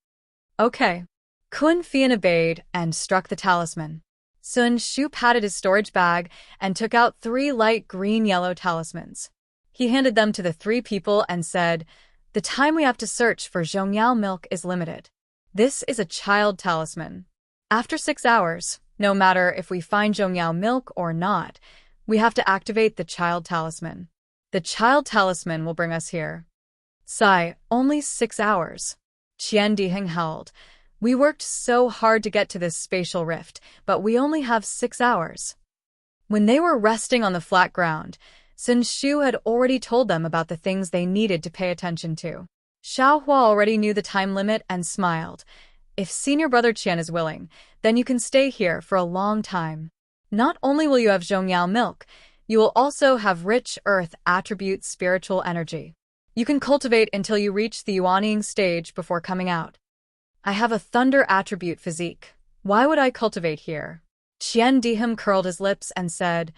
"Okay." Kuan Fian obeyed and struck the talisman. Sun Shu patted his storage bag and took out 3 light green-yellow talismans. He handed them to the 3 people and said, "The time we have to search for Zhongyao milk is limited. This is a child talisman. After 6 hours, no matter if we find Zhongyao milk or not, we have to activate the child talisman. The child talisman will bring us here. Sigh, only 6 hours. Qian Diheng held. We worked so hard to get to this spatial rift, but we only have 6 hours. When they were resting on the flat ground, Sun Shu had already told them about the things they needed to pay attention to. Xiao Hua already knew the time limit and smiled. If senior brother Qian is willing, then you can stay here for a long time. Not only will you have Zhongyao milk, you will also have rich earth attribute spiritual energy. You can cultivate until you reach the Yuanying stage before coming out. I have a thunder attribute physique. Why would I cultivate here? Qian Diheng curled his lips and said,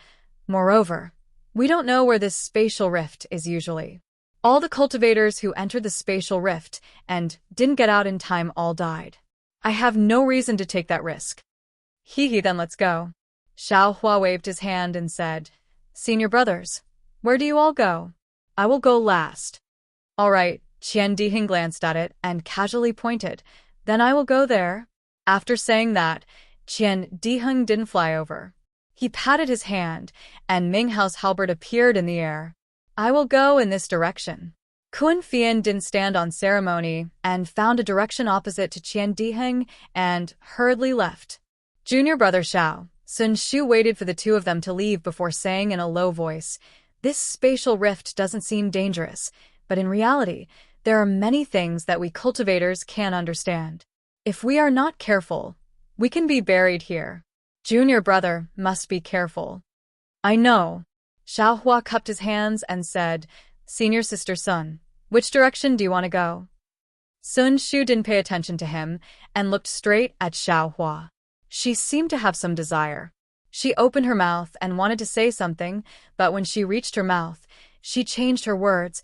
moreover, we don't know where this spatial rift is usually. All the cultivators who entered the spatial rift and didn't get out in time all died. I have no reason to take that risk. Hee, then let's go. Xiao Hua waved his hand and said, senior brothers, where do you all go? I will go last. All right, Qian Diheng glanced at it and casually pointed, then I will go there. After saying that, Qian Diheng didn't fly over. He patted his hand, and Ming Hao's halberd appeared in the air. I will go in this direction. Kun Fian didn't stand on ceremony and found a direction opposite to Qian Diheng and hurriedly left. Junior brother Xiao, Sun Shu waited for the two of them to leave before saying in a low voice, this spatial rift doesn't seem dangerous, but in reality, there are many things that we cultivators can't understand. If we are not careful, we can be buried here. Junior brother must be careful. I know. Xiao Hua cupped his hands and said, senior sister Sun, which direction do you want to go? Sun Shu didn't pay attention to him and looked straight at Xiao Hua. She seemed to have some desire. She opened her mouth and wanted to say something, but when she reached her mouth, she changed her words.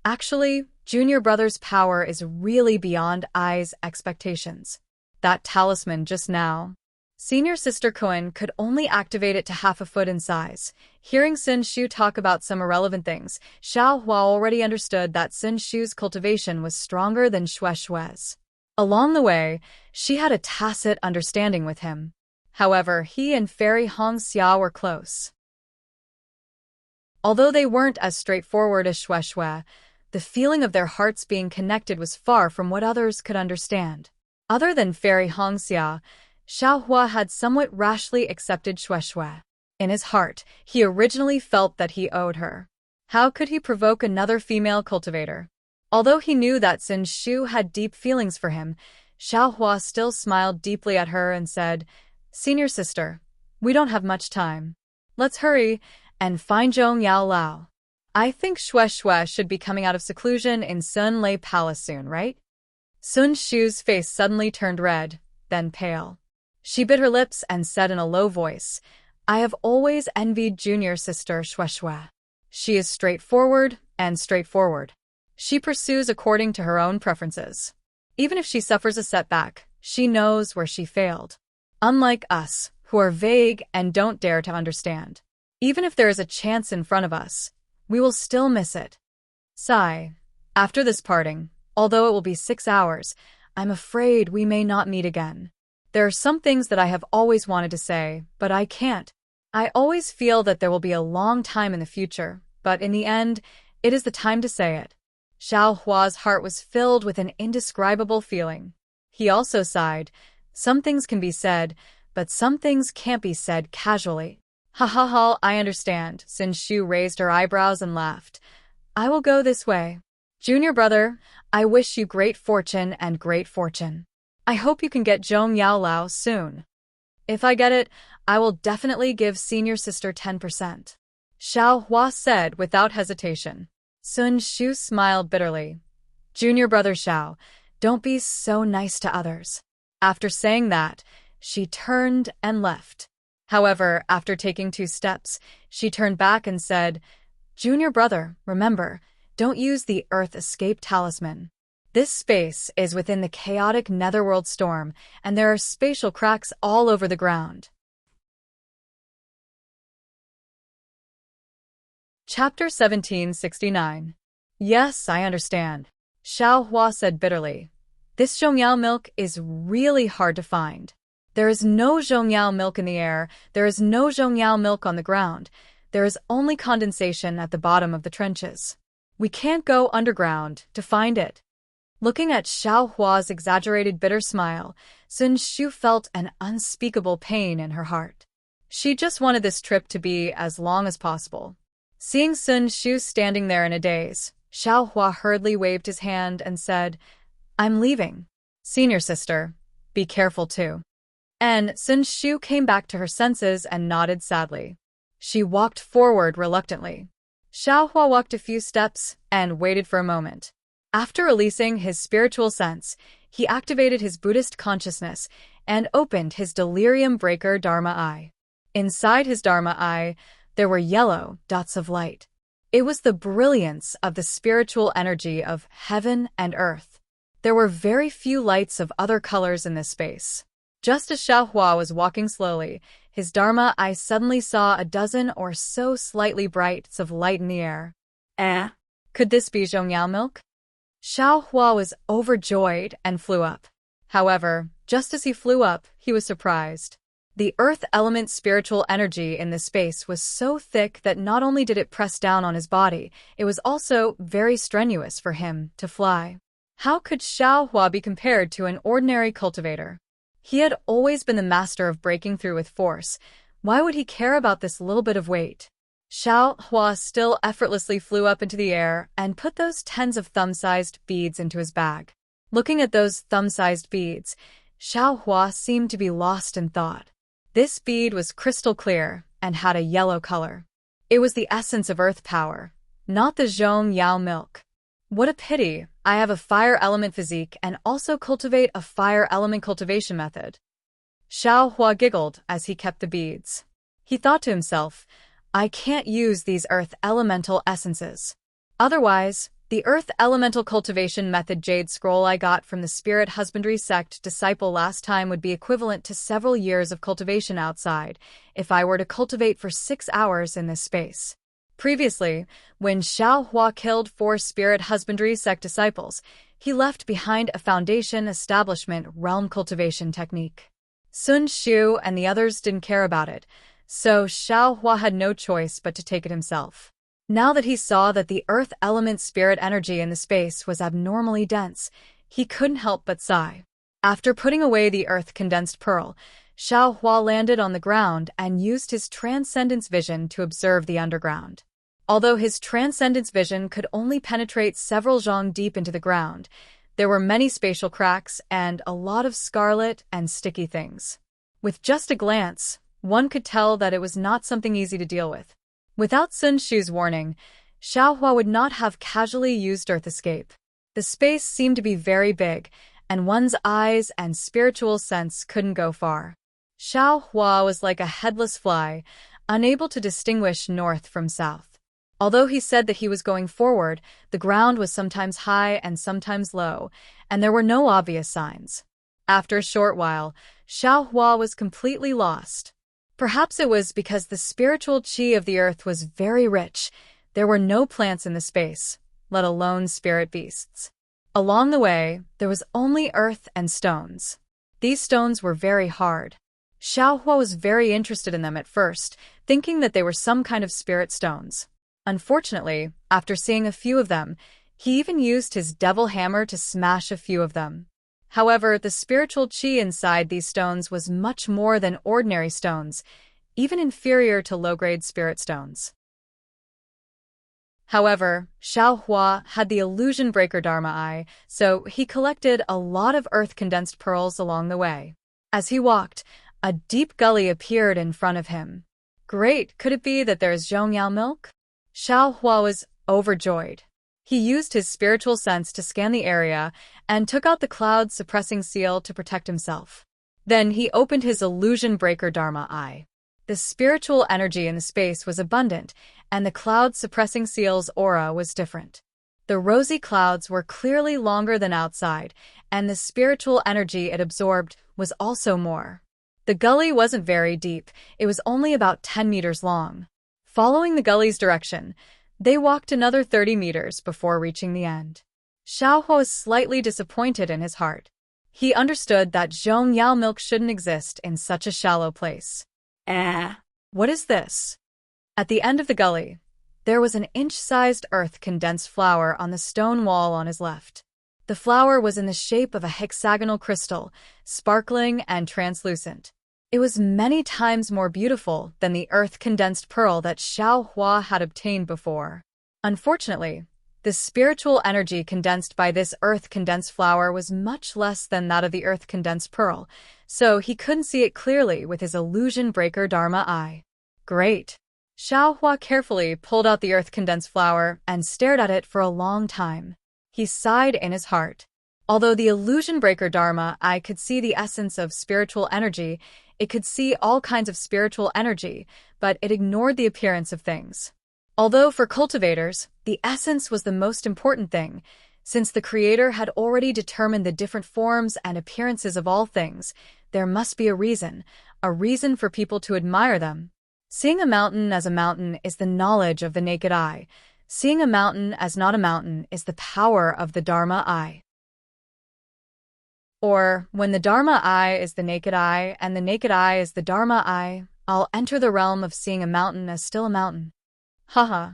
Actually, junior brother's power is really beyond I's expectations. That talisman just now. Senior sister Cohen could only activate it to half a foot in size. Hearing Sun Shu talk about some irrelevant things, Xiao Hua already understood that Sun Shu's cultivation was stronger than Xue Xue's. Along the way, she had a tacit understanding with him. However, he and Fairy Hong Xia were close. Although they weren't as straightforward as Xue Xue, the feeling of their hearts being connected was far from what others could understand. Other than Fairy Hong Xia, Xiao Hua had somewhat rashly accepted Xue Xue. In his heart, he originally felt that he owed her. How could he provoke another female cultivator? Although he knew that Sun Shu had deep feelings for him, Xiao Hua still smiled deeply at her and said, senior sister, we don't have much time. Let's hurry and find Zhong Yao Lao. I think Xue Xue should be coming out of seclusion in Sun Lei Palace soon, right? Sun Shu's face suddenly turned red, then pale. She bit her lips and said in a low voice, I have always envied junior sister Xue Xue. She is straightforward and straightforward. She pursues according to her own preferences. Even if she suffers a setback, she knows where she failed. Unlike us, who are vague and don't dare to understand. Even if there is a chance in front of us, we will still miss it. Sigh. After this parting, although it will be 6 hours, I'm afraid we may not meet again. There are some things that I have always wanted to say, but I can't. I always feel that there will be a long time in the future, but in the end, it is the time to say it. Xiao Hua's heart was filled with an indescribable feeling. He also sighed. Some things can be said, but some things can't be said casually. Ha ha ha, I understand. Sun Shu raised her eyebrows and laughed. I will go this way. Junior brother, I wish you great fortune and great fortune. I hope you can get Zhong Yao Lao soon. If I get it, I will definitely give senior sister 10%. Xiao Hua said without hesitation. Sun Shu smiled bitterly. Junior brother Xiao, don't be so nice to others. After saying that, she turned and left. However, after taking 2 steps, she turned back and said, Junior brother, remember, don't use the Earth Escape Talisman. This space is within the chaotic netherworld storm, and there are spatial cracks all over the ground. Chapter 1769. Yes, I understand. Xiao Hua said bitterly. This Zhongyao milk is really hard to find. There is no zhongyao milk in the air, there is no zhongyao milk on the ground, there is only condensation at the bottom of the trenches. We can't go underground to find it. Looking at Xiao Hua's exaggerated bitter smile, Sun Shu felt an unspeakable pain in her heart. She just wanted this trip to be as long as possible. Seeing Sun Shu standing there in a daze, Xiao Hua hurriedly waved his hand and said, "I'm leaving. Senior sister, be careful too." And Sun Shu came back to her senses and nodded sadly. She walked forward reluctantly. Xiao Hua walked a few steps and waited for a moment. After releasing his spiritual sense, he activated his Buddhist consciousness and opened his delirium breaker Dharma eye. Inside his Dharma eye, there were yellow dots of light. It was the brilliance of the spiritual energy of heaven and earth. There were very few lights of other colors in this space. Just as Xiao Hua was walking slowly, his Dharma eye suddenly saw a dozen or so slightly brights of light in the air. Could this be zhongyao milk? Xiao Hua was overjoyed and flew up. However, just as he flew up, he was surprised. The earth element spiritual energy in this space was so thick that not only did it press down on his body, it was also very strenuous for him to fly. How could Xiao Hua be compared to an ordinary cultivator? He had always been the master of breaking through with force. Why would he care about this little bit of weight? Xiao Hua still effortlessly flew up into the air and put those tens of thumb-sized beads into his bag. Looking at those thumb-sized beads, Xiao Hua seemed to be lost in thought. This bead was crystal clear and had a yellow color. It was the essence of earth power, not the zhongyao milk. What a pity, I have a fire element physique and also cultivate a fire element cultivation method. Xiao Hua giggled as he kept the beads. He thought to himself, I can't use these earth elemental essences. Otherwise, the earth elemental cultivation method jade scroll I got from the spirit husbandry sect disciple last time would be equivalent to several years of cultivation outside if I were to cultivate for 6 hours in this space. Previously, when Xiao Hua killed 4 spirit husbandry sect disciples, he left behind a foundation establishment realm cultivation technique. Sun Shu and the others didn't care about it, so Xiao Hua had no choice but to take it himself. Now that he saw that the earth element spirit energy in the space was abnormally dense, he couldn't help but sigh. After putting away the earth condensed pearl, Xiao Hua landed on the ground and used his transcendence vision to observe the underground. Although his transcendence vision could only penetrate several zhong deep into the ground, there were many spatial cracks and a lot of scarlet and sticky things. With just a glance, one could tell that it was not something easy to deal with. Without Sun Shu's warning, Xiao Hua would not have casually used Earth Escape. The space seemed to be very big, and one's eyes and spiritual sense couldn't go far. Xiao Hua was like a headless fly, unable to distinguish north from south. Although he said that he was going forward, the ground was sometimes high and sometimes low, and there were no obvious signs. After a short while, Xiao Hua was completely lost. Perhaps it was because the spiritual qi of the earth was very rich. There were no plants in the space, let alone spirit beasts. Along the way, there was only earth and stones. These stones were very hard. Xiao Hua was very interested in them at first, thinking that they were some kind of spirit stones. Unfortunately, after seeing a few of them, he even used his devil hammer to smash a few of them. However, the spiritual qi inside these stones was much more than ordinary stones, even inferior to low-grade spirit stones. However, Xiao Hua had the illusion breaker Dharma eye, so he collected a lot of earth-condensed pearls along the way. As he walked, a deep gully appeared in front of him. Great, could it be that there is zhongyao milk? Xiao Hua was overjoyed. He used his spiritual sense to scan the area and took out the cloud-suppressing seal to protect himself. Then he opened his illusion breaker Dharma eye. The spiritual energy in the space was abundant, and the cloud-suppressing seal's aura was different. The rosy clouds were clearly longer than outside, and the spiritual energy it absorbed was also more. The gully wasn't very deep, it was only about 10 meters long. Following the gully's direction, they walked another 30 meters before reaching the end. Xiao Hua was slightly disappointed in his heart. He understood that Zhong Yao milk shouldn't exist in such a shallow place. What is this? At the end of the gully, there was an inch-sized earth-condensed flower on the stone wall on his left. The flower was in the shape of a hexagonal crystal, sparkling and translucent. It was many times more beautiful than the earth-condensed pearl that Xiao Hua had obtained before. Unfortunately, the spiritual energy condensed by this earth-condensed flower was much less than that of the earth-condensed pearl, so he couldn't see it clearly with his illusion breaker Dharma eye. Great! Xiao Hua carefully pulled out the earth-condensed flower and stared at it for a long time. He sighed in his heart. Although the illusion breaker Dharma eye could see the essence of spiritual energy, it could see all kinds of spiritual energy, but it ignored the appearance of things. Although for cultivators, the essence was the most important thing, since the Creator had already determined the different forms and appearances of all things, there must be a reason for people to admire them. Seeing a mountain as a mountain is the knowledge of the naked eye. Seeing a mountain as not a mountain is the power of the Dharma eye. Or, when the Dharma eye is the naked eye and the naked eye is the Dharma eye, I'll enter the realm of seeing a mountain as still a mountain. Haha,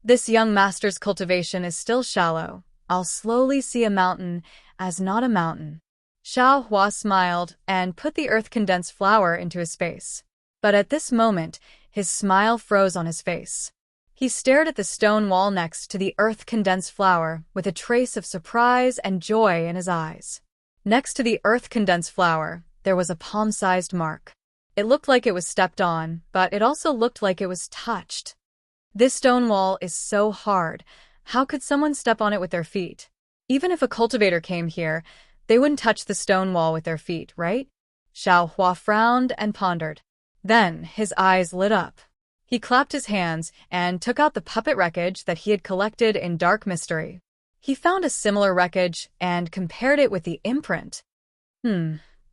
this young master's cultivation is still shallow. I'll slowly see a mountain as not a mountain. Xiao Hua smiled and put the earth-condensed flower into his face. But at this moment, his smile froze on his face. He stared at the stone wall next to the earth-condensed flower with a trace of surprise and joy in his eyes. Next to the earth-condensed flower, there was a palm-sized mark. It looked like it was stepped on, but it also looked like it was touched. This stone wall is so hard. How could someone step on it with their feet? Even if a cultivator came here, they wouldn't touch the stone wall with their feet, right? Xiao Hua frowned and pondered. Then his eyes lit up. He clapped his hands and took out the puppet wreckage that he had collected in dark mystery. He found a similar wreckage and compared it with the imprint.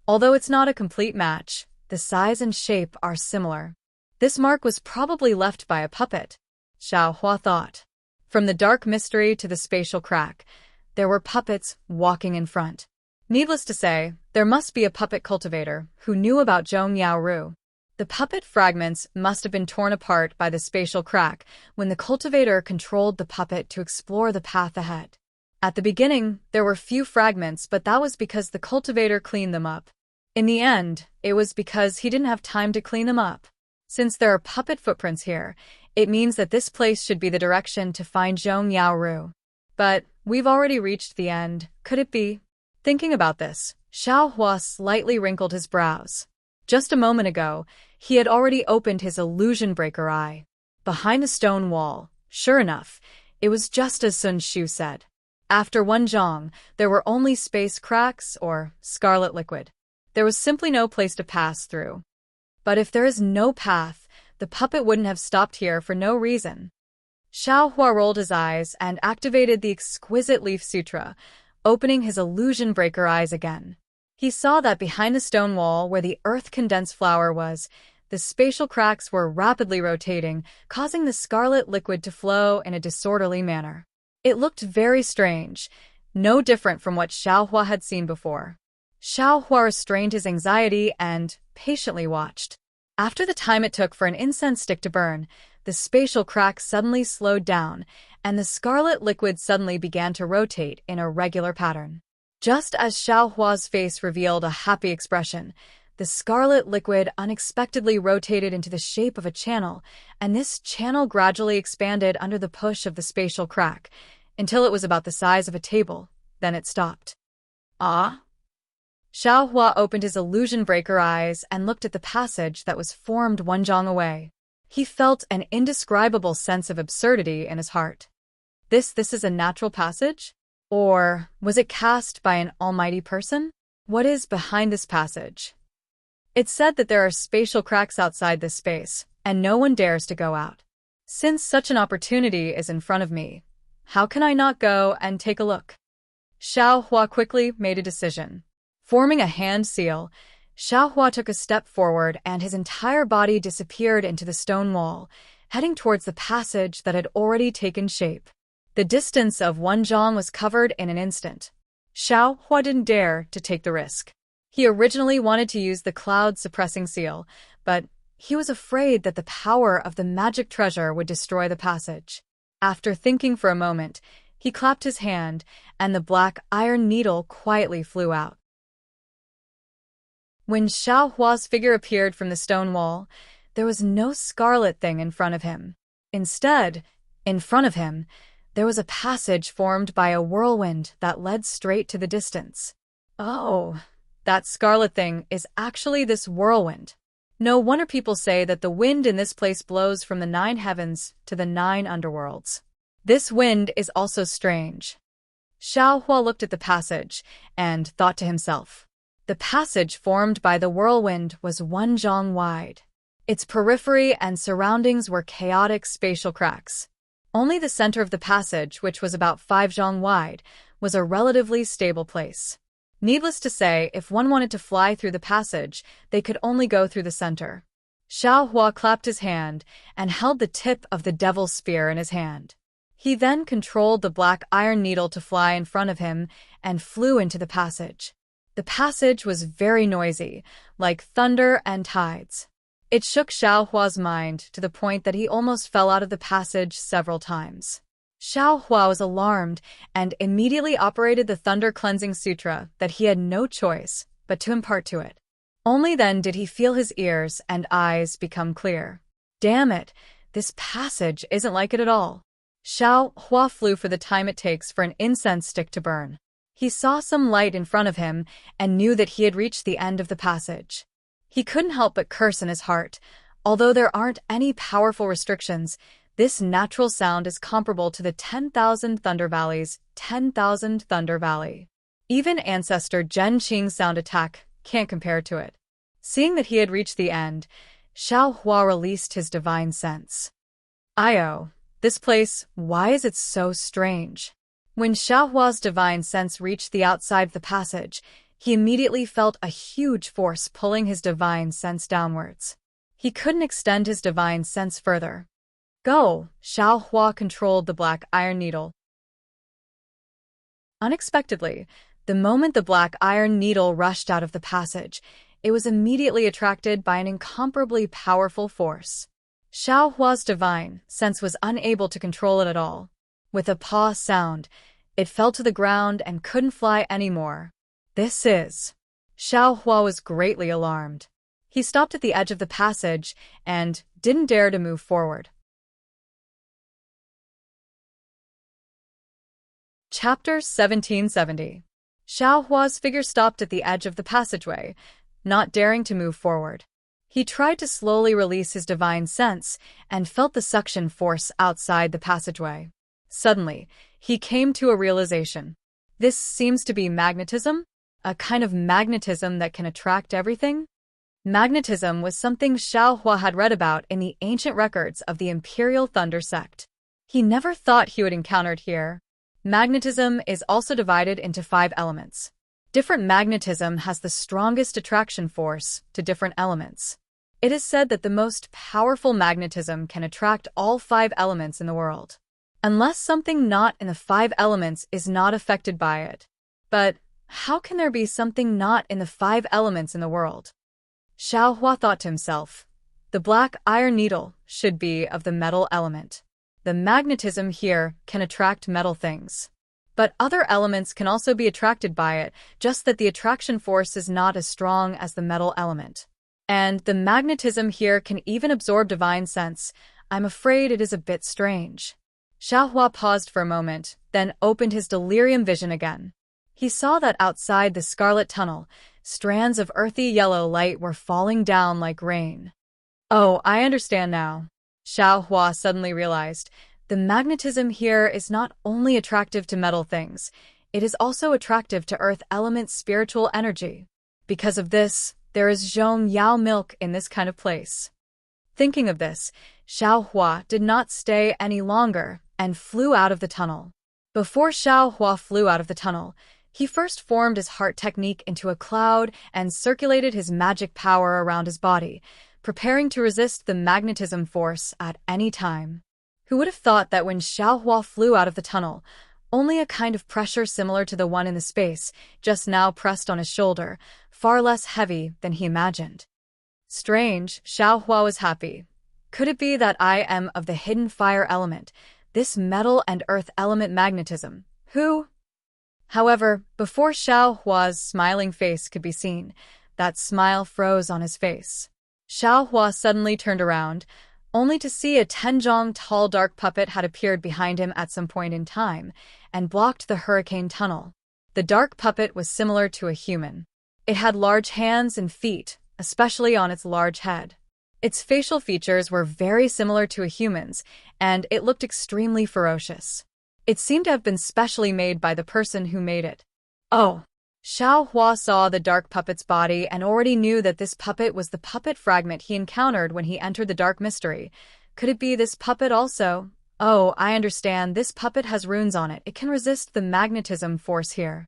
Although it's not a complete match, the size and shape are similar. This mark was probably left by a puppet, Xiao Hua thought. From the dark mystery to the spatial crack, there were puppets walking in front. Needless to say, there must be a puppet cultivator who knew about Zhong Yao Ru. The puppet fragments must have been torn apart by the spatial crack when the cultivator controlled the puppet to explore the path ahead. At the beginning, there were few fragments, but that was because the cultivator cleaned them up. In the end, it was because he didn't have time to clean them up. Since there are puppet footprints here, it means that this place should be the direction to find Zhong Yao Ru. But we've already reached the end. Could it be? Thinking about this, Xiao Hua slightly wrinkled his brows. Just a moment ago, he had already opened his illusion breaker eye. Behind the stone wall, sure enough, it was just as Sun Shu said. After one zhong, there were only space cracks or scarlet liquid. There was simply no place to pass through. But if there is no path, the puppet wouldn't have stopped here for no reason. Xiao Hua rolled his eyes and activated the exquisite leaf sutra, opening his illusion breaker eyes again. He saw that behind the stone wall where the earth-condensed flower was, the spatial cracks were rapidly rotating, causing the scarlet liquid to flow in a disorderly manner. It looked very strange, no different from what Xiao Hua had seen before. Xiao Hua restrained his anxiety and patiently watched. After the time it took for an incense stick to burn, the spatial crack suddenly slowed down, and the scarlet liquid suddenly began to rotate in a regular pattern. Just as Xiao Hua's face revealed a happy expression, the scarlet liquid unexpectedly rotated into the shape of a channel, and this channel gradually expanded under the push of the spatial crack, until it was about the size of a table. Then it stopped. Ah? Xiao Hua opened his illusion breaker eyes and looked at the passage that was formed one zhong away. He felt an indescribable sense of absurdity in his heart. This is a natural passage? Or was it cast by an almighty person? What is behind this passage? It's said that there are spatial cracks outside this space, and no one dares to go out. Since such an opportunity is in front of me, how can I not go and take a look? Xiao Hua quickly made a decision. Forming a hand seal, Xiao Hua took a step forward and his entire body disappeared into the stone wall, heading towards the passage that had already taken shape. The distance of one zhong was covered in an instant. Xiao Hua didn't dare to take the risk. He originally wanted to use the cloud-suppressing seal, but he was afraid that the power of the magic treasure would destroy the passage. After thinking for a moment, he clapped his hand, and the black iron needle quietly flew out. When Xiao Hua's figure appeared from the stone wall, there was no scarlet thing in front of him. Instead, in front of him, there was a passage formed by a whirlwind that led straight to the distance. Oh, that scarlet thing is actually this whirlwind. No wonder people say that the wind in this place blows from the 9 heavens to the 9 underworlds. This wind is also strange. Xiao Hua looked at the passage and thought to himself. The passage formed by the whirlwind was 1 zhang wide. Its periphery and surroundings were chaotic spatial cracks. Only the center of the passage, which was about 5 zhang wide, was a relatively stable place. Needless to say, if one wanted to fly through the passage, they could only go through the center. Xiao Hua clapped his hand and held the tip of the devil's spear in his hand. He then controlled the black iron needle to fly in front of him and flew into the passage. The passage was very noisy, like thunder and tides. It shook Xiao Hua's mind to the point that he almost fell out of the passage several times. Xiao Hua was alarmed and immediately operated the Thunder Cleansing Sutra that he had no choice but to impart to it. Only then did he feel his ears and eyes become clear. Damn it, this passage isn't like it at all. Xiao Hua flew for the time it takes for an incense stick to burn. He saw some light in front of him and knew that he had reached the end of the passage. He couldn't help but curse in his heart. Although there aren't any powerful restrictions, this natural sound is comparable to the 10,000 Thunder Valley's 10,000 Thunder Valley. Even ancestor Zhen Qing's sound attack can't compare to it. Seeing that he had reached the end, Xiao Hua released his divine sense. Io, this place, why is it so strange? When Xiao Hua's divine sense reached the outside of the passage, he immediately felt a huge force pulling his divine sense downwards. He couldn't extend his divine sense further. Go! Xiao Hua controlled the black iron needle. Unexpectedly, the moment the black iron needle rushed out of the passage, it was immediately attracted by an incomparably powerful force. Xiao Hua's divine sense was unable to control it at all. With a paw sound, it fell to the ground and couldn't fly anymore. This is... Xiao Hua was greatly alarmed. He stopped at the edge of the passage and didn't dare to move forward. Chapter 1770. Xiao Hua's figure stopped at the edge of the passageway, not daring to move forward. He tried to slowly release his divine sense and felt the suction force outside the passageway. Suddenly, he came to a realization. This seems to be magnetism? A kind of magnetism that can attract everything? Magnetism was something Xiao Hua had read about in the ancient records of the Imperial Thunder Sect. He never thought he would encounter it here. Magnetism is also divided into 5 elements. Different magnetism has the strongest attraction force to different elements. It is said that the most powerful magnetism can attract all 5 elements in the world, unless something not in the 5 elements is not affected by it. But how can there be something not in the 5 elements in the world? Xiao Hua thought to himself. The black iron needle should be of the metal element. The magnetism here can attract metal things. But other elements can also be attracted by it, just that the attraction force is not as strong as the metal element. And the magnetism here can even absorb divine sense. I'm afraid it is a bit strange. Xiao Hua paused for a moment, then opened his delirium vision again. He saw that outside the scarlet tunnel, strands of earthy yellow light were falling down like rain. Oh, I understand now. Xiao Hua suddenly realized. The magnetism here is not only attractive to metal things, it is also attractive to earth element's spiritual energy. Because of this, there is Zhong Yao milk in this kind of place. Thinking of this, Xiao Hua did not stay any longer and flew out of the tunnel. Before Xiao Hua flew out of the tunnel, he first formed his heart technique into a cloud and circulated his magic power around his body, preparing to resist the magnetism force at any time. Who would have thought that when Xiao Hua flew out of the tunnel, only a kind of pressure similar to the one in the space, just now pressed on his shoulder, far less heavy than he imagined. Strange, Xiao Hua was happy. Could it be that I am of the hidden fire element, this metal and earth element magnetism? Who? However, before Xiao Hua's smiling face could be seen, that smile froze on his face. Xiao Hua suddenly turned around, only to see a 10-jong-tall dark puppet had appeared behind him at some point in time and blocked the hurricane tunnel. The dark puppet was similar to a human. It had large hands and feet, especially on its large head. Its facial features were very similar to a human's, and it looked extremely ferocious. It seemed to have been specially made by the person who made it. Oh! Xiao Hua saw the dark puppet's body and already knew that this puppet was the puppet fragment he encountered when he entered the dark mystery. Could it be this puppet also? Oh, I understand. This puppet has runes on it. It can resist the magnetism force here.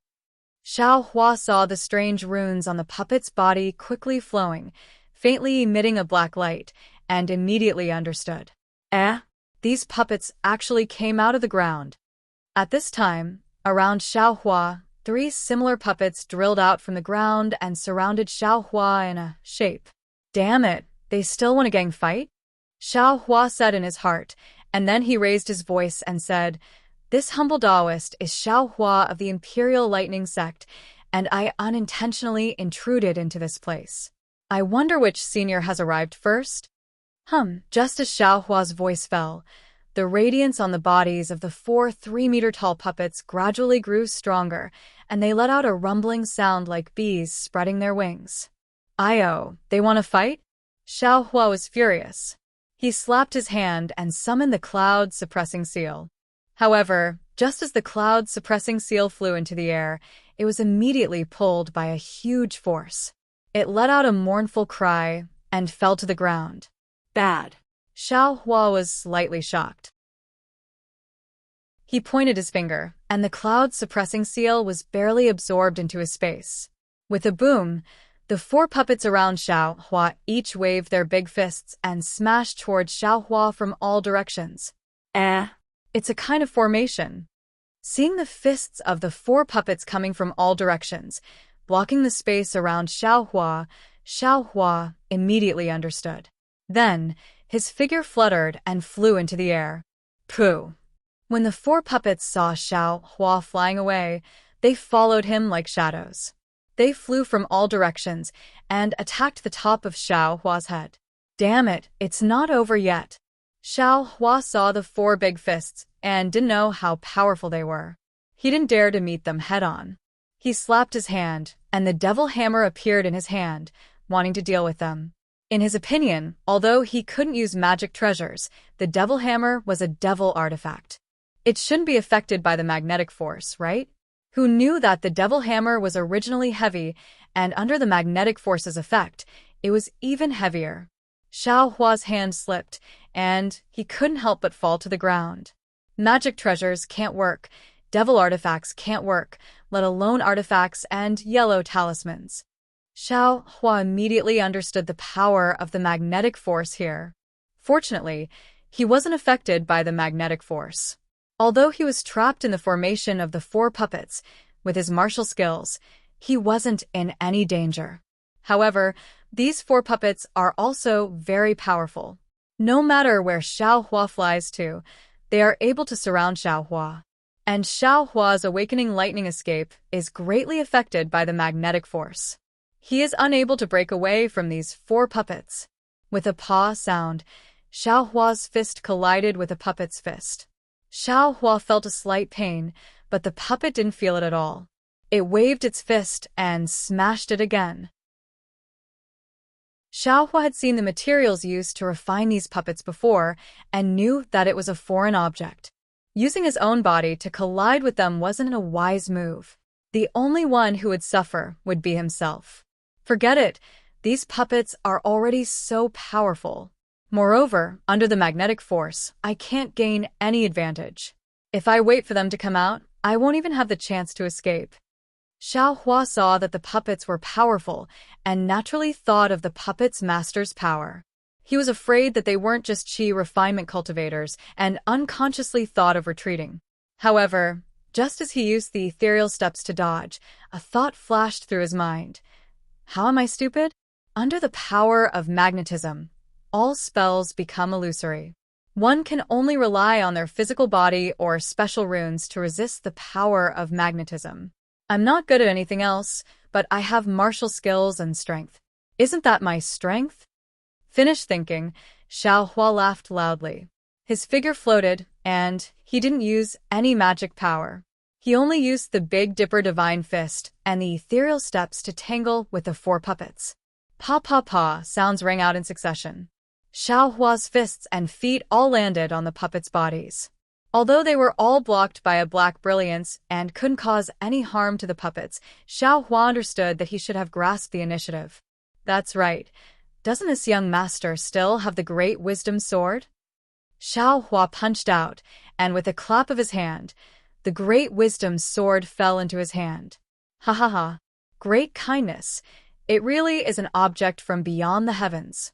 Xiao Hua saw the strange runes on the puppet's body quickly flowing, faintly emitting a black light, and immediately understood. These puppets actually came out of the ground. At this time, around Xiao Hua, 3 similar puppets drilled out from the ground and surrounded Xiao Hua in a shape. Damn it, they still want a gang fight? Xiao Hua said in his heart, and then he raised his voice and said, "This humble Taoist is Xiao Hua of the Imperial Lightning Sect, and I unintentionally intruded into this place. I wonder which senior has arrived first?" Just as Xiao Hua's voice fell, the radiance on the bodies of the 4 3-meter-tall puppets gradually grew stronger, and they let out a rumbling sound like bees spreading their wings. "Io, they want to fight?" Xiao Hua was furious. He slapped his hand and summoned the cloud-suppressing seal. However, just as the cloud-suppressing seal flew into the air, it was immediately pulled by a huge force. It let out a mournful cry and fell to the ground. Bad. Xiao Hua was slightly shocked. He pointed his finger, and the cloud-suppressing seal was barely absorbed into his space. With a boom, the 4 puppets around Xiao Hua each waved their big fists and smashed towards Xiao Hua from all directions. It's a kind of formation. Seeing the fists of the 4 puppets coming from all directions, blocking the space around Xiao Hua immediately understood. Then, his figure fluttered and flew into the air. Pooh! When the 4 puppets saw Xiao Hua flying away, they followed him like shadows. They flew from all directions and attacked the top of Xiao Hua's head. Damn it, it's not over yet. Xiao Hua saw the 4 big fists and didn't know how powerful they were. He didn't dare to meet them head-on. He slapped his hand, and the devil hammer appeared in his hand, wanting to deal with them. In his opinion, although he couldn't use magic treasures, the devil hammer was a devil artifact. It shouldn't be affected by the magnetic force, right? Who knew that the devil hammer was originally heavy, and under the magnetic force's effect, it was even heavier. Xiao Hua's hand slipped, and he couldn't help but fall to the ground. Magic treasures can't work, devil artifacts can't work, let alone artifacts and yellow talismans. Xiao Hua immediately understood the power of the magnetic force here. Fortunately, he wasn't affected by the magnetic force. Although he was trapped in the formation of the 4 puppets, with his martial skills, he wasn't in any danger. However, these 4 puppets are also very powerful. No matter where Xiao Hua flies to, they are able to surround Xiao Hua. And Xiao Hua's awakening lightning escape is greatly affected by the magnetic force. He is unable to break away from these 4 puppets. With a paw sound, Xiao Hua's fist collided with a puppet's fist. Xiao Hua felt a slight pain, but the puppet didn't feel it at all. It waved its fist and smashed it again. Xiao Hua had seen the materials used to refine these puppets before and knew that it was a foreign object. Using his own body to collide with them wasn't a wise move. The only one who would suffer would be himself. Forget it, these puppets are already so powerful. Moreover, under the magnetic force, I can't gain any advantage. If I wait for them to come out, I won't even have the chance to escape. Xiao Hua saw that the puppets were powerful and naturally thought of the puppets' master's power. He was afraid that they weren't just chi refinement cultivators and unconsciously thought of retreating. However, Just as he used the ethereal steps to dodge, a thought flashed through his mind. How am I stupid? Under the power of magnetism, all spells become illusory. One can only rely on their physical body or special runes to resist the power of magnetism. I'm not good at anything else, but I have martial skills and strength. Isn't that my strength? Finished thinking, Xiao Hua laughed loudly. His figure floated, and he didn't use any magic power. He only used the Big Dipper Divine Fist and the ethereal steps to tangle with the 4 puppets. Pa pa pa sounds rang out in succession. Xiao Hua's fists and feet all landed on the puppets' bodies. Although they were all blocked by a black brilliance and couldn't cause any harm to the puppets, Xiao Hua understood that he should have grasped the initiative. That's right. Doesn't this young master still have the Great Wisdom Sword? Xiao Hua punched out, and with a clap of his hand, the Great Wisdom Sword fell into his hand. Ha ha ha. Great kindness. It really is an object from beyond the heavens.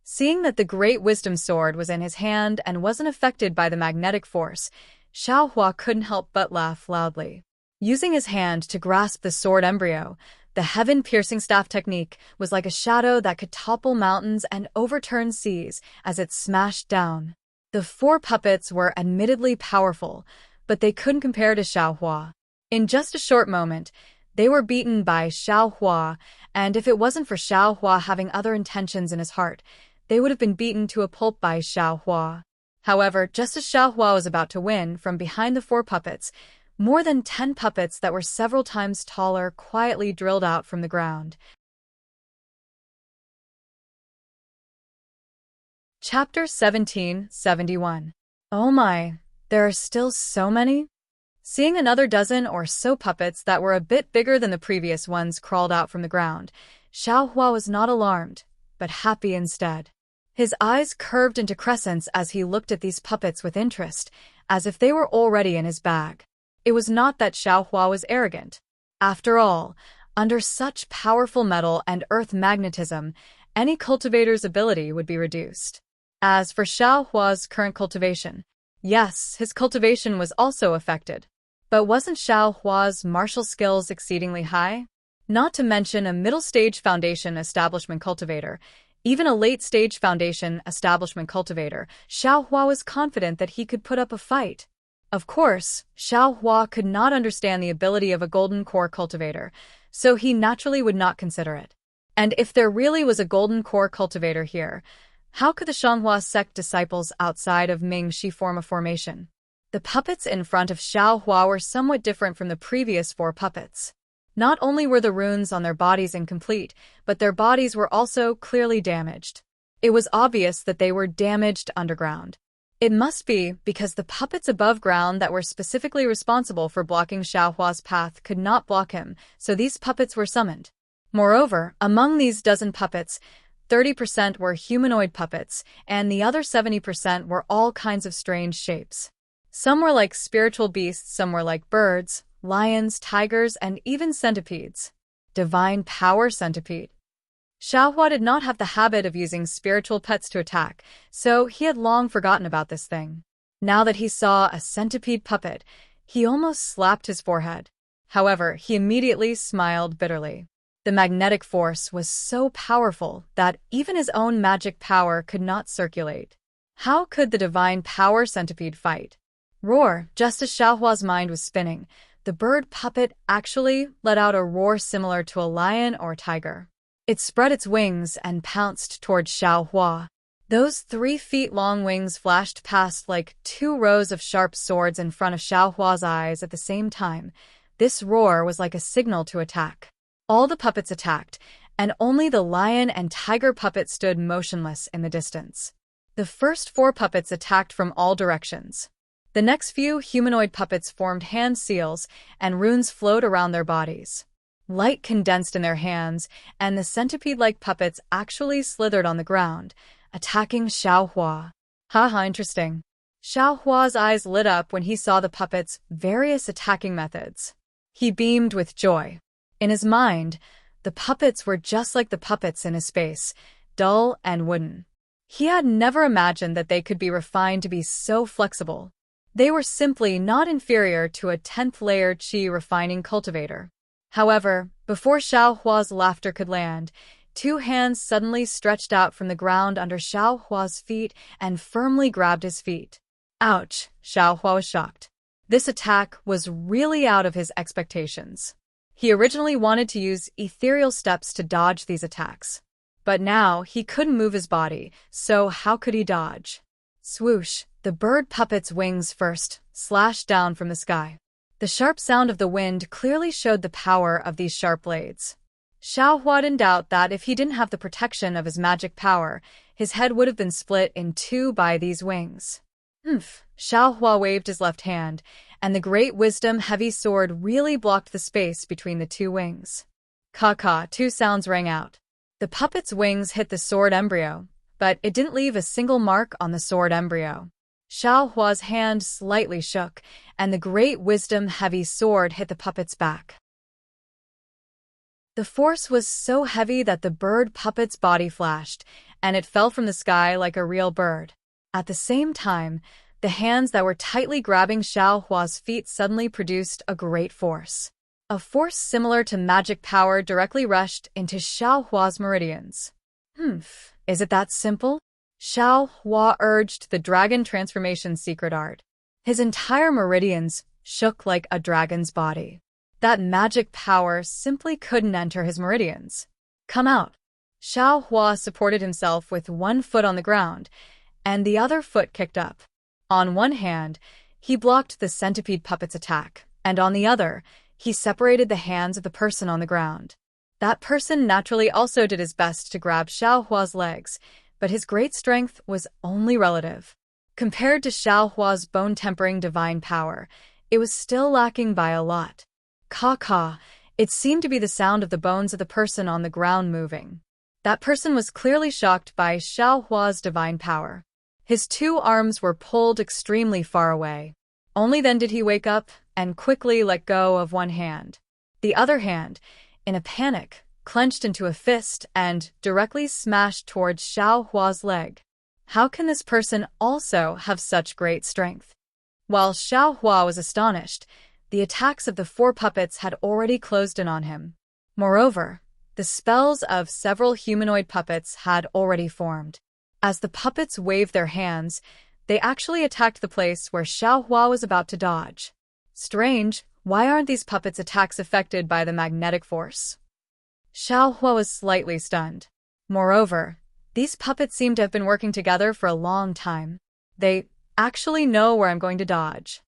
Seeing that the Great Wisdom Sword was in his hand and wasn't affected by the magnetic force, Xiao Hua couldn't help but laugh loudly. Using his hand to grasp the sword embryo, the heaven-piercing staff technique was like a shadow that could topple mountains and overturn seas as it smashed down. The 4 puppets were admittedly powerful, but they couldn't compare to Xiao Hua. In just a short moment, they were beaten by Xiao Hua, and if it wasn't for Xiao Hua having other intentions in his heart, they would have been beaten to a pulp by Xiao Hua. However, just as Xiao Hua was about to win, from behind the 4 puppets, more than 10 puppets that were several times taller quietly drilled out from the ground. Chapter 1771. Oh my, there are still so many? Seeing another dozen or so puppets that were a bit bigger than the previous ones crawled out from the ground, Xiao Hua was not alarmed, but happy instead. His eyes curved into crescents as he looked at these puppets with interest, as if they were already in his bag. It was not that Xiao Hua was arrogant. After all, under such powerful metal and earth magnetism, any cultivator's ability would be reduced. As for Xiao Hua's current cultivation, yes, his cultivation was also affected. But wasn't Xiao Hua's martial skills exceedingly high? Not to mention a middle-stage foundation establishment cultivator, even a late-stage foundation establishment cultivator, Xiao Hua was confident that he could put up a fight. Of course, Xiao Hua could not understand the ability of a golden core cultivator, so he naturally would not consider it. And if there really was a golden core cultivator here, how could the Shanghua sect disciples outside of Mingxi form a formation? The puppets in front of Xiao Hua were somewhat different from the previous 4 puppets. Not only were the runes on their bodies incomplete, but their bodies were also clearly damaged. It was obvious that they were damaged underground. It must be because the puppets above ground that were specifically responsible for blocking Xiao Hua's path could not block him, so these puppets were summoned. Moreover, among these dozen puppets, 30% were humanoid puppets, and the other 70% were all kinds of strange shapes. Some were like spiritual beasts, some were like birds, lions, tigers, and even centipedes. Divine power centipede. Xiao Hua did not have the habit of using spiritual pets to attack, so he had long forgotten about this thing. Now that he saw a centipede puppet, he almost slapped his forehead. However, he immediately smiled bitterly. The magnetic force was so powerful that even his own magic power could not circulate. How could the divine power centipede fight? Roar! Just as Xiao Hua's mind was spinning, the bird puppet actually let out a roar similar to a lion or tiger. It spread its wings and pounced towards Xiao Hua. Those 3-feet-long wings flashed past like 2 rows of sharp swords in front of Xiao Hua's eyes at the same time. This roar was like a signal to attack. All the puppets attacked, and only the lion and tiger puppet stood motionless in the distance. The first 4 puppets attacked from all directions. The next few humanoid puppets formed hand seals, and runes flowed around their bodies. Light condensed in their hands, and the centipede-like puppets actually slithered on the ground, attacking Xiao Hua. Haha, interesting. Xiao Hua's eyes lit up when he saw the puppets' various attacking methods. He beamed with joy. In his mind, the puppets were just like the puppets in his space, dull and wooden. He had never imagined that they could be refined to be so flexible. They were simply not inferior to a 10th-layer qi refining cultivator. However, before Xiao Hua's laughter could land, two hands suddenly stretched out from the ground under Xiao Hua's feet and firmly grabbed his feet. Ouch, Xiao Hua was shocked. This attack was really out of his expectations. He originally wanted to use ethereal steps to dodge these attacks. But now he couldn't move his body, so how could he dodge? Swoosh, the bird puppet's wings first slashed down from the sky. The sharp sound of the wind clearly showed the power of these sharp blades. Xiao Hua didn't doubt that if he didn't have the protection of his magic power, his head would have been split in two by these wings. Xiao Hua waved his left hand, and the great wisdom heavy sword really blocked the space between the two wings. Ka-ka, two sounds rang out. The puppet's wings hit the sword embryo, but it didn't leave a single mark on the sword embryo. Xiao Hua's hand slightly shook, and the great wisdom heavy sword hit the puppet's back. The force was so heavy that the bird puppet's body flashed, and it fell from the sky like a real bird. At the same time, the hands that were tightly grabbing Xiao Hua's feet suddenly produced a great force. A force similar to magic power directly rushed into Xiao Hua's meridians. Is it that simple? Xiao Hua urged the dragon transformation secret art. His entire meridians shook like a dragon's body. That magic power simply couldn't enter his meridians. Come out. Xiao Hua supported himself with one foot on the ground, and the other foot kicked up. On one hand, he blocked the centipede puppet's attack, and on the other, he separated the hands of the person on the ground. That person naturally also did his best to grab Xiao Hua's legs, but his great strength was only relative. Compared to Xiao Hua's bone-tempering divine power, it was still lacking by a lot. Ka-ka, it seemed to be the sound of the bones of the person on the ground moving. That person was clearly shocked by Xiao Hua's divine power. His two arms were pulled extremely far away. Only then did he wake up and quickly let go of one hand. The other hand, in a panic, clenched into a fist and directly smashed towards Xiao Hua's leg. How can this person also have such great strength? While Xiao Hua was astonished, the attacks of the four puppets had already closed in on him. Moreover, the spells of several humanoid puppets had already formed. As the puppets waved their hands, they actually attacked the place where Xiao Hua was about to dodge. Strange, why aren't these puppets' attacks affected by the magnetic force? Xiao Hua was slightly stunned. Moreover, these puppets seem to have been working together for a long time. They actually know where I'm going to dodge.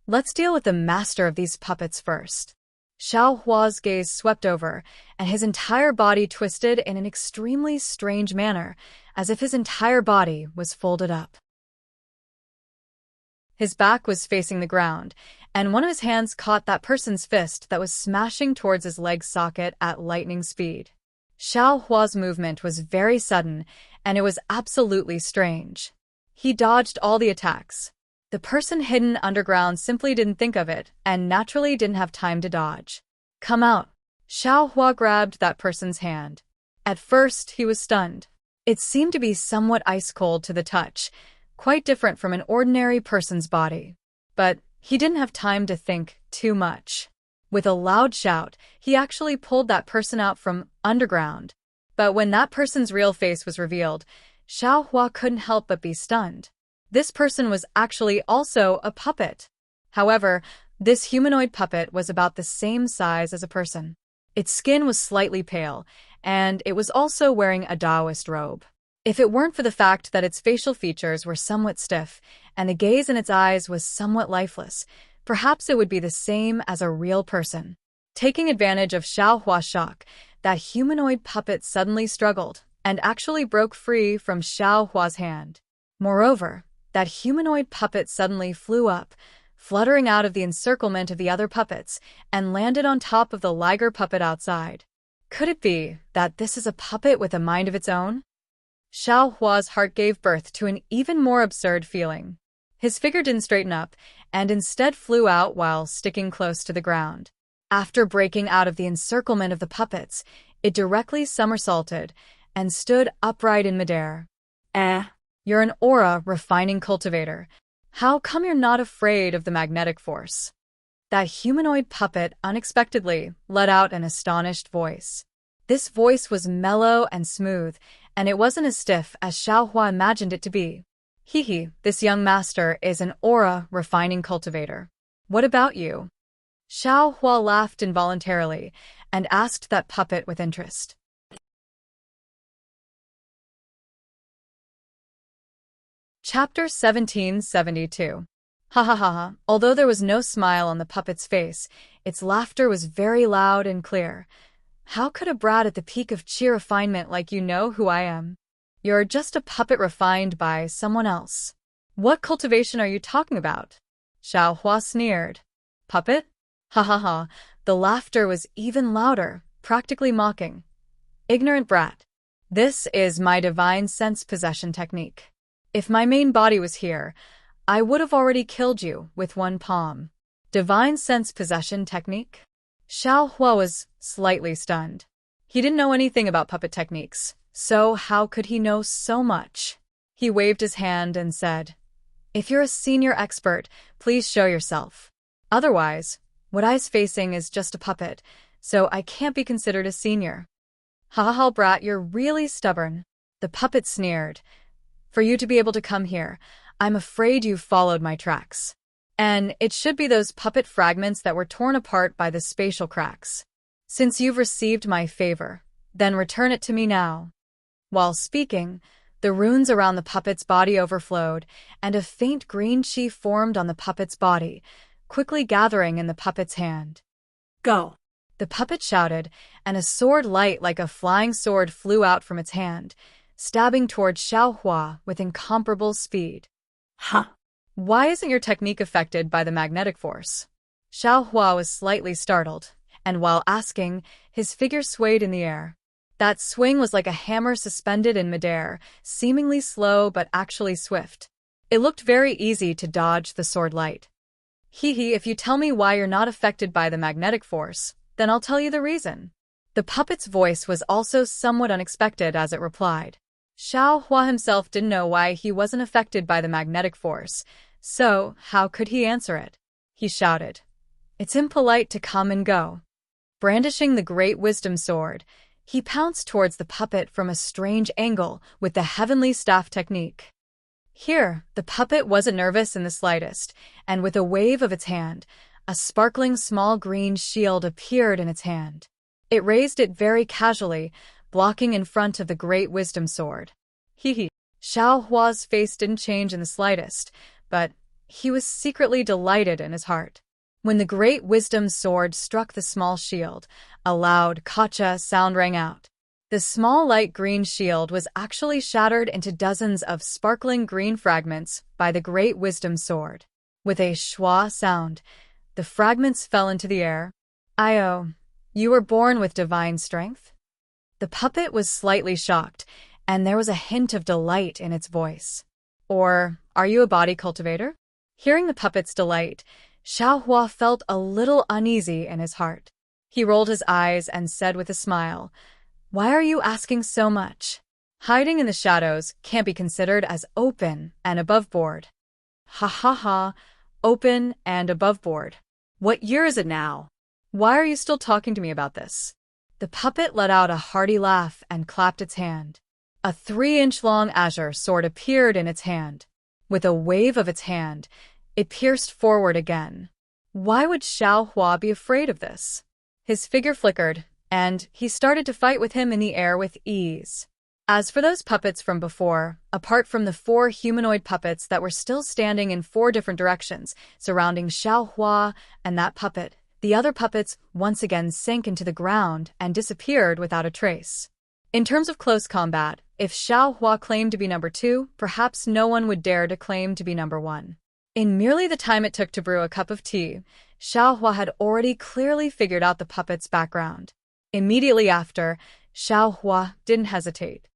Let's deal with the master of these puppets first. Xiao Hua's gaze swept over, and his entire body twisted in an extremely strange manner, as if his entire body was folded up. His back was facing the ground, and one of his hands caught that person's fist that was smashing towards his leg socket at lightning speed. Xiao Hua's movement was very sudden, and it was absolutely strange. He dodged all the attacks. The person hidden underground simply didn't think of it, and naturally didn't have time to dodge. Come out. Xiao Hua grabbed that person's hand. At first, he was stunned. It seemed to be somewhat ice-cold to the touch, quite different from an ordinary person's body. But he didn't have time to think too much. With a loud shout, he actually pulled that person out from underground. But when that person's real face was revealed, Xiao Hua couldn't help but be stunned. This person was actually also a puppet. However, this humanoid puppet was about the same size as a person. Its skin was slightly pale, and it was also wearing a Taoist robe. If it weren't for the fact that its facial features were somewhat stiff, and the gaze in its eyes was somewhat lifeless, perhaps it would be the same as a real person. Taking advantage of Xiao Hua's shock, that humanoid puppet suddenly struggled, and actually broke free from Xiao Hua's hand. Moreover, that humanoid puppet suddenly flew up, fluttering out of the encirclement of the other puppets, and landed on top of the liger puppet outside. Could it be that this is a puppet with a mind of its own? Xiao Hua's heart gave birth to an even more absurd feeling. His figure didn't straighten up, and instead flew out while sticking close to the ground. After breaking out of the encirclement of the puppets, it directly somersaulted and stood upright in midair. You're an aura refining cultivator. How come you're not afraid of the magnetic force? That humanoid puppet unexpectedly let out an astonished voice. This voice was mellow and smooth, and it wasn't as stiff as Xiaohua imagined it to be. Hee, this young master is an aura-refining cultivator. What about you? Xiaohua laughed involuntarily and asked that puppet with interest. Chapter 1772. Ha ha ha ha. Although there was no smile on the puppet's face, its laughter was very loud and clear. How could a brat at the peak of cheer refinement like you know who I am? You're just a puppet refined by someone else. What cultivation are you talking about? Xiaohua sneered. Puppet? Ha ha ha. The laughter was even louder, practically mocking. Ignorant brat. This is my divine sense possession technique. If my main body was here, I would have already killed you with one palm. Divine sense possession technique? Xiaohua was slightly stunned. He didn't know anything about puppet techniques, so how could he know so much? He waved his hand and said, "If you're a senior expert, please show yourself. Otherwise, what I was facing is just a puppet, so I can't be considered a senior." Ha ha ha, brat, you're really stubborn. The puppet sneered. For you to be able to come here, I'm afraid you followed my tracks. And it should be those puppet fragments that were torn apart by the spatial cracks. Since you've received my favor, then return it to me now. While speaking, the runes around the puppet's body overflowed, and a faint green chi formed on the puppet's body, quickly gathering in the puppet's hand. Go! The puppet shouted, and a sword light like a flying sword flew out from its hand, stabbing toward Xiaohua with incomparable speed. Ha! Why isn't your technique affected by the magnetic force? Xiaohua was slightly startled, and while asking, his figure swayed in the air. That swing was like a hammer suspended in midair, seemingly slow but actually swift. It looked very easy to dodge the sword light. Hee, if you tell me why you're not affected by the magnetic force, then I'll tell you the reason. The puppet's voice was also somewhat unexpected as it replied. Xiaohua himself didn't know why he wasn't affected by the magnetic force, so how could he answer it? He shouted, "It's impolite to come and go." Brandishing the great wisdom sword, he pounced towards the puppet from a strange angle with the heavenly staff technique. Here, the puppet wasn't nervous in the slightest, and with a wave of its hand, a sparkling small green shield appeared in its hand. It raised it very casually, blocking in front of the great wisdom sword. Hee. Xiaohua's face didn't change in the slightest, but he was secretly delighted in his heart. When the great wisdom sword struck the small shield, a loud "Kacha" sound rang out. The small light green shield was actually shattered into dozens of sparkling green fragments by the great wisdom sword. With a schwa sound, the fragments fell into the air. "Io, you were born with divine strength?" The puppet was slightly shocked, and there was a hint of delight in its voice. "Or are you a body cultivator?" Hearing the puppet's delight, Xiaohua felt a little uneasy in his heart. He rolled his eyes and said with a smile, "Why are you asking so much? Hiding in the shadows can't be considered as open and above board." Ha ha ha, open and above board. What year is it now? Why are you still talking to me about this? The puppet let out a hearty laugh and clapped its hand. A 3-inch-long azure sword appeared in its hand. With a wave of its hand, it pierced forward again. Why would Xiaohua be afraid of this? His figure flickered, and he started to fight with him in the air with ease. As for those puppets from before, apart from the 4 humanoid puppets that were still standing in 4 different directions, surrounding Xiaohua and that puppet, the other puppets once again sank into the ground and disappeared without a trace. In terms of close combat, if Xiaohua claimed to be number 2, perhaps no one would dare to claim to be number 1. In merely the time it took to brew a cup of tea, Xiaohua had already clearly figured out the puppet's background. Immediately after, Xiaohua didn't hesitate.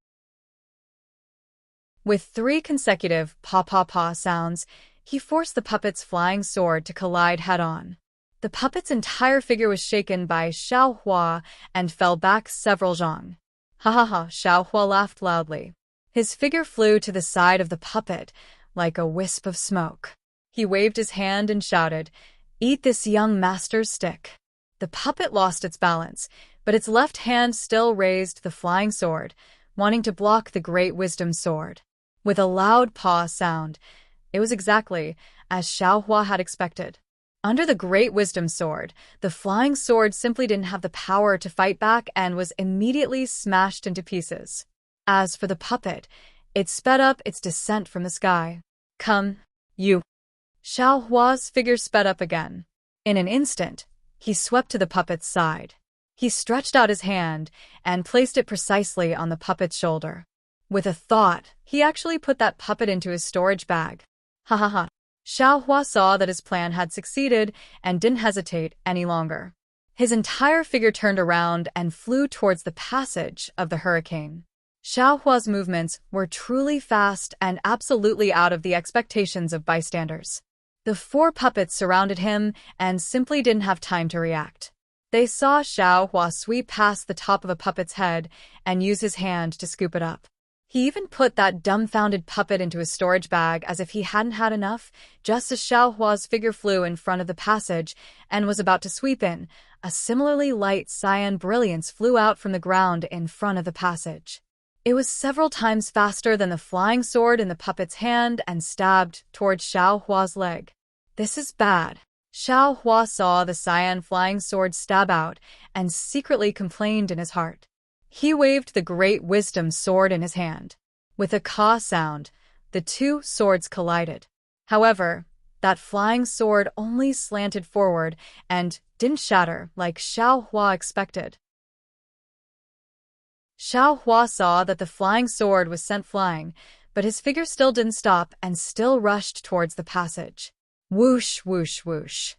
With 3 consecutive pa-pa-pa sounds, he forced the puppet's flying sword to collide head-on. The puppet's entire figure was shaken by Xiaohua and fell back several zhang. Ha ha ha, Xiaohua laughed loudly. His figure flew to the side of the puppet like a wisp of smoke. He waved his hand and shouted, "Eat this young master's stick." The puppet lost its balance, but its left hand still raised the flying sword, wanting to block the great wisdom sword. With a loud paw sound, it was exactly as Xiaohua had expected. Under the great wisdom sword, the flying sword simply didn't have the power to fight back and was immediately smashed into pieces. As for the puppet, it sped up its descent from the sky. "Come, you." Xiaohua's figure sped up again. In an instant, he swept to the puppet's side. He stretched out his hand and placed it precisely on the puppet's shoulder. With a thought, he actually put that puppet into his storage bag. Ha ha ha. Xiaohua saw that his plan had succeeded and didn't hesitate any longer. His entire figure turned around and flew towards the passage of the hurricane. Xiaohua's movements were truly fast and absolutely out of the expectations of bystanders. The 4 puppets surrounded him and simply didn't have time to react. They saw Xiaohua sweep past the top of a puppet's head and use his hand to scoop it up. He even put that dumbfounded puppet into his storage bag as if he hadn't had enough. Just as Xiaohua's figure flew in front of the passage and was about to sweep in, a similarly light cyan brilliance flew out from the ground in front of the passage. It was several times faster than the flying sword in the puppet's hand and stabbed towards Xiaohua's leg. "This is bad." Xiaohua saw the cyan flying sword stab out and secretly complained in his heart. He waved the great wisdom sword in his hand. With a caw sound, the 2 swords collided. However, that flying sword only slanted forward and didn't shatter like Xiaohua expected. Xiaohua saw that the flying sword was sent flying, but his figure still didn't stop and still rushed towards the passage. Whoosh, whoosh, whoosh.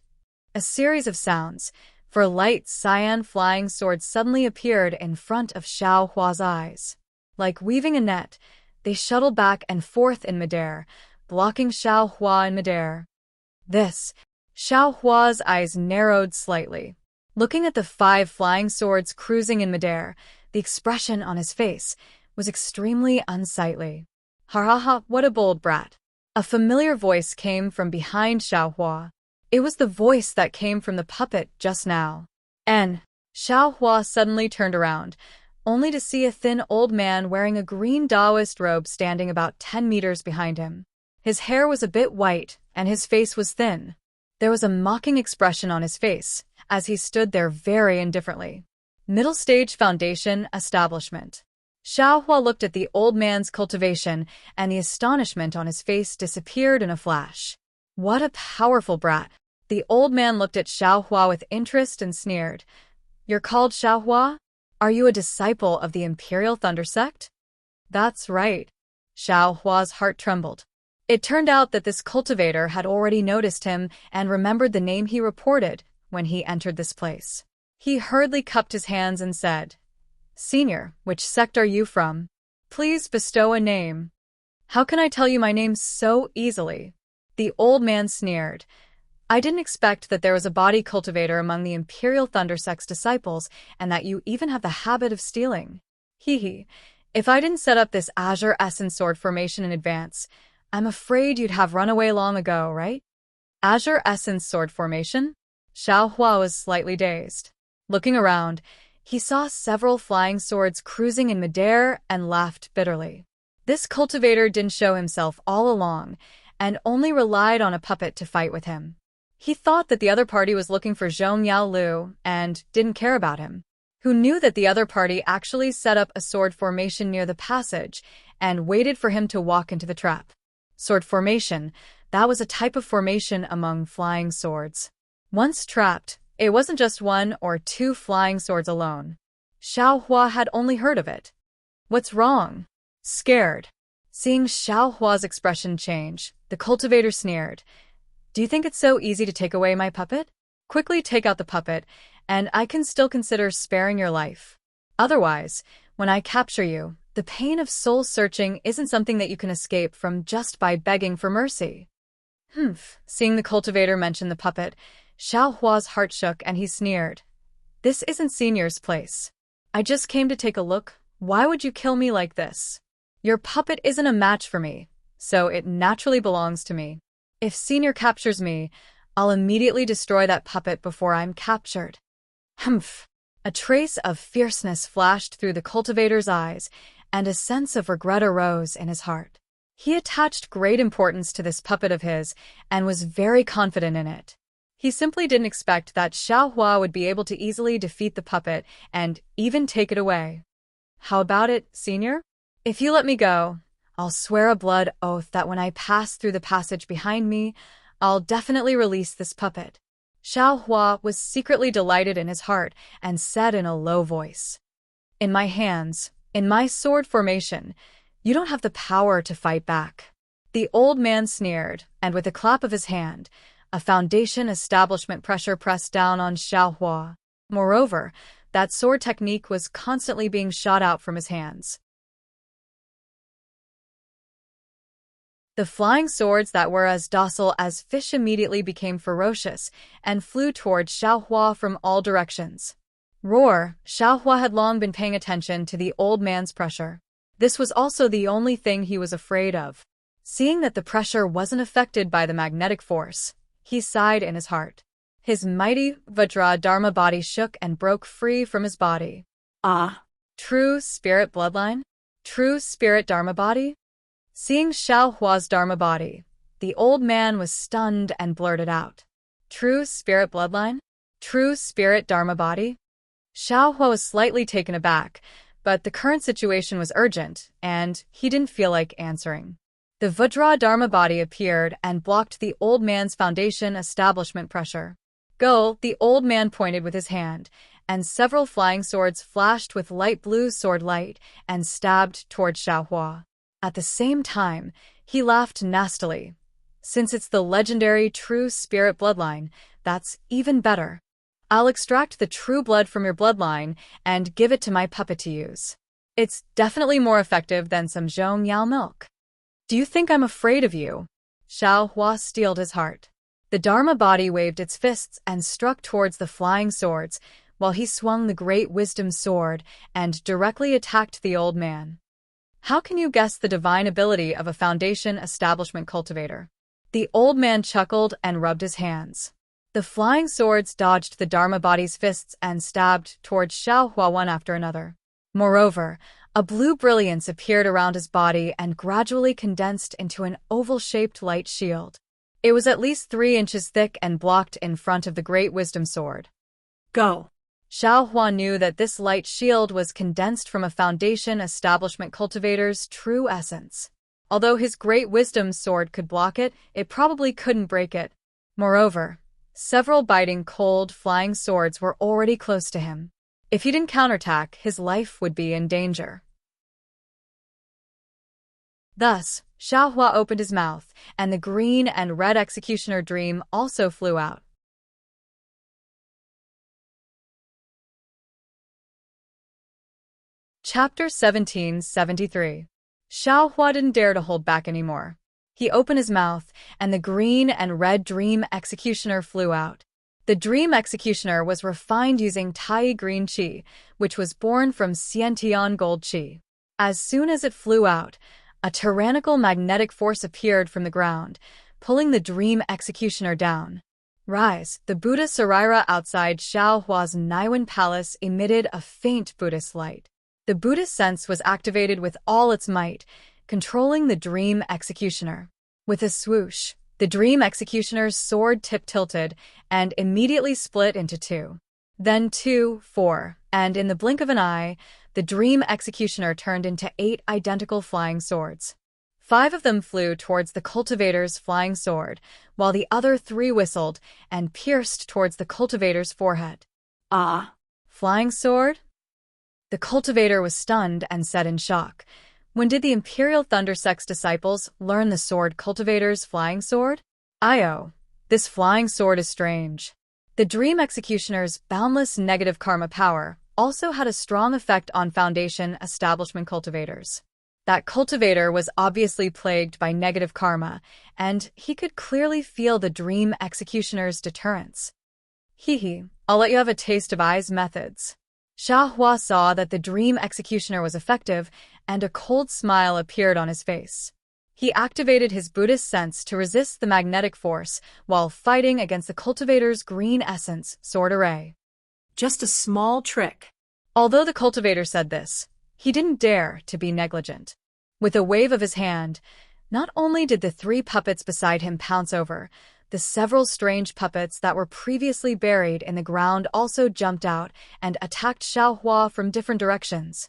A series of sounds, for light cyan flying swords suddenly appeared in front of Xiaohua's eyes. Like weaving a net, they shuttled back and forth in midair, blocking Xiaohua in midair. Xiaohua's eyes narrowed slightly. Looking at the 5 flying swords cruising in midair, the expression on his face was extremely unsightly. "Ha ha ha, what a bold brat." A familiar voice came from behind Xiaohua. It was the voice that came from the puppet just now. Xiaohua suddenly turned around, only to see a thin old man wearing a green Taoist robe standing about 10 meters behind him. His hair was a bit white, and his face was thin. There was a mocking expression on his face, as he stood there very indifferently. Middle Stage Foundation Establishment. Xiaohua looked at the old man's cultivation, and the astonishment on his face disappeared in a flash. What a powerful brat! The old man looked at Xiaohua with interest and sneered. "You're called Xiaohua? Are you a disciple of the Imperial Thunder Sect?" "That's right." Xiaohua's heart trembled. It turned out that this cultivator had already noticed him and remembered the name he reported when he entered this place. He hurriedly cupped his hands and said, "Senior, which sect are you from? Please bestow a name." "How can I tell you my name so easily?" The old man sneered. "I didn't expect that there was a body cultivator among the Imperial Thunder Sect's disciples and that you even have the habit of stealing. Hee. If I didn't set up this Azure Essence Sword formation in advance, I'm afraid you'd have run away long ago, right?" Azure Essence Sword formation? Xiaohua was slightly dazed. Looking around, he saw several flying swords cruising in midair and laughed bitterly. This cultivator didn't show himself all along and only relied on a puppet to fight with him. He thought that the other party was looking for Zhong Yaolu and didn't care about him. Who knew that the other party actually set up a sword formation near the passage and waited for him to walk into the trap? Sword formation, that was a type of formation among flying swords. Once trapped, it wasn't just 1 or 2 flying swords alone. Xiaohua had only heard of it. "What's wrong?" Scared. Seeing Xiaohua's expression change, the cultivator sneered. "Do you think it's so easy to take away my puppet? Quickly take out the puppet, and I can still consider sparing your life. Otherwise, when I capture you, the pain of soul-searching isn't something that you can escape from just by begging for mercy." Seeing the cultivator mention the puppet, Xiaohua's heart shook and he sneered. "This isn't Senior's place. I just came to take a look. Why would you kill me like this? Your puppet isn't a match for me, so it naturally belongs to me. If Senior captures me, I'll immediately destroy that puppet before I'm captured. Humph. A trace of fierceness flashed through the cultivator's eyes, and a sense of regret arose in his heart. He attached great importance to this puppet of his and was very confident in it. He simply didn't expect that Xiaohua would be able to easily defeat the puppet and even take it away. How about it, Senior? If you let me go, I'll swear a blood oath that when I pass through the passage behind me, I'll definitely release this puppet. Xiaohua was secretly delighted in his heart and said in a low voice, "In my hands, in my sword formation, you don't have the power to fight back." The old man sneered, and with a clap of his hand, a foundation establishment pressure pressed down on Xiaohua. Moreover, that sword technique was constantly being shot out from his hands. The flying swords that were as docile as fish immediately became ferocious and flew toward Xiaohua from all directions. Roar! Xiaohua had long been paying attention to the old man's pressure. This was also the only thing he was afraid of. Seeing that the pressure wasn't affected by the magnetic force, he sighed in his heart. His mighty Vajra Dharma body shook and broke free from his body. Ah! True spirit bloodline? True spirit Dharma body? Seeing Xiaohua's Dharma body, the old man was stunned and blurted out, "True spirit bloodline? True spirit Dharma body?" Xiaohua was slightly taken aback, but the current situation was urgent, and he didn't feel like answering. The Vajra Dharma body appeared and blocked the old man's foundation establishment pressure. "Go," the old man pointed with his hand, and several flying swords flashed with light blue sword light and stabbed toward Xiaohua. At the same time, he laughed nastily. "Since it's the legendary true spirit bloodline, that's even better. I'll extract the true blood from your bloodline and give it to my puppet to use. It's definitely more effective than some Zhongyao milk." "Do you think I'm afraid of you?" Xiaohua steeled his heart. The Dharma body waved its fists and struck towards the flying swords, while he swung the great wisdom sword and directly attacked the old man. "How can you guess the divine ability of a foundation establishment cultivator?" The old man chuckled and rubbed his hands. The flying swords dodged the Dharma body's fists and stabbed towards Xiaohua one after another. Moreover, a blue brilliance appeared around his body and gradually condensed into an oval-shaped light shield. It was at least 3 inches thick and blocked in front of the great wisdom sword. "Go!" Xiaohua knew that this light shield was condensed from a foundation establishment cultivator's true essence. Although his great wisdom sword could block it, it probably couldn't break it. Moreover, several biting cold flying swords were already close to him. If he didn't counterattack, his life would be in danger. Thus, Xiaohua opened his mouth, and the green and red executioner dream also flew out. Chapter 1773. Xiaohua didn't dare to hold back anymore. He opened his mouth, and the green and red dream executioner flew out. The dream executioner was refined using Tai green qi, which was born from Xiantian gold qi. As soon as it flew out, a tyrannical magnetic force appeared from the ground, pulling the dream executioner down. Rise! The Buddha Sarira outside Xiaohua's Naiwan palace emitted a faint Buddhist light. The Buddhist sense was activated with all its might, controlling the dream executioner. With a swoosh, the dream executioner's sword tip tilted and immediately split into 2. Then 2, 4, and in the blink of an eye, the dream executioner turned into 8 identical flying swords. 5 of them flew towards the cultivator's flying sword, while the other 3 whistled and pierced towards the cultivator's forehead. "Ah! Flying sword?" The cultivator was stunned and said in shock, "When did the Imperial Thunder Sect's disciples learn the sword cultivator's flying sword? Io, this flying sword is strange." The dream executioner's boundless negative karma power also had a strong effect on Foundation establishment cultivators. That cultivator was obviously plagued by negative karma, and he could clearly feel the dream executioner's deterrence. "Hee, I'll let you have a taste of I's methods." Xiaohua saw that the dream executioner was effective, and a cold smile appeared on his face. He activated his Buddhist sense to resist the magnetic force while fighting against the cultivator's green essence sword array. Just a small trick. Although the cultivator said this, he didn't dare to be negligent. With a wave of his hand, not only did the 3 puppets beside him pounce over, the several strange puppets that were previously buried in the ground also jumped out and attacked Xiaohua from different directions.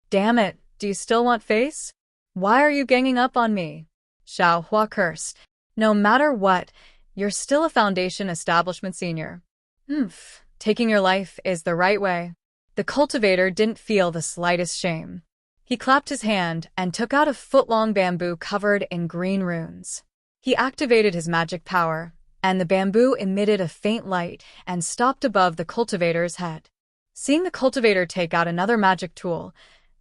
"Damn it, do you still want face? Why are you ganging up on me?" Xiaohua cursed. "No matter what, you're still a Foundation Establishment senior. Taking your life is the right way." The cultivator didn't feel the slightest shame. He clapped his hand and took out a foot-long bamboo covered in green runes. He activated his magic power, and the bamboo emitted a faint light and stopped above the cultivator's head. Seeing the cultivator take out another magic tool,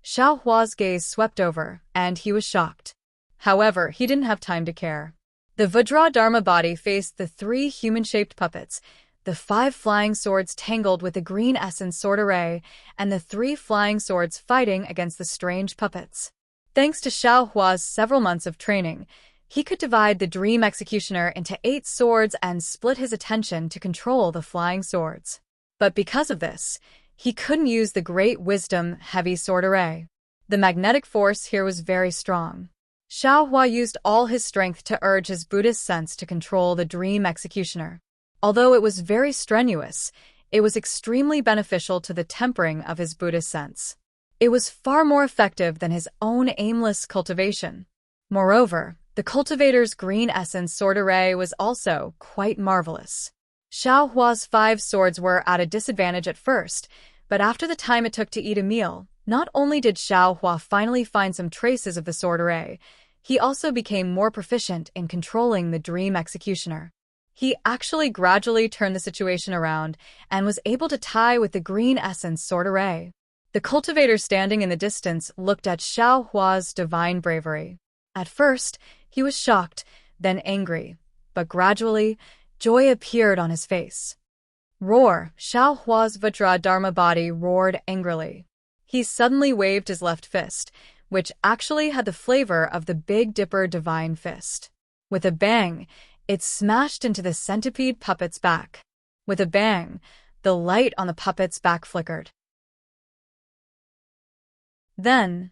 Xiaohua's gaze swept over, and he was shocked. However, he didn't have time to care. The Vajra Dharma body faced the 3 human-shaped puppets, the 5 flying swords tangled with the green essence sword array, and the 3 flying swords fighting against the strange puppets. Thanks to Xiaohua's several months of training, he could divide the Dream Executioner into 8 swords and split his attention to control the flying swords. But because of this, he couldn't use the Great Wisdom heavy sword array. The magnetic force here was very strong. Xiaohua used all his strength to urge his Buddhist sense to control the Dream Executioner. Although it was very strenuous, it was extremely beneficial to the tempering of his Buddhist sense. It was far more effective than his own aimless cultivation. Moreover, the cultivator's green essence sword array was also quite marvelous. Xiaohua's 5 swords were at a disadvantage at first, but after the time it took to eat a meal, not only did Xiaohua finally find some traces of the sword array, he also became more proficient in controlling the Dream Executioner. He actually gradually turned the situation around and was able to tie with the green essence sword array. The cultivator standing in the distance looked at Xiaohua's divine bravery. At first, he was shocked, then angry, but gradually, joy appeared on his face. Roar! Xiaohua's Vajra Dharma body roared angrily. He suddenly waved his left fist, which actually had the flavor of the Big Dipper divine fist. With a bang, it smashed into the centipede puppet's back. With a bang, the light on the puppet's back flickered. Then,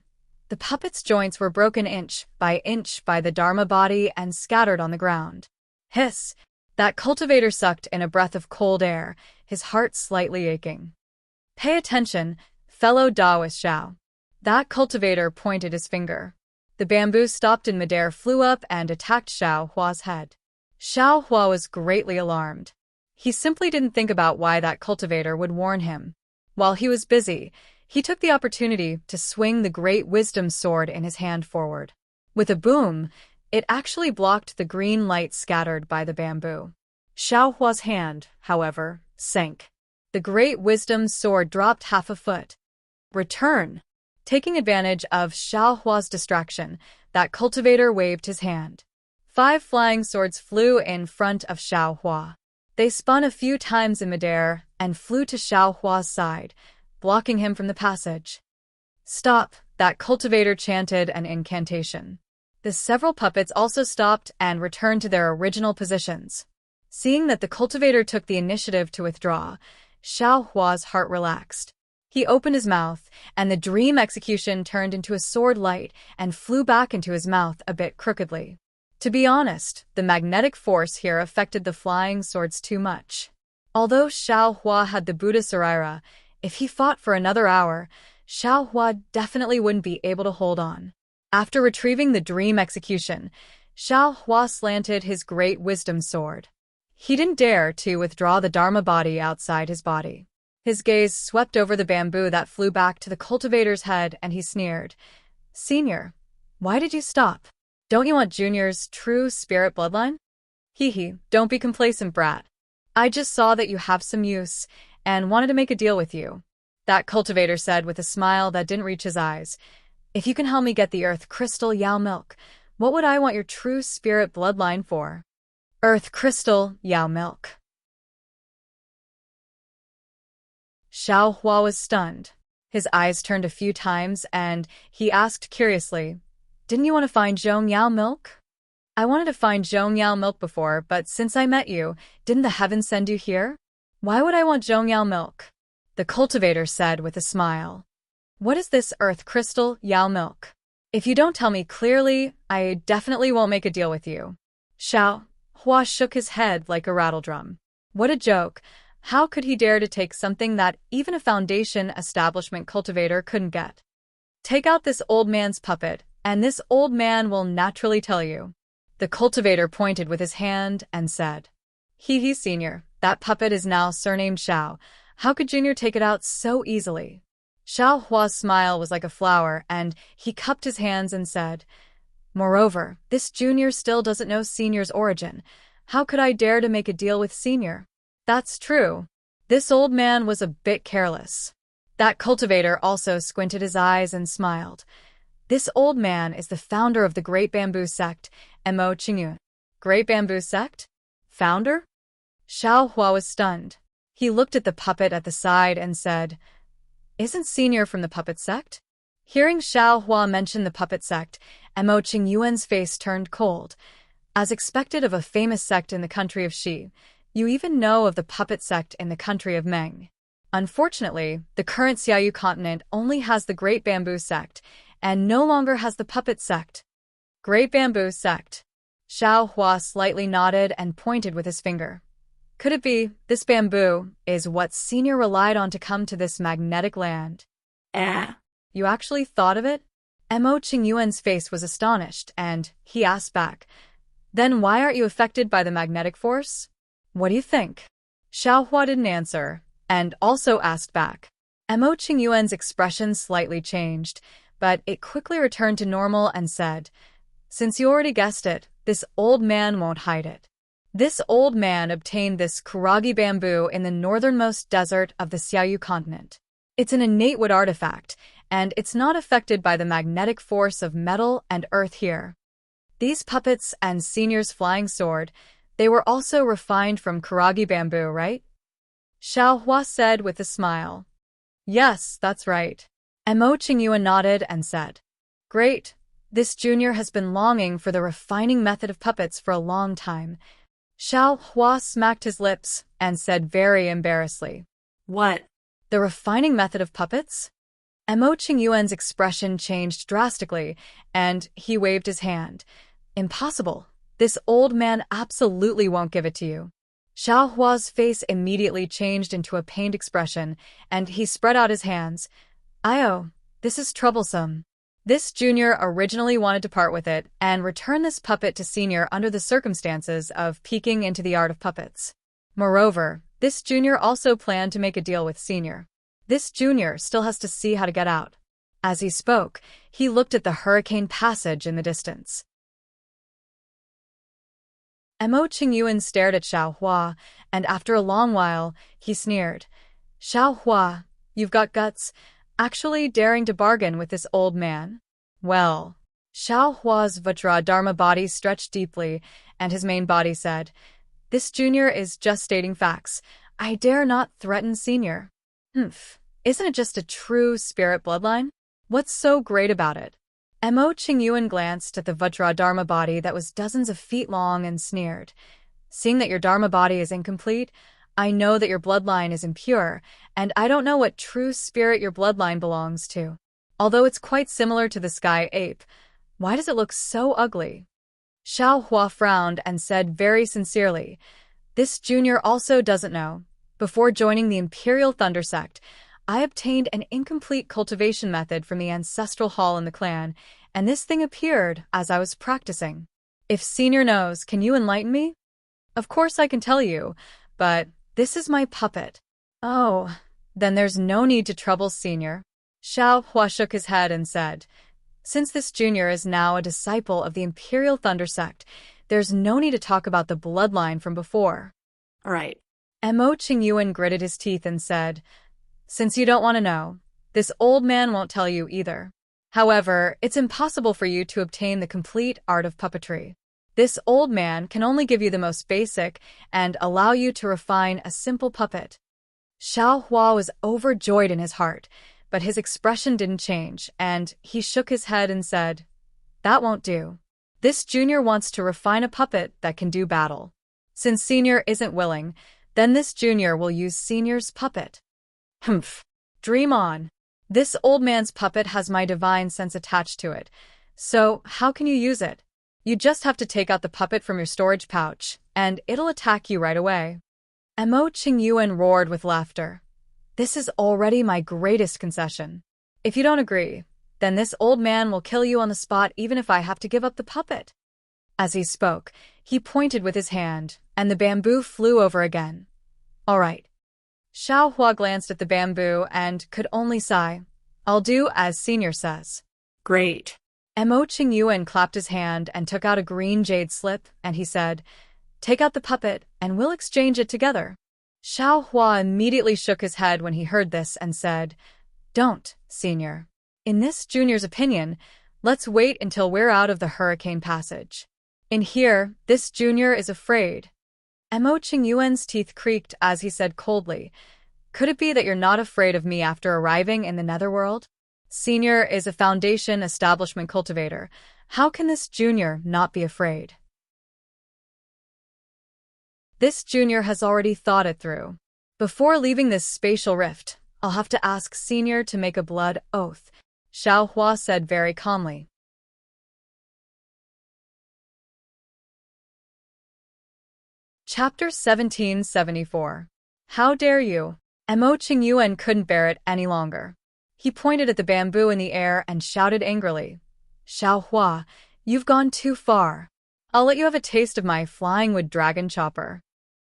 the puppet's joints were broken inch by the Dharma body and scattered on the ground. Hiss! That cultivator sucked in a breath of cold air, his heart slightly aching. "Pay attention, fellow Taoist Xiao." That cultivator pointed his finger. The bamboo stopped in midair, flew up, and attacked Xiaohua's head. Xiaohua was greatly alarmed. He simply didn't think about why that cultivator would warn him. While he was busy, he took the opportunity to swing the Great Wisdom sword in his hand forward. With a boom, it actually blocked the green light scattered by the bamboo. Xiaohua's hand, however, sank. The Great Wisdom sword dropped half a foot. "Return!" Taking advantage of Xiaohua's distraction, that cultivator waved his hand. 5 flying swords flew in front of Xiaohua. They spun a few times in midair and flew to Xiaohua's side, blocking him from the passage. "Stop!" That cultivator chanted an incantation. The several puppets also stopped and returned to their original positions. Seeing that the cultivator took the initiative to withdraw, Xiaohua's heart relaxed. He opened his mouth, and the Dream Execution turned into a sword light and flew back into his mouth a bit crookedly. To be honest, the magnetic force here affected the flying swords too much. Although Xiaohua had the Buddha Saraira, if he fought for another hour, Xiaohua definitely wouldn't be able to hold on. After retrieving the Dream Execution, Xiaohua slanted his Great Wisdom sword. He didn't dare to withdraw the Dharma body outside his body. His gaze swept over the bamboo that flew back to the cultivator's head, and he sneered. "Senior, why did you stop? Don't you want Junior's true spirit bloodline?" "Hee, don't be complacent, brat. I just saw that you have some use, and wanted to make a deal with you," that cultivator said with a smile that didn't reach his eyes. "If you can help me get the Earth Crystal Yao Milk, what would I want your true spirit bloodline for?" Earth Crystal Yao Milk. Xiaohua was stunned. His eyes turned a few times, and he asked curiously, Didn't you want to find Zhong Yao milk? I wanted to find Zhong Yao milk before, but since I met you, didn't the heavens send you here? Why would I want Zhong Yao milk? The cultivator said with a smile. What is this earth crystal Yao milk? If you don't tell me clearly, I definitely won't make a deal with you. Xiao Hua shook his head like a rattledrum. What a joke. How could he dare to take something that even a foundation establishment cultivator couldn't get? Take out this old man's puppet, and this old man will naturally tell you. The cultivator pointed with his hand and said, He, Senior, that puppet is now surnamed Xiao. How could Junior take it out so easily? Xiao Hua's smile was like a flower, and he cupped his hands and said, Moreover, this Junior still doesn't know Senior's origin. How could I dare to make a deal with Senior? That's true. This old man was a bit careless. That cultivator also squinted his eyes and smiled. This old man is the founder of the Great Bamboo Sect, Mo Qingyun. Great Bamboo Sect? Founder? Xiao Hua was stunned. He looked at the puppet at the side and said, Isn't Senior from the puppet sect? Hearing Xiao Hua mention the puppet sect, Mo Qingyuan's face turned cold. As expected of a famous sect in the country of Xi, you even know of the puppet sect in the country of Meng. Unfortunately, the current Xiaoyu continent only has the Great Bamboo Sect, and no longer has the puppet sect. Great Bamboo Sect. Xiao Hua slightly nodded and pointed with his finger. Could it be, this bamboo is what Senior relied on to come to this magnetic land? You actually thought of it? Mo Qingyuan's face was astonished, and he asked back, Then why aren't you affected by the magnetic force? What do you think? Xiao Hua didn't answer, and also asked back. Mo Qingyuan's expression slightly changed, but it quickly returned to normal and said, Since you already guessed it, this old man won't hide it. This old man obtained this kuragi bamboo in the northernmost desert of the Xiaoyu continent. It's an innate wood artifact, and it's not affected by the magnetic force of metal and earth here. These puppets and Senior's flying sword, they were also refined from kuragi bamboo, right? Xiao Hua said with a smile. Yes, that's right. Mo Qingyuan nodded and said, Great. This Junior has been longing for the refining method of puppets for a long time. Xiao Hua smacked his lips and said very embarrassedly, What? The refining method of puppets? Mo Qingyuan's expression changed drastically, and he waved his hand. Impossible. This old man absolutely won't give it to you. Xiao Hua's face immediately changed into a pained expression, and he spread out his hands. Io, this is troublesome. This Junior originally wanted to part with it and return this puppet to Senior under the circumstances of peeking into the art of puppets. Moreover, this Junior also planned to make a deal with Senior. This Junior still has to see how to get out. As he spoke, he looked at the hurricane passage in the distance. Mo Qingyuan stared at Xiao Hua, and after a long while, he sneered. Xiao Hua, you've got guts. Actually daring to bargain with this old man? Well, Xiao Hua's Vajra Dharma body stretched deeply, and his main body said, This Junior is just stating facts. I dare not threaten Senior. Isn't it just a true spirit bloodline? What's so great about it? Mo Qingyuan glanced at the Vajra Dharma body that was dozens of feet long and sneered. Seeing that your Dharma body is incomplete, I know that your bloodline is impure, and I don't know what true spirit your bloodline belongs to. Although it's quite similar to the sky ape, why does it look so ugly? Xiao Hua frowned and said very sincerely, This Junior also doesn't know. Before joining the Imperial Thunder Sect, I obtained an incomplete cultivation method from the ancestral hall in the clan, and this thing appeared as I was practicing. If Senior knows, can you enlighten me? Of course I can tell you, but this is my puppet. Oh, then there's no need to trouble Senior. Xiao Hua shook his head and said, Since this Junior is now a disciple of the Imperial Thunder Sect, there's no need to talk about the bloodline from before. All right. Mo Qingyuan gritted his teeth and said, Since you don't want to know, this old man won't tell you either. However, it's impossible for you to obtain the complete art of puppetry. This old man can only give you the most basic and allow you to refine a simple puppet. Xiao Hua was overjoyed in his heart, but his expression didn't change, and he shook his head and said, that won't do. This junior wants to refine a puppet that can do battle. Since senior isn't willing, then this junior will use senior's puppet. Humph. Dream on. This old man's puppet has my divine sense attached to it. So, how can you use it? You just have to take out the puppet from your storage pouch, and it'll attack you right away. Mo Qingyuan roared with laughter. This is already my greatest concession. If you don't agree, then this old man will kill you on the spot even if I have to give up the puppet. As he spoke, he pointed with his hand, and the bamboo flew over again. All right. Xiao Hua glanced at the bamboo and could only sigh. I'll do as senior says. Great. Mo Qingyuan clapped his hand and took out a green jade slip, and he said, Take out the puppet, and we'll exchange it together. Xiao Hua immediately shook his head when he heard this and said, Don't, senior. In this junior's opinion, let's wait until we're out of the hurricane passage. In here, this junior is afraid. Mo Qingyuan's teeth creaked as he said coldly, Could it be that you're not afraid of me after arriving in the netherworld? Senior is a foundation establishment cultivator. How can this junior not be afraid? This junior has already thought it through. Before leaving this spatial rift, I'll have to ask senior to make a blood oath, Xiao Hua said very calmly. Chapter 1774. How dare you? Mo Qingyuan couldn't bear it any longer. He pointed at the bamboo in the air and shouted angrily, Xiao Hua, you've gone too far. I'll let you have a taste of my flying wood dragon chopper.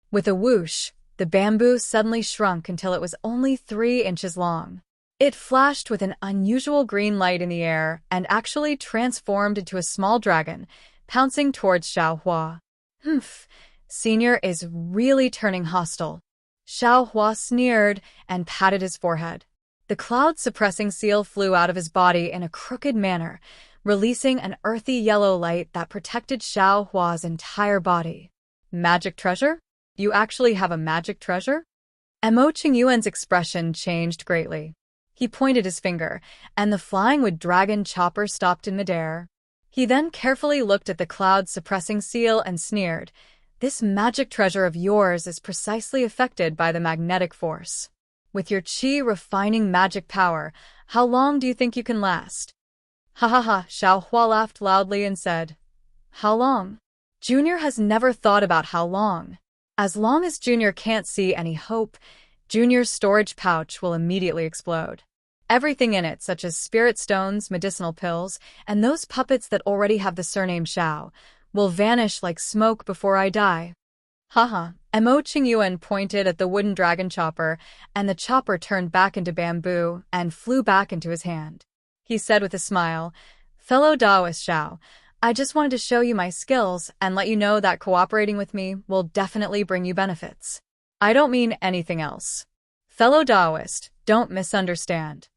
With a whoosh, the bamboo suddenly shrunk until it was only 3 inches long. It flashed with an unusual green light in the air and actually transformed into a small dragon, pouncing towards Xiao Hua. Humph, senior is really turning hostile. Xiao Hua sneered and patted his forehead. The cloud-suppressing seal flew out of his body in a crooked manner, releasing an earthy yellow light that protected Xiao Hua's entire body. Magic treasure? You actually have a magic treasure? Mo Qingyuan's expression changed greatly. He pointed his finger, and the flying wood dragon chopper stopped in midair. He then carefully looked at the cloud-suppressing seal and sneered, This magic treasure of yours is precisely affected by the magnetic force. With your qi-refining magic power, how long do you think you can last? Ha ha ha, Xiao Hua laughed loudly and said, How long? Junior has never thought about how long. As long as Junior can't see any hope, Junior's storage pouch will immediately explode. Everything in it, such as spirit stones, medicinal pills, and those puppets that already have the surname Xiao, will vanish like smoke before I die. Haha. Mo Qingyuan pointed at the wooden dragon chopper, and the chopper turned back into bamboo and flew back into his hand. He said with a smile, Fellow Daoist Xiao, I just wanted to show you my skills and let you know that cooperating with me will definitely bring you benefits. I don't mean anything else. Fellow Daoist, don't misunderstand.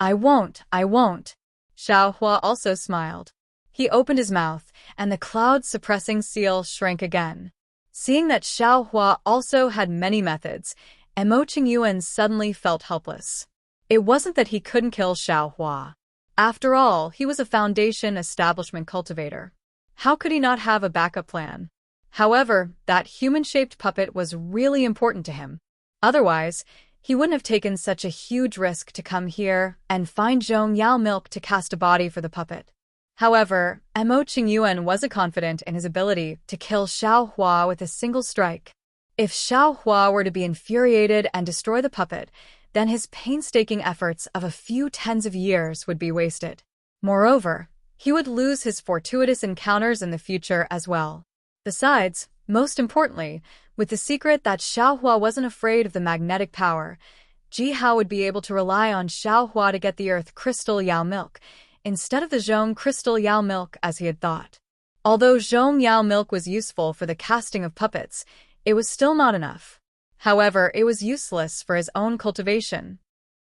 I won't. Xiao Hua also smiled. He opened his mouth, and the cloud-suppressing seal shrank again. Seeing that Xiao Hua also had many methods, Mo Qingyuan suddenly felt helpless. It wasn't that he couldn't kill Xiao Hua. After all, he was a foundation establishment cultivator. How could he not have a backup plan? However, that human-shaped puppet was really important to him. Otherwise, he wouldn't have taken such a huge risk to come here and find Zhong Yao milk to cast a body for the puppet. However, Mo Qingyuan wasn't confident in his ability to kill Xiao Hua with a single strike. If Xiao Hua were to be infuriated and destroy the puppet, then his painstaking efforts of a few tens of years would be wasted. Moreover, he would lose his fortuitous encounters in the future as well. Besides, most importantly, with the secret that Xiao Hua wasn't afraid of the magnetic power, Ji Hao would be able to rely on Xiao Hua to get the Earth Crystal Yao milk, instead of the Zhong Crystal Yao milk as he had thought. Although Zhong Yao milk was useful for the casting of puppets, it was still not enough. However, it was useless for his own cultivation.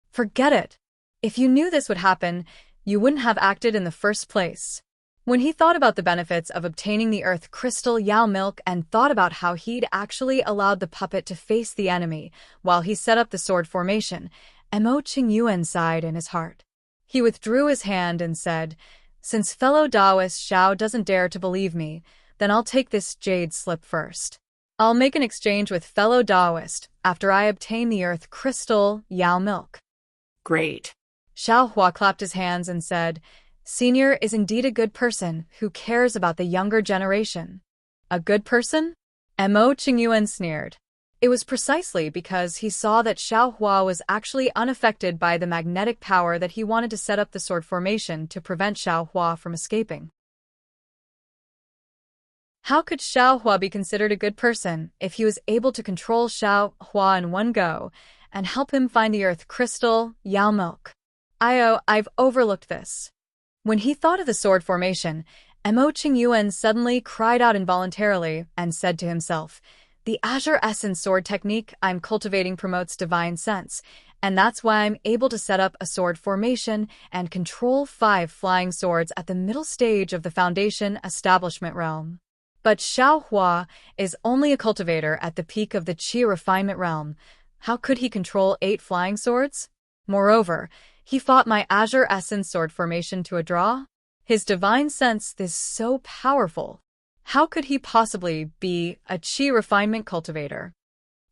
Forget it. If you knew this would happen, you wouldn't have acted in the first place. When he thought about the benefits of obtaining the Earth Crystal Yao milk and thought about how he'd actually allowed the puppet to face the enemy while he set up the sword formation, Mo Qingyuan sighed in his heart. He withdrew his hand and said, Since fellow Taoist Xiao doesn't dare to believe me, then I'll take this jade slip first. I'll make an exchange with fellow Taoist after I obtain the earth crystal Yao milk. Great. Xiao Hua clapped his hands and said, Senior is indeed a good person who cares about the younger generation. A good person? Mo Qingyuan sneered. It was precisely because he saw that Xiao Hua was actually unaffected by the magnetic power that he wanted to set up the sword formation to prevent Xiao Hua from escaping. How could Xiao Hua be considered a good person if he was able to control Xiao Hua in one go and help him find the earth crystal Yao milk? I've overlooked this. When he thought of the sword formation, Mo Qingyuan suddenly cried out involuntarily and said to himself, the Azure Essence sword technique I'm cultivating promotes divine sense, and that's why I'm able to set up a sword formation and control 5 flying swords at the middle stage of the Foundation establishment realm. But Xiao Hua is only a cultivator at the peak of the Qi refinement realm. How could he control 8 flying swords? Moreover, he fought my Azure Essence sword formation to a draw. His divine sense is so powerful. How could he possibly be a Qi refinement cultivator?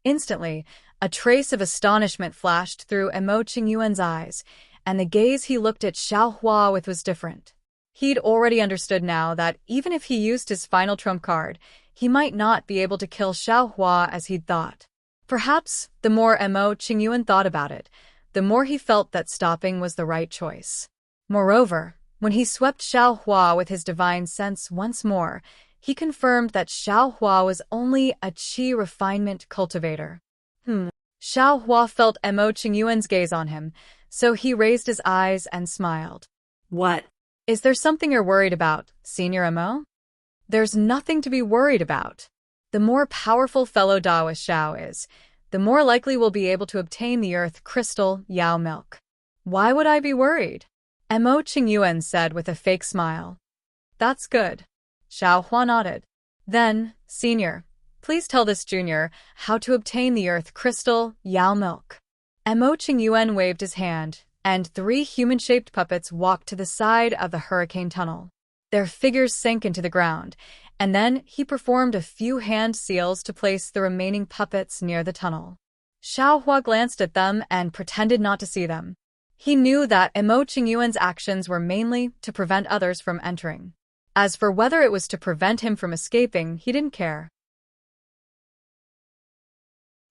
Instantly, a trace of astonishment flashed through Mo Qingyuan's eyes, and the gaze he looked at Xiao Hua with was different. He'd already understood now that even if he used his final trump card, he might not be able to kill Xiao Hua as he'd thought. Perhaps, the more Mo Qingyuan thought about it, the more he felt that stopping was the right choice. Moreover, when he swept Xiao Hua with his divine sense once more, he confirmed that Xiao Hua was only a Qi refinement cultivator. Xiao Hua felt Mo Qingyuan's gaze on him, so he raised his eyes and smiled. What? Is there something you're worried about, Senior Mo? There's nothing to be worried about. The more powerful fellow Taoist Xiao is, the more likely we'll be able to obtain the earth crystal Yao milk. Why would I be worried? Mo Qingyuan said with a fake smile. That's good. Xiao Hua nodded. Then, Senior, please tell this junior how to obtain the earth crystal Yao milk. Mo Qingyuan waved his hand, and 3 human-shaped puppets walked to the side of the hurricane tunnel. Their figures sank into the ground, and then he performed a few hand seals to place the remaining puppets near the tunnel. Xiao Hua glanced at them and pretended not to see them. He knew that Mo Qingyuan's actions were mainly to prevent others from entering. As for whether it was to prevent him from escaping, he didn't care.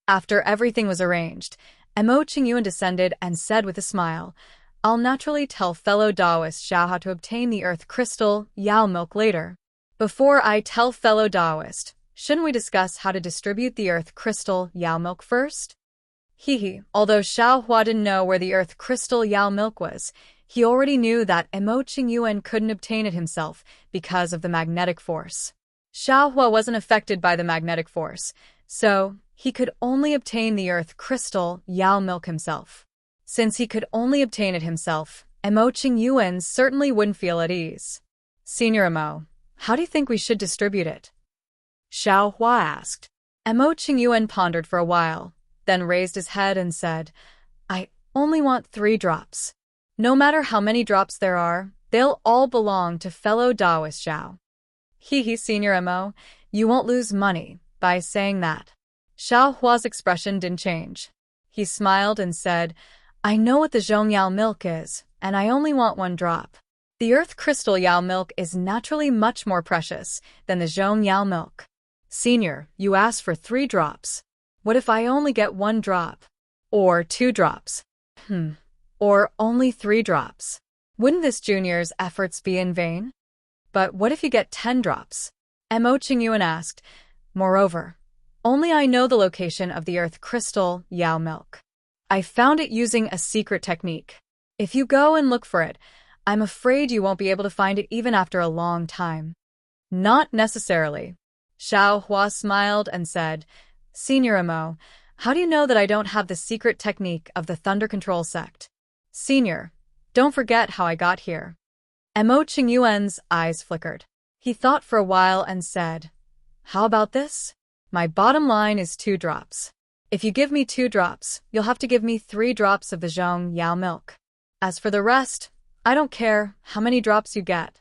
After everything was arranged, Mo Qingyuan descended and said with a smile, I'll naturally tell fellow Taoist Xiao how to obtain the earth crystal Yao milk later. Before I tell fellow Taoist, shouldn't we discuss how to distribute the earth crystal Yao milk first? Although Xiao Hua didn't know where the earth crystal Yao milk was, he already knew that Mo Qingyuan couldn't obtain it himself because of the magnetic force. Xiao Hua wasn't affected by the magnetic force, so he could only obtain the earth crystal Yao milk himself. Since he could only obtain it himself, Mo Qingyuan certainly wouldn't feel at ease. Senior Mo, how do you think we should distribute it? Xiao Hua asked. Mo Qingyuan pondered for a while, then raised his head and said, I only want 3 drops. No matter how many drops there are, they'll all belong to fellow Taoist Xiao. Senior Mo, you won't lose money by saying that. Xiao Hua's expression didn't change. He smiled and said, I know what the Zhong Yao milk is, and I only want 1 drop. The earth crystal Yao milk is naturally much more precious than the Zhong Yao milk. Senior, you asked for 3 drops. What if I only get 1 drop? Or 2 drops? Or only 3 drops? Wouldn't this junior's efforts be in vain? But what if you get 10 drops? Mo Qingyuan asked. Moreover, only I know the location of the earth crystal Yao milk. I found it using a secret technique. If you go and look for it, I'm afraid you won't be able to find it even after a long time. Not necessarily. Xiao Hua smiled and said, Senior Mo, how do you know that I don't have the secret technique of the Thunder Control sect? Senior, don't forget how I got here. Mo Qingyuan's eyes flickered. He thought for a while and said, How about this? My bottom line is 2 drops. If you give me 2 drops, you'll have to give me 3 drops of the Zhong Yao milk. As for the rest, I don't care how many drops you get.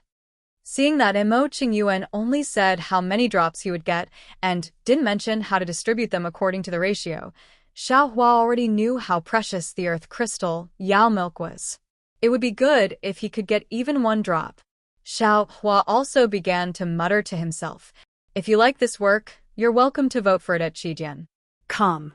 Seeing that Emo Qingyuan only said how many drops he would get and didn't mention how to distribute them according to the ratio, Xiao Hua already knew how precious the earth crystal, Yao milk, was. It would be good if he could get even one drop. Xiao Hua also began to mutter to himself, "If you like this work, you're welcome to vote for it at Qijian." Come.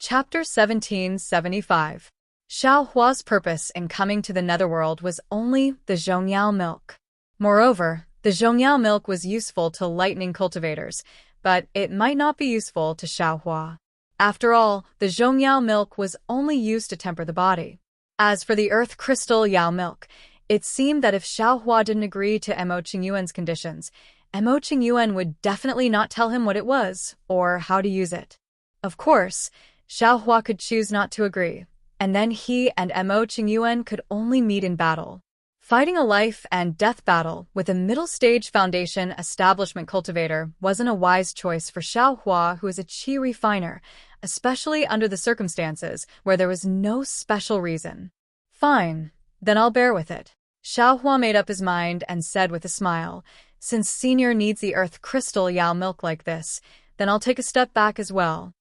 Chapter 1775. Xiao Hua's purpose in coming to the netherworld was only the Zhongyao milk. Moreover, the Zhongyao milk was useful to lightning cultivators, but it might not be useful to Xiao Hua. After all, the Zhongyao milk was only used to temper the body. As for the earth crystal Yao milk, it seemed that if Xiao Hua didn't agree to Emo Qingyuan's conditions, Emo Qingyuan would definitely not tell him what it was or how to use it. Of course, Xiao Hua could choose not to agree, and then he and Emo Qingyuan could only meet in battle. Fighting a life and death battle with a middle-stage foundation establishment cultivator wasn't a wise choice for Xiao Hua, who is a qi refiner, especially under the circumstances where there was no special reason. Fine, then I'll bear with it. Xiao Hua made up his mind and said with a smile, "Since Senior needs the earth crystal Yao milk like this, then I'll take a step back as well.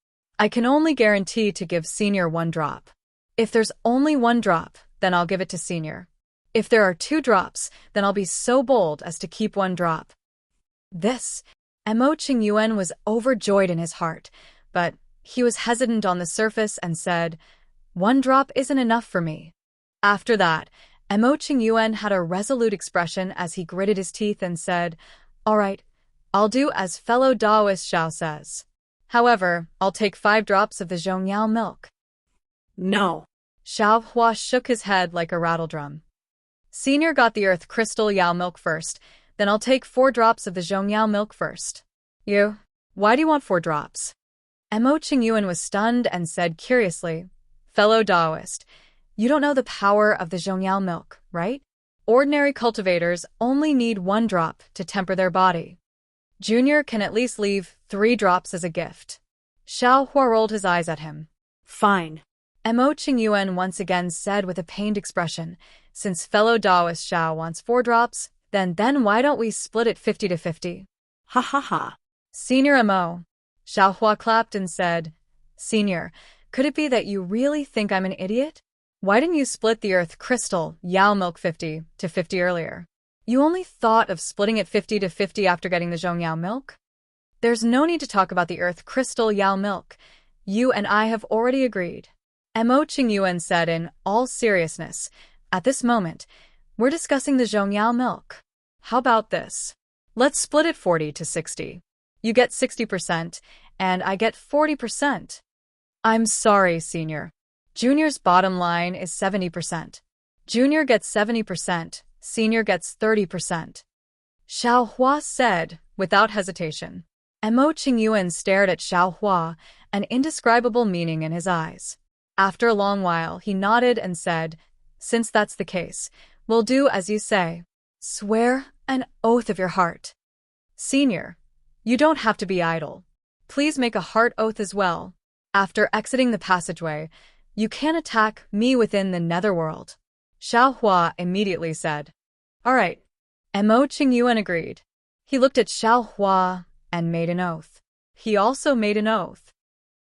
I can only guarantee to give Senior one drop. If there's only one drop, then I'll give it to Senior. If there are 2 drops, then I'll be so bold as to keep 1 drop." This, Emo Qingyuan was overjoyed in his heart, but he was hesitant on the surface and said, "1 drop isn't enough for me." After that, Emo Qingyuan had a resolute expression as he gritted his teeth and said, "All right, I'll do as fellow Daoist Xiao says. However, I'll take 5 drops of the Zhongyao milk." No. Xiao Hua shook his head like a rattledrum. "Senior got the earth crystal Yao milk first, then I'll take 4 drops of the Zhongyao milk first." "You? Why do you want 4 drops?" Emo Qingyuan was stunned and said curiously, "Fellow Daoist, you don't know the power of the Zhongyao milk, right? Ordinary cultivators only need 1 drop to temper their body. Junior can at least leave 3 drops as a gift." Xiao Hua rolled his eyes at him. Fine. Emo Qingyuan once again said with a pained expression, "Since fellow Daoist Xiao wants 4 drops, then why don't we split it 50 to 50? Ha ha ha. Senior Emo." Xiao Hua clapped and said, "Senior, could it be that you really think I'm an idiot? Why didn't you split the earth crystal Yao milk 50 to 50 earlier? You only thought of splitting it 50 to 50 after getting the Zhongyao milk? There's no need to talk about the earth crystal Yao milk. You and I have already agreed." Emo Qingyuan said in all seriousness, "At this moment, we're discussing the Zhongyao milk. How about this? Let's split it 40 to 60. You get 60%, and I get 40%. I'm sorry, Senior. Junior's bottom line is 70%. Junior gets 70%, Senior gets 30%. Xiao Hua said, without hesitation. Emo Qingyuan stared at Xiao Hua, an indescribable meaning in his eyes. After a long while, he nodded and said, "Since that's the case, we'll do as you say. Swear an oath of your heart." "Senior, you don't have to be idle. Please make a heart oath as well. After exiting the passageway, you can attack me within the netherworld." Xiao Hua immediately said, "All right." Emo Qingyuan agreed. He looked at Xiao Hua and made an oath. He also made an oath.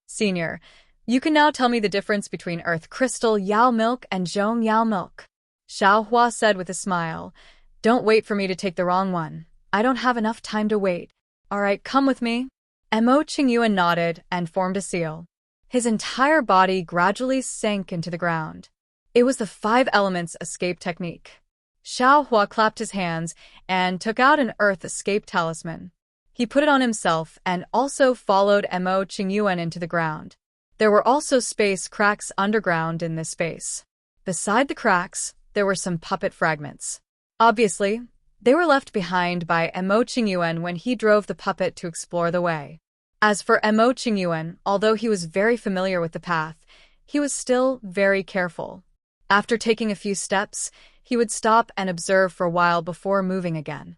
"Senior, you can now tell me the difference between earth crystal Yao milk and Zhongyao milk." Xiao Hua said with a smile, "Don't wait for me to take the wrong one. I don't have enough time to wait. All right, come with me." Emo Qingyuan nodded and formed a seal. His entire body gradually sank into the ground. It was the 5 elements escape technique. Xiao Hua clapped his hands and took out an earth escape talisman. He put it on himself and also followed Emo Qingyuan into the ground. There were also space cracks underground in this space. Beside the cracks, there were some puppet fragments. Obviously, they were left behind by Emo Qingyuan when he drove the puppet to explore the way. As for Emo Qingyuan, although he was very familiar with the path, he was still very careful. After taking a few steps, he would stop and observe for a while before moving again.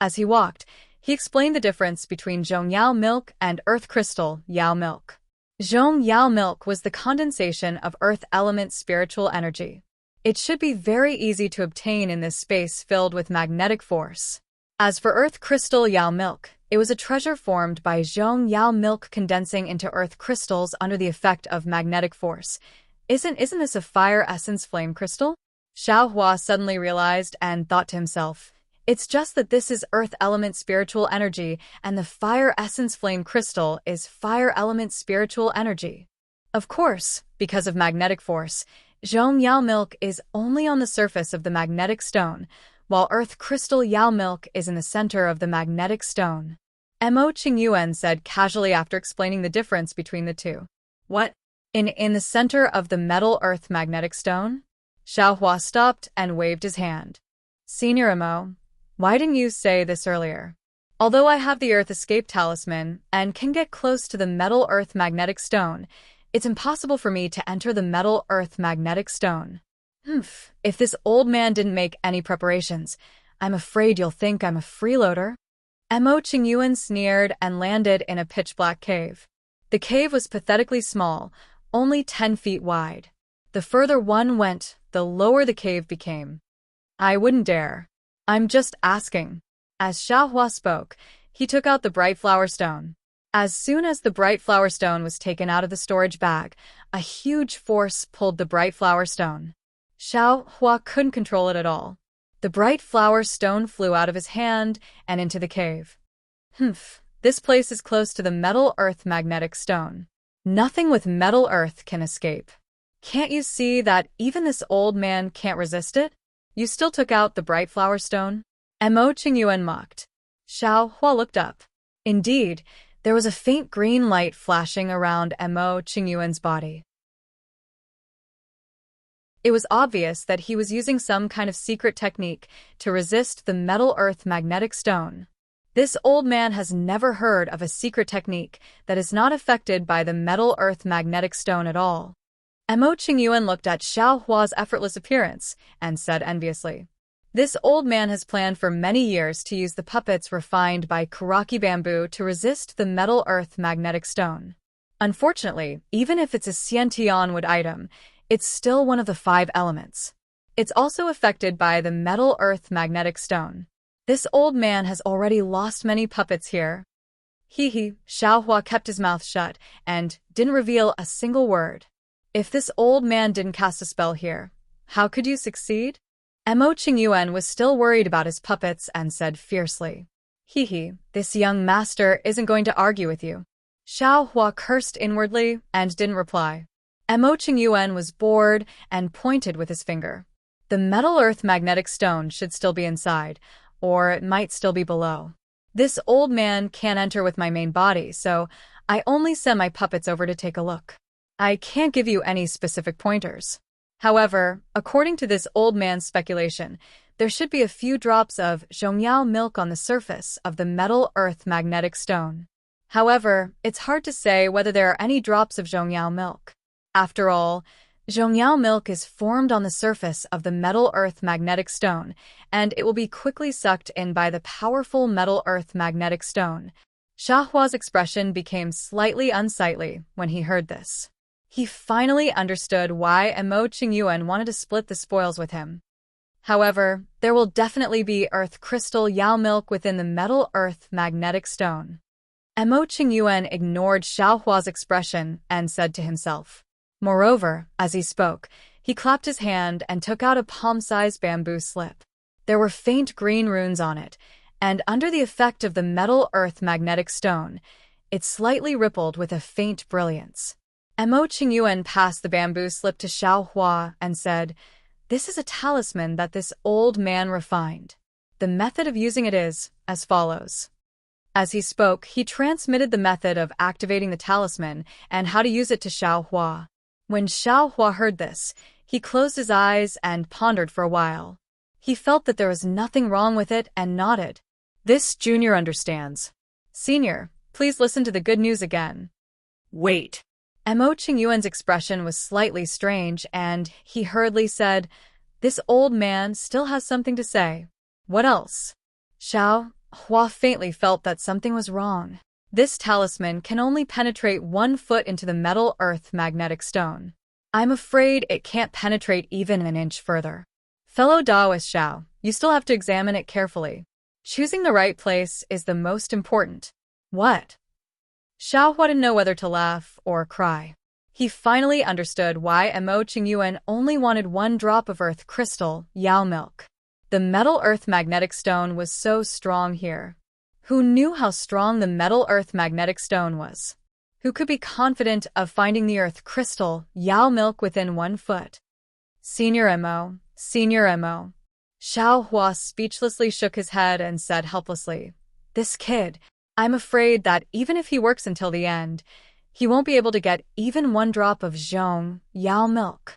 As he walked, He explained the difference between Zhongyao milk and earth crystal Yao milk. Zhongyao milk was the condensation of earth element spiritual energy. It should be very easy to obtain in this space filled with magnetic force. As for earth crystal Yao milk, it was a treasure formed by Zhongyao milk condensing into earth crystals under the effect of magnetic force. Isn't this a fire essence flame crystal? Xiao Hua suddenly realized and thought to himself, it's just that this is earth element spiritual energy and the fire essence flame crystal is fire element spiritual energy. Of course, because of magnetic force, Zhongyao milk is only on the surface of the magnetic stone, while earth crystal Yao milk is in the center of the magnetic stone. Mo Qingyuan said casually after explaining the difference between the two. What? In the center of the metal earth magnetic stone? Xiao Hua stopped and waved his hand. Senior Mo, why didn't you say this earlier? Although I have the Earth Escape Talisman and can get close to the metal Earth Magnetic Stone, it's impossible for me to enter the metal Earth Magnetic Stone. If this old man didn't make any preparations, I'm afraid you'll think I'm a freeloader. Mo Qingyuan sneered and landed in a pitch-black cave. The cave was pathetically small, only 10 feet wide. The further one went, the lower the cave became. I wouldn't dare. I'm just asking. As Xiao Hua spoke, he took out the bright flower stone. As soon as the bright flower stone was taken out of the storage bag, a huge force pulled the bright flower stone. Xiao Hua couldn't control it at all. The bright flower stone flew out of his hand and into the cave. This place is close to the metal earth magnetic stone. Nothing with metal earth can escape. Can't you see that even this old man can't resist it? You still took out the bright flower stone? Mo Qingyuan mocked. Xiao Hua looked up. Indeed, there was a faint green light flashing around Mo Qingyuan's body. It was obvious that he was using some kind of secret technique to resist the metal earth magnetic stone. This old man has never heard of a secret technique that is not affected by the metal earth magnetic stone at all. Mo Qingyuan looked at Xiao Hua's effortless appearance and said enviously, this old man has planned for many years to use the puppets refined by Karaki bamboo to resist the metal earth magnetic stone. Unfortunately, even if it's a Xiantian wood item, it's still one of the 5 elements. It's also affected by the metal earth magnetic stone. This old man has already lost many puppets here. Xiao Hua kept his mouth shut and didn't reveal a single word. If this old man didn't cast a spell here, how could you succeed? Mo Qingyuan was still worried about his puppets and said fiercely, this young master isn't going to argue with you. Xiao Hua cursed inwardly and didn't reply. Mo Qingyuan was bored and pointed with his finger. The metal earth magnetic stone should still be inside, or it might still be below. This old man can't enter with my main body, so I only send my puppets over to take a look. I can't give you any specific pointers. However, according to this old man's speculation, there should be a few drops of Zhongyao milk on the surface of the metal earth magnetic stone. However, it's hard to say whether there are any drops of Zhongyao milk. After all, Zhongyao milk is formed on the surface of the metal earth magnetic stone, and it will be quickly sucked in by the powerful metal earth magnetic stone. Xiao Hua's expression became slightly unsightly when he heard this. He finally understood why Mo Qingyuan wanted to split the spoils with him. However, there will definitely be earth crystal Yao milk within the metal earth magnetic stone. Mo Qingyuan ignored Xiao Hua's expression and said to himself. Moreover, as he spoke, he clapped his hand and took out a palm-sized bamboo slip. There were faint green runes on it, and under the effect of the metal earth magnetic stone, it slightly rippled with a faint brilliance. Mo Qingyuan passed the bamboo slip to Xiao Hua and said, this is a talisman that this old man refined. The method of using it is as follows. As he spoke, he transmitted the method of activating the talisman and how to use it to Xiao Hua. When Xiao Hua heard this, he closed his eyes and pondered for a while. He felt that there was nothing wrong with it and nodded. This junior understands. Senior, please listen to the good news again. Wait. Mo Qingyuan's expression was slightly strange, and he hurriedly said, this old man still has something to say. What else? Xiao, Hua faintly felt that something was wrong. This talisman can only penetrate 1 foot into the metal earth magnetic stone. I'm afraid it can't penetrate even an inch further. Fellow Daoist Xiao, you still have to examine it carefully. Choosing the right place is the most important. What? Xiao Hua didn't know whether to laugh or cry. He finally understood why Mo Qingyuan only wanted 1 drop of earth crystal, Yao milk. The metal earth magnetic stone was so strong here. Who knew how strong the metal earth magnetic stone was? Who could be confident of finding the earth crystal, Yao milk, within 1 foot? Senior Mo, Senior Mo. Xiao Hua speechlessly shook his head and said helplessly, "This kid, I'm afraid that even if he works until the end, he won't be able to get even 1 drop of Zhong, Yao milk.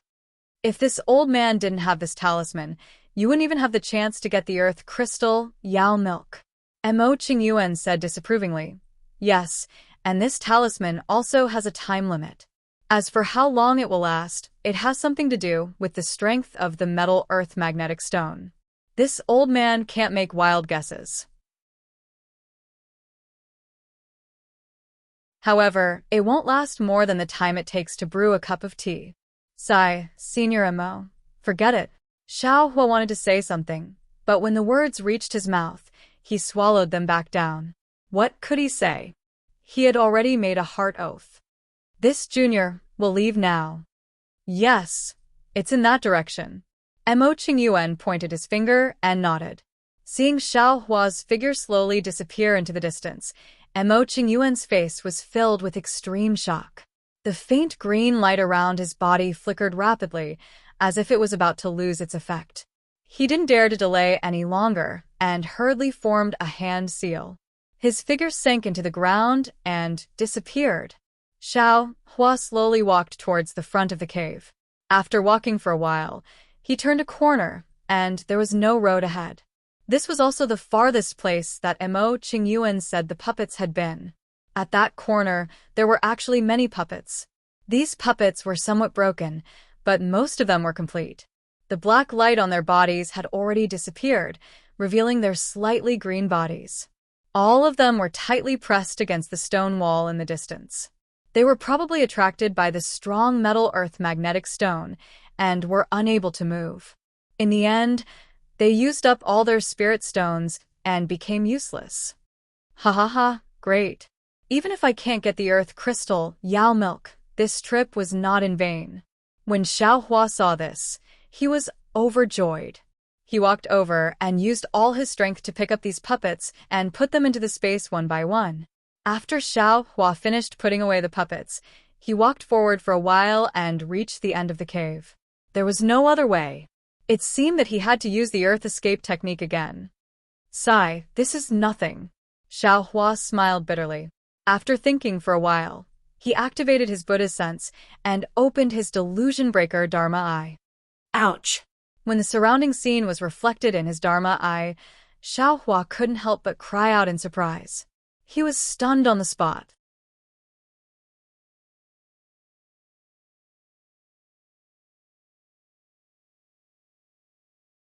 If this old man didn't have this talisman, you wouldn't even have the chance to get the earth crystal, Yao milk." Mo Qingyuan said disapprovingly, "Yes, and this talisman also has a time limit. As for how long it will last, it has something to do with the strength of the metal earth magnetic stone. This old man can't make wild guesses." However, it won't last more than the time it takes to brew a cup of tea. Sigh, Senior Mo. Forget it. Xiao Hua wanted to say something, but when the words reached his mouth, he swallowed them back down. What could he say? He had already made a heart oath. This junior will leave now. Yes, it's in that direction. Mo Qingyuan pointed his finger and nodded. Seeing Xiao Hua's figure slowly disappear into the distance, Mo Qingyuan's face was filled with extreme shock. The faint green light around his body flickered rapidly, as if it was about to lose its effect. He didn't dare to delay any longer, and hurriedly formed a hand seal. His figure sank into the ground and disappeared. Xiao Hua slowly walked towards the front of the cave. After walking for a while, he turned a corner, and there was no road ahead. This was also the farthest place that Mo Qingyuan said the puppets had been. At that corner, there were actually many puppets. These puppets were somewhat broken, but most of them were complete. The black light on their bodies had already disappeared, revealing their slightly green bodies. All of them were tightly pressed against the stone wall in the distance. They were probably attracted by the strong metal earth magnetic stone and were unable to move. In the end, they used up all their spirit stones and became useless. Ha ha ha, great. Even if I can't get the earth crystal, Yao milk, this trip was not in vain. When Xiao Hua saw this, he was overjoyed. He walked over and used all his strength to pick up these puppets and put them into the space one by one. After Xiao Hua finished putting away the puppets, he walked forward for a while and reached the end of the cave. There was no other way. It seemed that he had to use the earth escape technique again. Sigh, this is nothing. Xiao Hua smiled bitterly. After thinking for a while, he activated his Buddha sense and opened his delusion breaker Dharma eye. Ouch. When the surrounding scene was reflected in his Dharma eye, Xiao Hua couldn't help but cry out in surprise. He was stunned on the spot.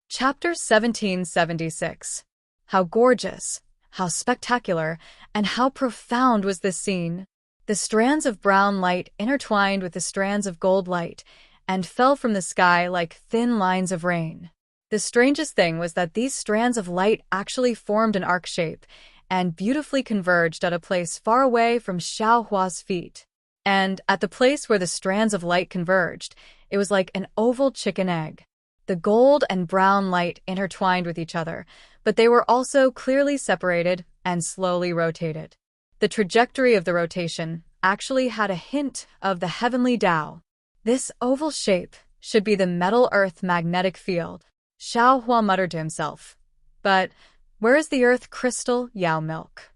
Chapter 1776. How gorgeous, how spectacular, and how profound was this scene. The strands of brown light intertwined with the strands of gold light and fell from the sky like thin lines of rain. The strangest thing was that these strands of light actually formed an arc shape and beautifully converged at a place far away from Xiao Hua's feet. And at the place where the strands of light converged, it was like an oval chicken egg. The gold and brown light intertwined with each other, but they were also clearly separated and slowly rotated. The trajectory of the rotation actually had a hint of the heavenly Tao. This oval shape should be the metal earth magnetic field, Xiao Hua muttered to himself. But where is the earth crystal, Yao milk?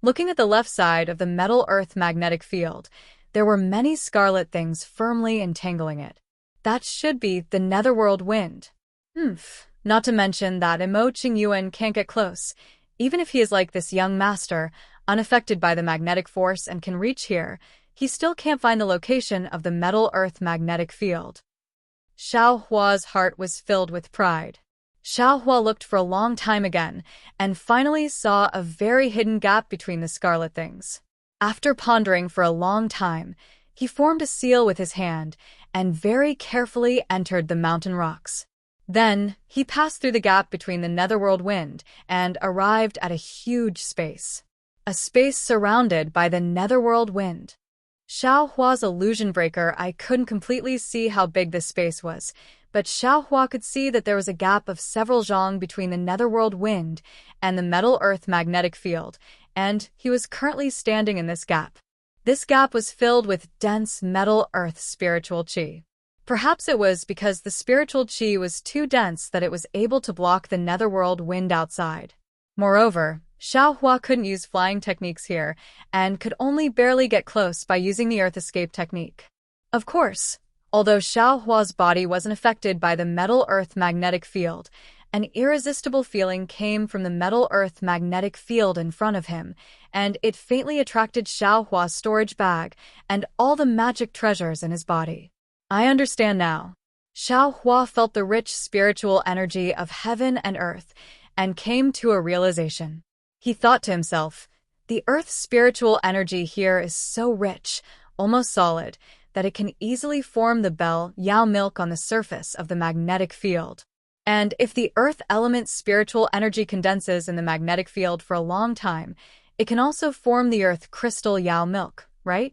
Looking at the left side of the metal earth magnetic field, there were many scarlet things firmly entangling it. That should be the netherworld wind. Not to mention that Mo Qingyuan can't get close. Even if he is like this young master, unaffected by the magnetic force and can reach here, he still can't find the location of the metal earth magnetic field. Xiao Hua's heart was filled with pride. Xiao Hua looked for a long time again, and finally saw a very hidden gap between the scarlet things. After pondering for a long time, he formed a seal with his hand and very carefully entered the mountain rocks. Then, he passed through the gap between the netherworld wind and arrived at a huge space. A space surrounded by the netherworld wind. Xiao Hua's illusion breaker I couldn't completely see how big this space was, but Xiao Hua could see that there was a gap of several zhang between the netherworld wind and the metal earth magnetic field, and he was currently standing in this gap. This gap was filled with dense metal earth spiritual qi. Perhaps it was because the spiritual qi was too dense that it was able to block the netherworld wind outside. Moreover, Xiao Hua couldn't use flying techniques here, and could only barely get close by using the earth escape technique. Of course, although Xiao Hua's body wasn't affected by the metal earth magnetic field, an irresistible feeling came from the metal earth magnetic field in front of him, and it faintly attracted Xiao Hua's storage bag and all the magic treasures in his body. I understand now. Xiao Hua felt the rich spiritual energy of heaven and earth, and came to a realization. He thought to himself, the earth's spiritual energy here is so rich, almost solid, that it can easily form the bell Yao milk on the surface of the magnetic field. And if the earth element's spiritual energy condenses in the magnetic field for a long time, it can also form the earth crystal Yao milk, right?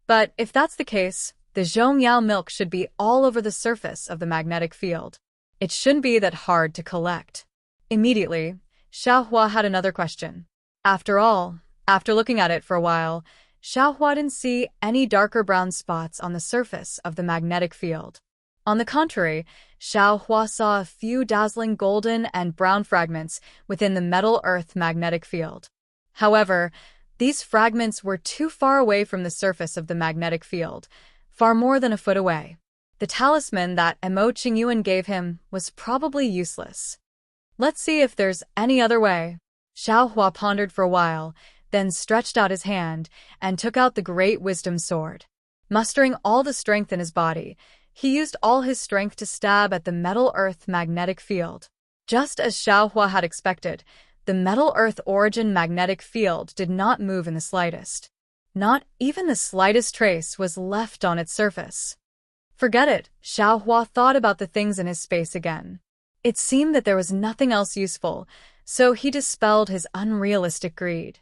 But if that's the case, the Zhong Yao milk should be all over the surface of the magnetic field. It shouldn't be that hard to collect. Immediately, Xiao Hua had another question. After all, after looking at it for a while, Xiao Hua didn't see any darker brown spots on the surface of the magnetic field. On the contrary, Xiao Hua saw a few dazzling golden and brown fragments within the metal earth magnetic field. However, these fragments were too far away from the surface of the magnetic field, far more than a foot away. The talisman that Mo Qingyuan gave him was probably useless. Let's see if there's any other way. Xiao Hua pondered for a while, then stretched out his hand and took out the great wisdom sword. Mustering all the strength in his body, he used all his strength to stab at the metal earth magnetic field. Just as Xiao Hua had expected, the metal earth origin magnetic field did not move in the slightest. Not even the slightest trace was left on its surface. Forget it, Xiao Hua thought about the things in his space again. It seemed that there was nothing else useful, so he dispelled his unrealistic greed.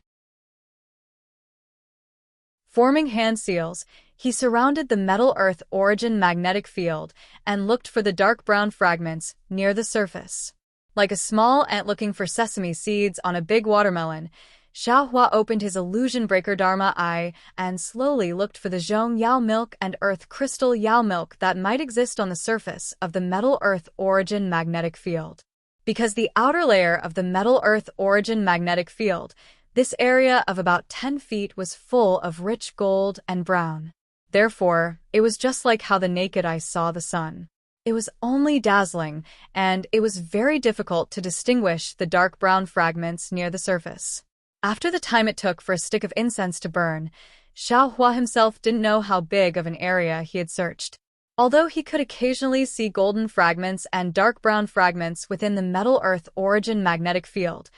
Forming hand seals, he surrounded the metal earth origin magnetic field and looked for the dark brown fragments near the surface. Like a small ant looking for sesame seeds on a big watermelon, Xiao Hua opened his illusion breaker Dharma eye and slowly looked for the Zhong Yao milk and earth crystal Yao milk that might exist on the surface of the metal earth origin magnetic field. Because the outer layer of the metal earth origin magnetic field, this area of about 10 feet was full of rich gold and brown. Therefore, it was just like how the naked eye saw the sun. It was only dazzling, and it was very difficult to distinguish the dark brown fragments near the surface. After the time it took for a stick of incense to burn, Xiao Hua himself didn't know how big of an area he had searched. Although he could occasionally see golden fragments and dark brown fragments within the metal earth origin magnetic field,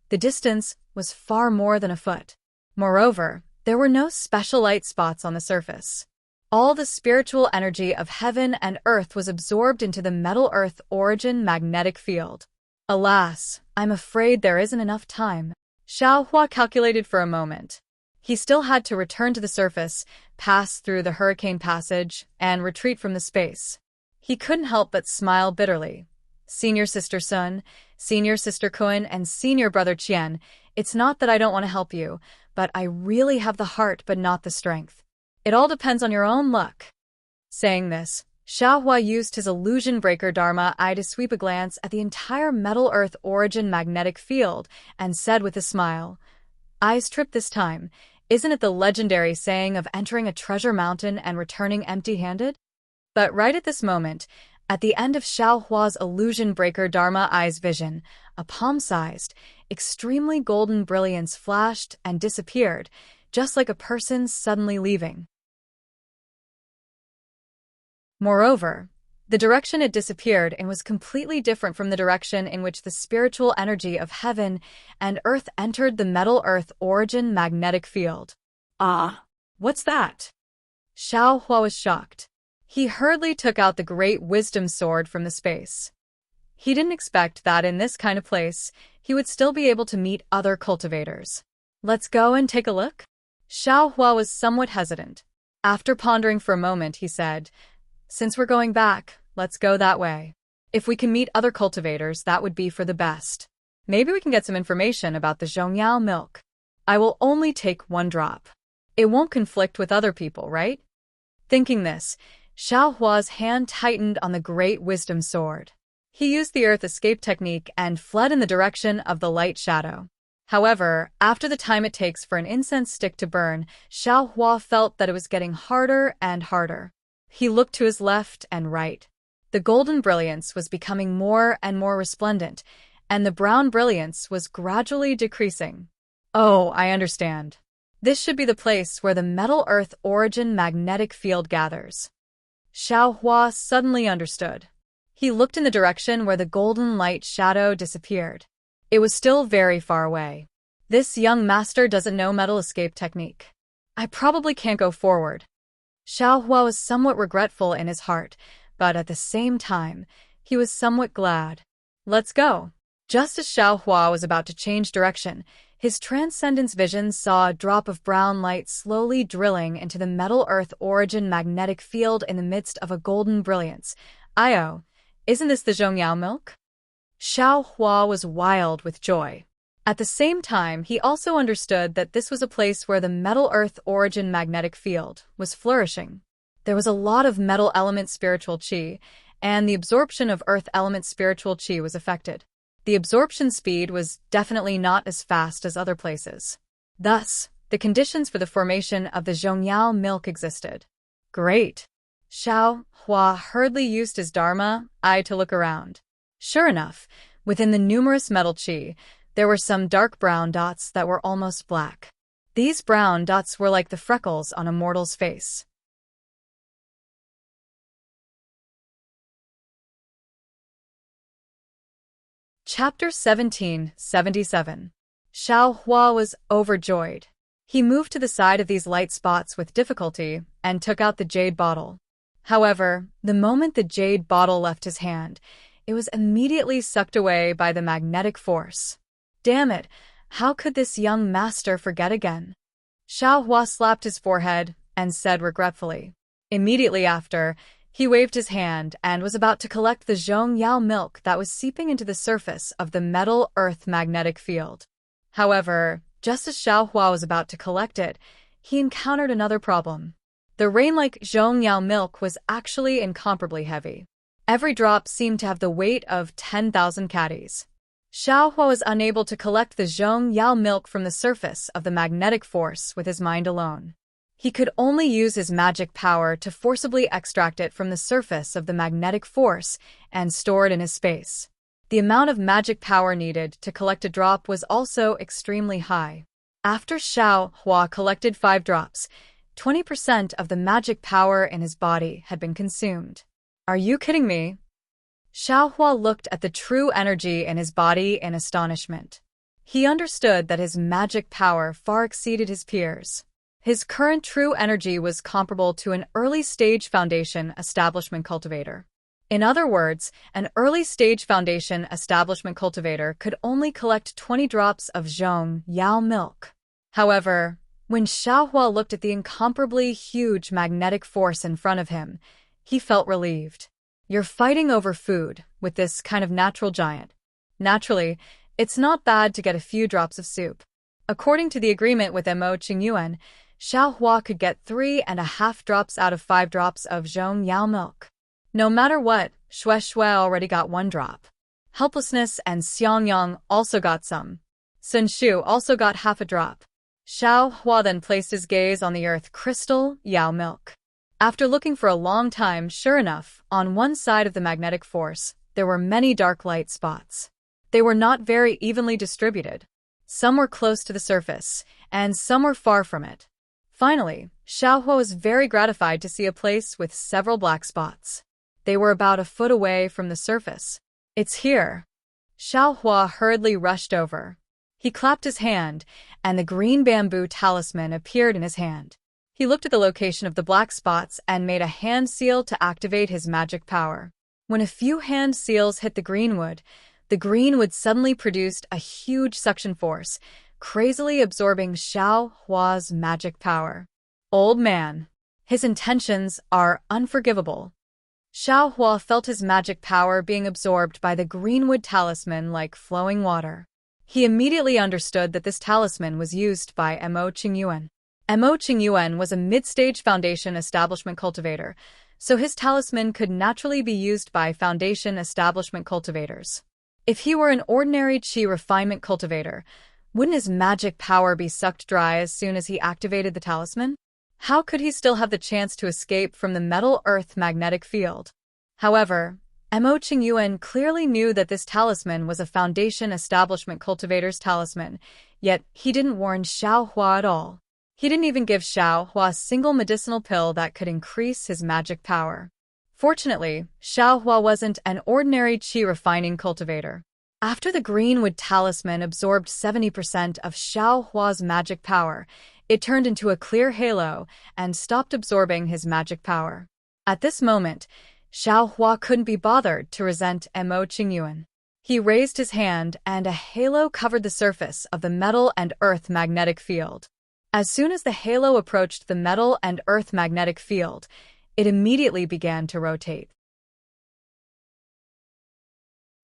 the distance was far more than a foot. Moreover, there were no special light spots on the surface. All the spiritual energy of heaven and earth was absorbed into the metal earth origin magnetic field. Alas, I'm afraid there isn't enough time. Xiao Hua calculated for a moment. He still had to return to the surface, pass through the hurricane passage, and retreat from the space. He couldn't help but smile bitterly. Senior sister Sun, senior sister Kun, and senior brother Qian, it's not that I don't want to help you, but I really have the heart but not the strength. It all depends on your own luck. Saying this, Xiao Hua used his illusion breaker Dharma eye to sweep a glance at the entire metal earth origin magnetic field and said with a smile, "Eyes tripped this time. Isn't it the legendary saying of entering a treasure mountain and returning empty-handed?" But right at this moment, at the end of Xiao Hua's illusion breaker Dharma eye's vision, a palm-sized, extremely golden brilliance flashed and disappeared, just like a person suddenly leaving. Moreover, The direction it disappeared in was completely different from the direction in which the spiritual energy of heaven and earth entered the metal earth origin magnetic field. Ah, what's that? Xiao Hua was shocked. He hurriedly took out the great wisdom sword from the space. He didn't expect that in this kind of place, he would still be able to meet other cultivators. Let's go and take a look? Xiao Hua was somewhat hesitant. After pondering for a moment, he said, "Since we're going back, let's go that way. If we can meet other cultivators, that would be for the best. Maybe we can get some information about the Zhongyao milk. I will only take 1 drop. It won't conflict with other people, right?" Thinking this, Xiao Hua's hand tightened on the great wisdom sword. He used the earth escape technique and fled in the direction of the light shadow. However, after the time it takes for an incense stick to burn, Xiao Hua felt that it was getting harder and harder. He looked to his left and right. The golden brilliance was becoming more and more resplendent, and the brown brilliance was gradually decreasing. Oh, I understand. This should be the place where the metal earth origin magnetic field gathers. Xiao Hua suddenly understood. He looked in the direction where the golden light shadow disappeared. It was still very far away. This young master doesn't know metal escape technique. I probably can't go forward. Xiao Hua was somewhat regretful in his heart, but at the same time, he was somewhat glad. Let's go. Just as Xiao Hua was about to change direction, his transcendence vision saw a drop of brown light slowly drilling into the metal earth origin magnetic field in the midst of a golden brilliance. Io, isn't this the Zhongyao milk? Xiao Hua was wild with joy. At the same time, he also understood that this was a place where the metal earth origin magnetic field was flourishing. There was a lot of metal element spiritual qi, and the absorption of earth element spiritual qi was affected. The absorption speed was definitely not as fast as other places. Thus, the conditions for the formation of the Zhongyao milk existed. Great. Xiao Hua hurriedly used his Dharma eye to look around. Sure enough, within the numerous metal qi, there were some dark brown dots that were almost black. These brown dots were like the freckles on a mortal's face. Chapter 1777. Xiao Hua was overjoyed. He moved to the side of these light spots with difficulty and took out the jade bottle. However, the moment the jade bottle left his hand, it was immediately sucked away by the magnetic force. Damn it, how could this young master forget again? Xiao Hua slapped his forehead and said regretfully. Immediately after, he waved his hand and was about to collect the Zhongyao milk that was seeping into the surface of the metal earth magnetic field. However, just as Xiao Hua was about to collect it, he encountered another problem. The rain-like Zhongyao milk was actually incomparably heavy. Every drop seemed to have the weight of 10,000 caddies. Xiao Hua was unable to collect the Zhongyao milk from the surface of the magnetic force with his mind alone. He could only use his magic power to forcibly extract it from the surface of the magnetic force and store it in his space. The amount of magic power needed to collect a drop was also extremely high. After Xiao Hua collected 5 drops, 20% of the magic power in his body had been consumed. Are you kidding me? Xiao Hua looked at the true energy in his body in astonishment. He understood that his magic power far exceeded his peers. His current true energy was comparable to an early-stage foundation establishment cultivator. In other words, an early-stage foundation establishment cultivator could only collect 20 drops of Zhongyao milk. However, when Xiao Hua looked at the incomparably huge magnetic force in front of him, he felt relieved. You're fighting over food with this kind of natural giant. Naturally, it's not bad to get a few drops of soup. According to the agreement with Mo Qingyuan, Xiao Hua could get 3.5 drops out of 5 drops of Zhongyao milk. No matter what, Xue Xue already got 1 drop. Helplessness and Xiangyang also got some. Sun Shu also got half a drop. Xiao Hua then placed his gaze on the earth crystal Yao milk. After looking for a long time, sure enough, on one side of the magnetic force, there were many dark light spots. They were not very evenly distributed. Some were close to the surface, and some were far from it. Finally, Xiao Hua was very gratified to see a place with several black spots. They were about a foot away from the surface. "It's here." Xiao Hua hurriedly rushed over. He clapped his hand, and the green bamboo talisman appeared in his hand. He looked at the location of the black spots and made a hand seal to activate his magic power. When a few hand seals hit the greenwood suddenly produced a huge suction force, crazily absorbing Xiao Hua's magic power. Old man. His intentions are unforgivable. Xiao Hua felt his magic power being absorbed by the greenwood talisman like flowing water. He immediately understood that this talisman was used by Mo Qingyuan. Mo Qingyuan was a mid-stage Foundation Establishment cultivator, so his talisman could naturally be used by Foundation Establishment cultivators. If he were an ordinary Qi refinement cultivator, wouldn't his magic power be sucked dry as soon as he activated the talisman? How could he still have the chance to escape from the metal-earth magnetic field? However, Mo Qingyuan clearly knew that this talisman was a Foundation Establishment cultivator's talisman, yet he didn't warn Xiao Hua at all. He didn't even give Xiao Hua a single medicinal pill that could increase his magic power. Fortunately, Xiao Hua wasn't an ordinary Qi refining cultivator. After the greenwood talisman absorbed 70% of Xiao Hua's magic power, it turned into a clear halo and stopped absorbing his magic power. At this moment, Xiao Hua couldn't be bothered to resent Mo Qingyuan. He raised his hand and a halo covered the surface of the metal and earth magnetic field. As soon as the halo approached the metal and earth magnetic field, it immediately began to rotate.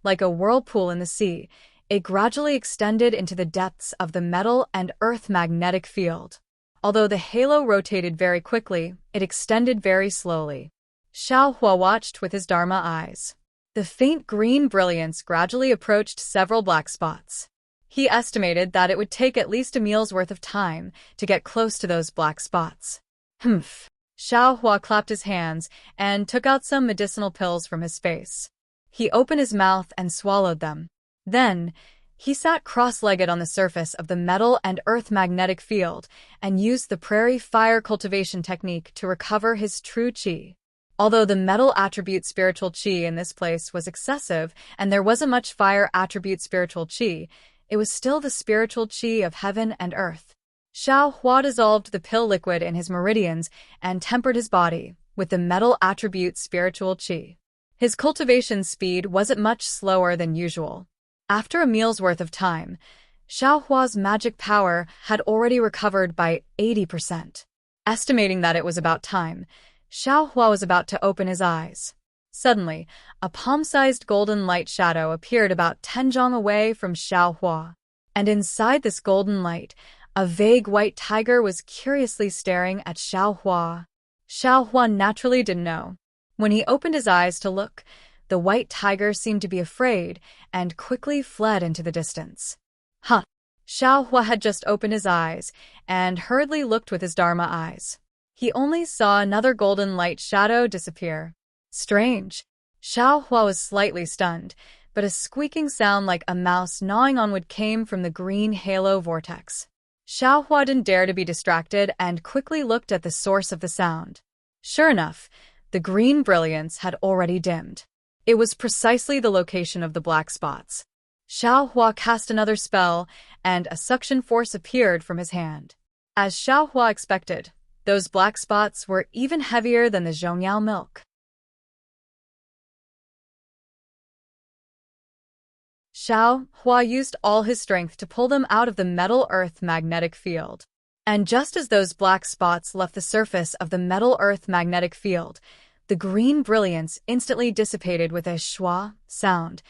Like a whirlpool in the sea, it gradually extended into the depths of the metal and earth magnetic field. Although the halo rotated very quickly, it extended very slowly. Xiao Hua watched with his Dharma eyes. The faint green brilliance gradually approached several black spots. He estimated that it would take at least a meal's worth of time to get close to those black spots. Humph. Xiao Hua clapped his hands and took out some medicinal pills from his face. He opened his mouth and swallowed them. Then, he sat cross-legged on the surface of the metal and earth magnetic field and used the prairie fire cultivation technique to recover his true qi. Although the metal attribute spiritual qi in this place was excessive and there wasn't much fire attribute spiritual qi, it was still the spiritual qi of heaven and earth. Xiao Hua dissolved the pill liquid in his meridians and tempered his body with the metal attribute spiritual qi. His cultivation speed wasn't much slower than usual. After a meal's worth of time, Xiao Hua's magic power had already recovered by 80%. Estimating that it was about time, Xiao Hua was about to open his eyes. Suddenly, a palm-sized golden light shadow appeared about 10 zhang away from Xiao Hua. And inside this golden light, a vague white tiger was curiously staring at Xiao Hua. Xiao Hua naturally didn't know. When he opened his eyes to look, the white tiger seemed to be afraid and quickly fled into the distance. Huh! Xiao Hua had just opened his eyes and hurriedly looked with his Dharma eyes. He only saw another golden light shadow disappear. Strange. Xiao Hua was slightly stunned, but a squeaking sound like a mouse gnawing on wood came from the green halo vortex. Xiao Hua didn't dare to be distracted and quickly looked at the source of the sound. Sure enough, the green brilliance had already dimmed. It was precisely the location of the black spots. Xiao Hua cast another spell, and a suction force appeared from his hand. As Xiao Hua expected, those black spots were even heavier than the zhongyao milk. Xiao Hua used all his strength to pull them out of the metal-earth magnetic field. And just as those black spots left the surface of the metal-earth magnetic field, the green brilliance instantly dissipated with a schwa sound,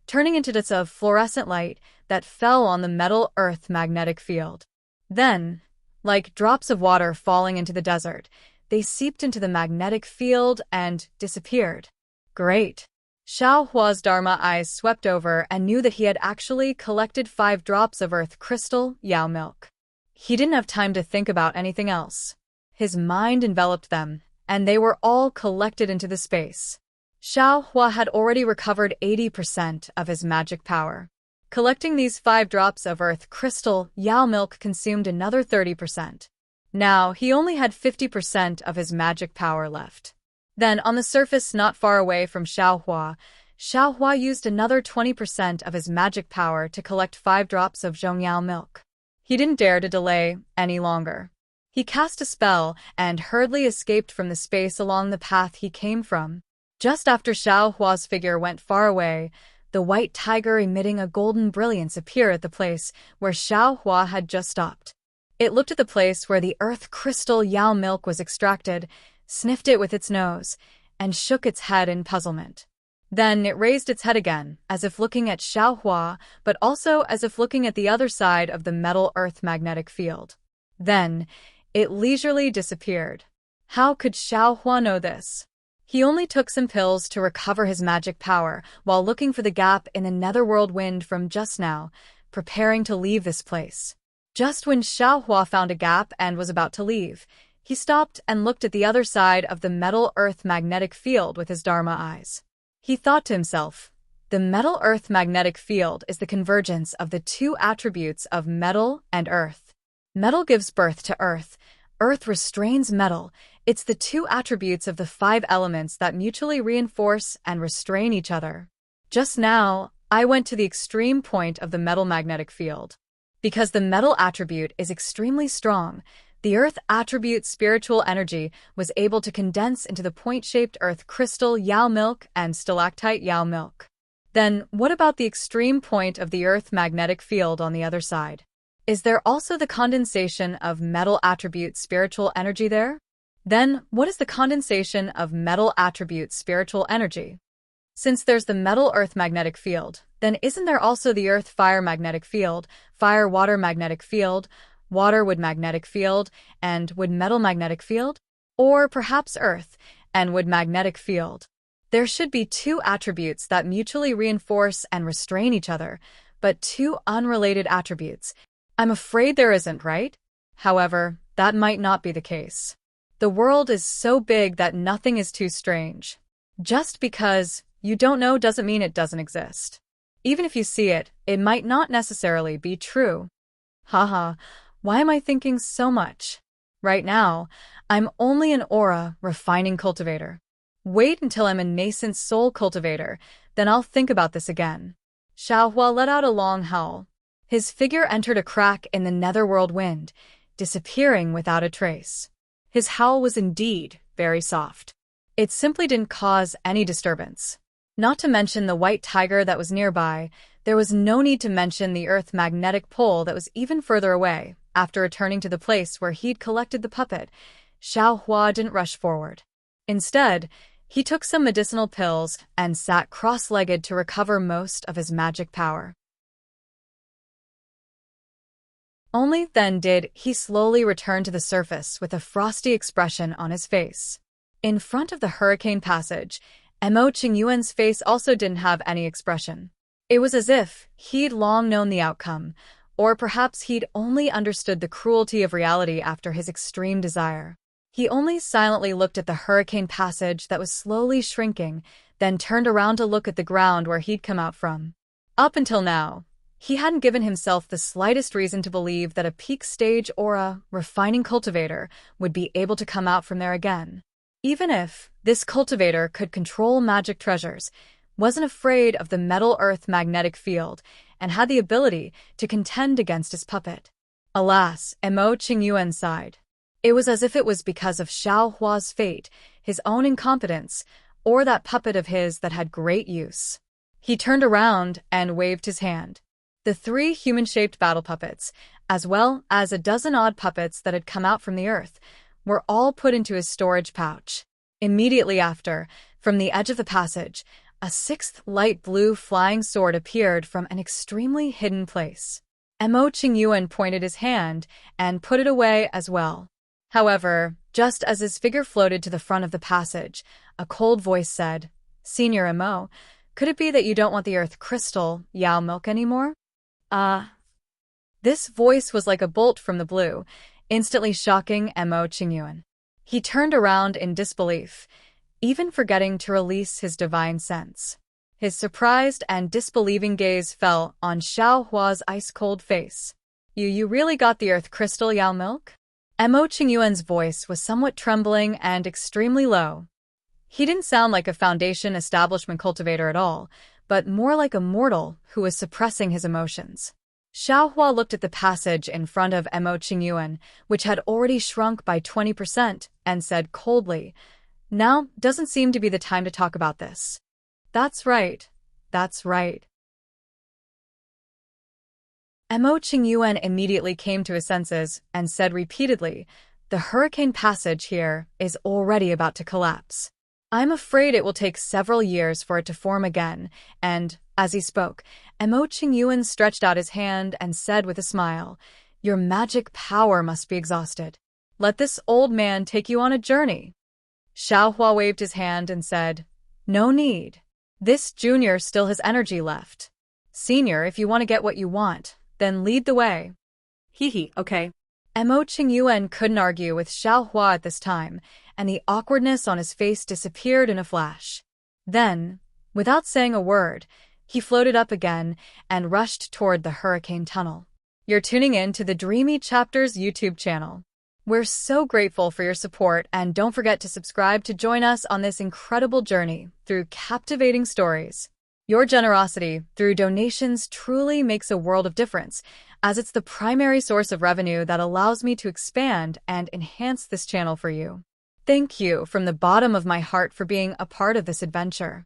turning into dots of fluorescent light that fell on the metal-earth magnetic field. Then, like drops of water falling into the desert, they seeped into the magnetic field and disappeared. Great! Xiao Hua's Dharma eyes swept over and knew that he had actually collected 5 drops of earth crystal yao milk. He didn't have time to think about anything else. His mind enveloped them, and they were all collected into the space. Xiao Hua had already recovered 80% of his magic power. Collecting these 5 drops of earth crystal yao milk consumed another 30%. Now, he only had 50% of his magic power left. Then, on the surface not far away from Xiao Hua used another 20% of his magic power to collect 5 drops of Zhongyao milk. He didn't dare to delay any longer. He cast a spell and hurriedly escaped from the space along the path he came from. Just after Xiao Hua's figure went far away, the white tiger emitting a golden brilliance appeared at the place where Xiao Hua had just stopped. It looked at the place where the earth crystal Yao milk was extracted, sniffed it with its nose, and shook its head in puzzlement. Then it raised its head again, as if looking at Xiao Hua, but also as if looking at the other side of the metal earth magnetic field. Then, it leisurely disappeared. How could Xiao Hua know this? He only took some pills to recover his magic power while looking for the gap in the netherworld wind from just now, preparing to leave this place. Just when Xiao Hua found a gap and was about to leave, he stopped and looked at the other side of the metal earth magnetic field with his Dharma eyes. He thought to himself, the metal earth magnetic field is the convergence of the 2 attributes of metal and earth. Metal gives birth to earth. Earth restrains metal. It's the 2 attributes of the 5 elements that mutually reinforce and restrain each other. Just now, I went to the extreme point of the metal magnetic field. Because the metal attribute is extremely strong, the earth attribute spiritual energy was able to condense into the point-shaped earth crystal Yao milk and stalactite Yao milk. Then, what about the extreme point of the earth magnetic field on the other side? Is there also the condensation of metal attribute spiritual energy there? Then, what is the condensation of metal attribute spiritual energy? Since there's the metal earth magnetic field, then isn't there also the earth fire magnetic field, fire water magnetic field, water wood magnetic field, and wood metal magnetic field? Or perhaps earth and wood magnetic field? There should be 2 attributes that mutually reinforce and restrain each other, but 2 unrelated attributes. I'm afraid there isn't, right? However, that might not be the case. The world is so big that nothing is too strange. Just because you don't know doesn't mean it doesn't exist. Even if you see it, it might not necessarily be true. Haha, why am I thinking so much? Right now, I'm only an aura refining cultivator. Wait until I'm a nascent soul cultivator, then I'll think about this again. Xiao Hua let out a long howl. His figure entered a crack in the netherworld wind, disappearing without a trace. His howl was indeed very soft. It simply didn't cause any disturbance. Not to mention the white tiger that was nearby, there was no need to mention the earth magnetic pole that was even further away. After returning to the place where he'd collected the puppet, Xiao Hua didn't rush forward. Instead, he took some medicinal pills and sat cross-legged to recover most of his magic power. Only then did he slowly return to the surface with a frosty expression on his face. In front of the hurricane passage, Mo Qingyuan's face also didn't have any expression. It was as if he'd long known the outcome, or perhaps he'd only understood the cruelty of reality after his extreme desire. He only silently looked at the hurricane passage that was slowly shrinking, then turned around to look at the ground where he'd come out from. Up until now, he hadn't given himself the slightest reason to believe that a peak stage aura refining cultivator would be able to come out from there again. Even if this cultivator could control magic treasures, wasn't afraid of the metal earth magnetic field, and had the ability to contend against his puppet. Alas, Mo Qingyuan sighed. It was as if it was because of Xiao Hua's fate, his own incompetence, or that puppet of his that had great use. He turned around and waved his hand. The 3 human-shaped battle puppets, as well as a dozen odd puppets that had come out from the earth, were all put into his storage pouch. Immediately after, from the edge of the passage, a 6th light blue flying sword appeared from an extremely hidden place. Mo Qingyuan pointed his hand and put it away as well. However, just as his figure floated to the front of the passage, a cold voice said, "Senior Mo, could it be that you don't want the earth crystal, Yao milk anymore?" This voice was like a bolt from the blue, instantly shocking Mo Qingyuan. He turned around in disbelief, even forgetting to release his divine sense. His surprised and disbelieving gaze fell on Xiao Hua's ice-cold face. You really got the earth crystal Yao milk?" Mo Qingyuan's voice was somewhat trembling and extremely low. He didn't sound like a Foundation establishment cultivator at all, but more like a mortal who was suppressing his emotions. Xiaohua looked at the passage in front of Mo Qingyuan, which had already shrunk by 20%, and said coldly, "Now doesn't seem to be the time to talk about this." "That's right. That's right." Mo Qingyuan immediately came to his senses and said repeatedly, "The hurricane passage here is already about to collapse. I'm afraid it will take several years for it to form again," and, as he spoke, Mo Qingyuan stretched out his hand and said with a smile, "Your magic power must be exhausted. Let this old man take you on a journey." Xiaohua waved his hand and said, "No need. This junior still has energy left. Senior, if you want to get what you want, then lead the way." Okay. Mo Qingyuan couldn't argue with Xiaohua at this time, and the awkwardness on his face disappeared in a flash. Then, without saying a word, he floated up again and rushed toward the hurricane tunnel. You're tuning in to the Dreamy Chapters YouTube channel. We're so grateful for your support, and don't forget to subscribe to join us on this incredible journey through captivating stories. Your generosity through donations truly makes a world of difference, as it's the primary source of revenue that allows me to expand and enhance this channel for you. Thank you from the bottom of my heart for being a part of this adventure.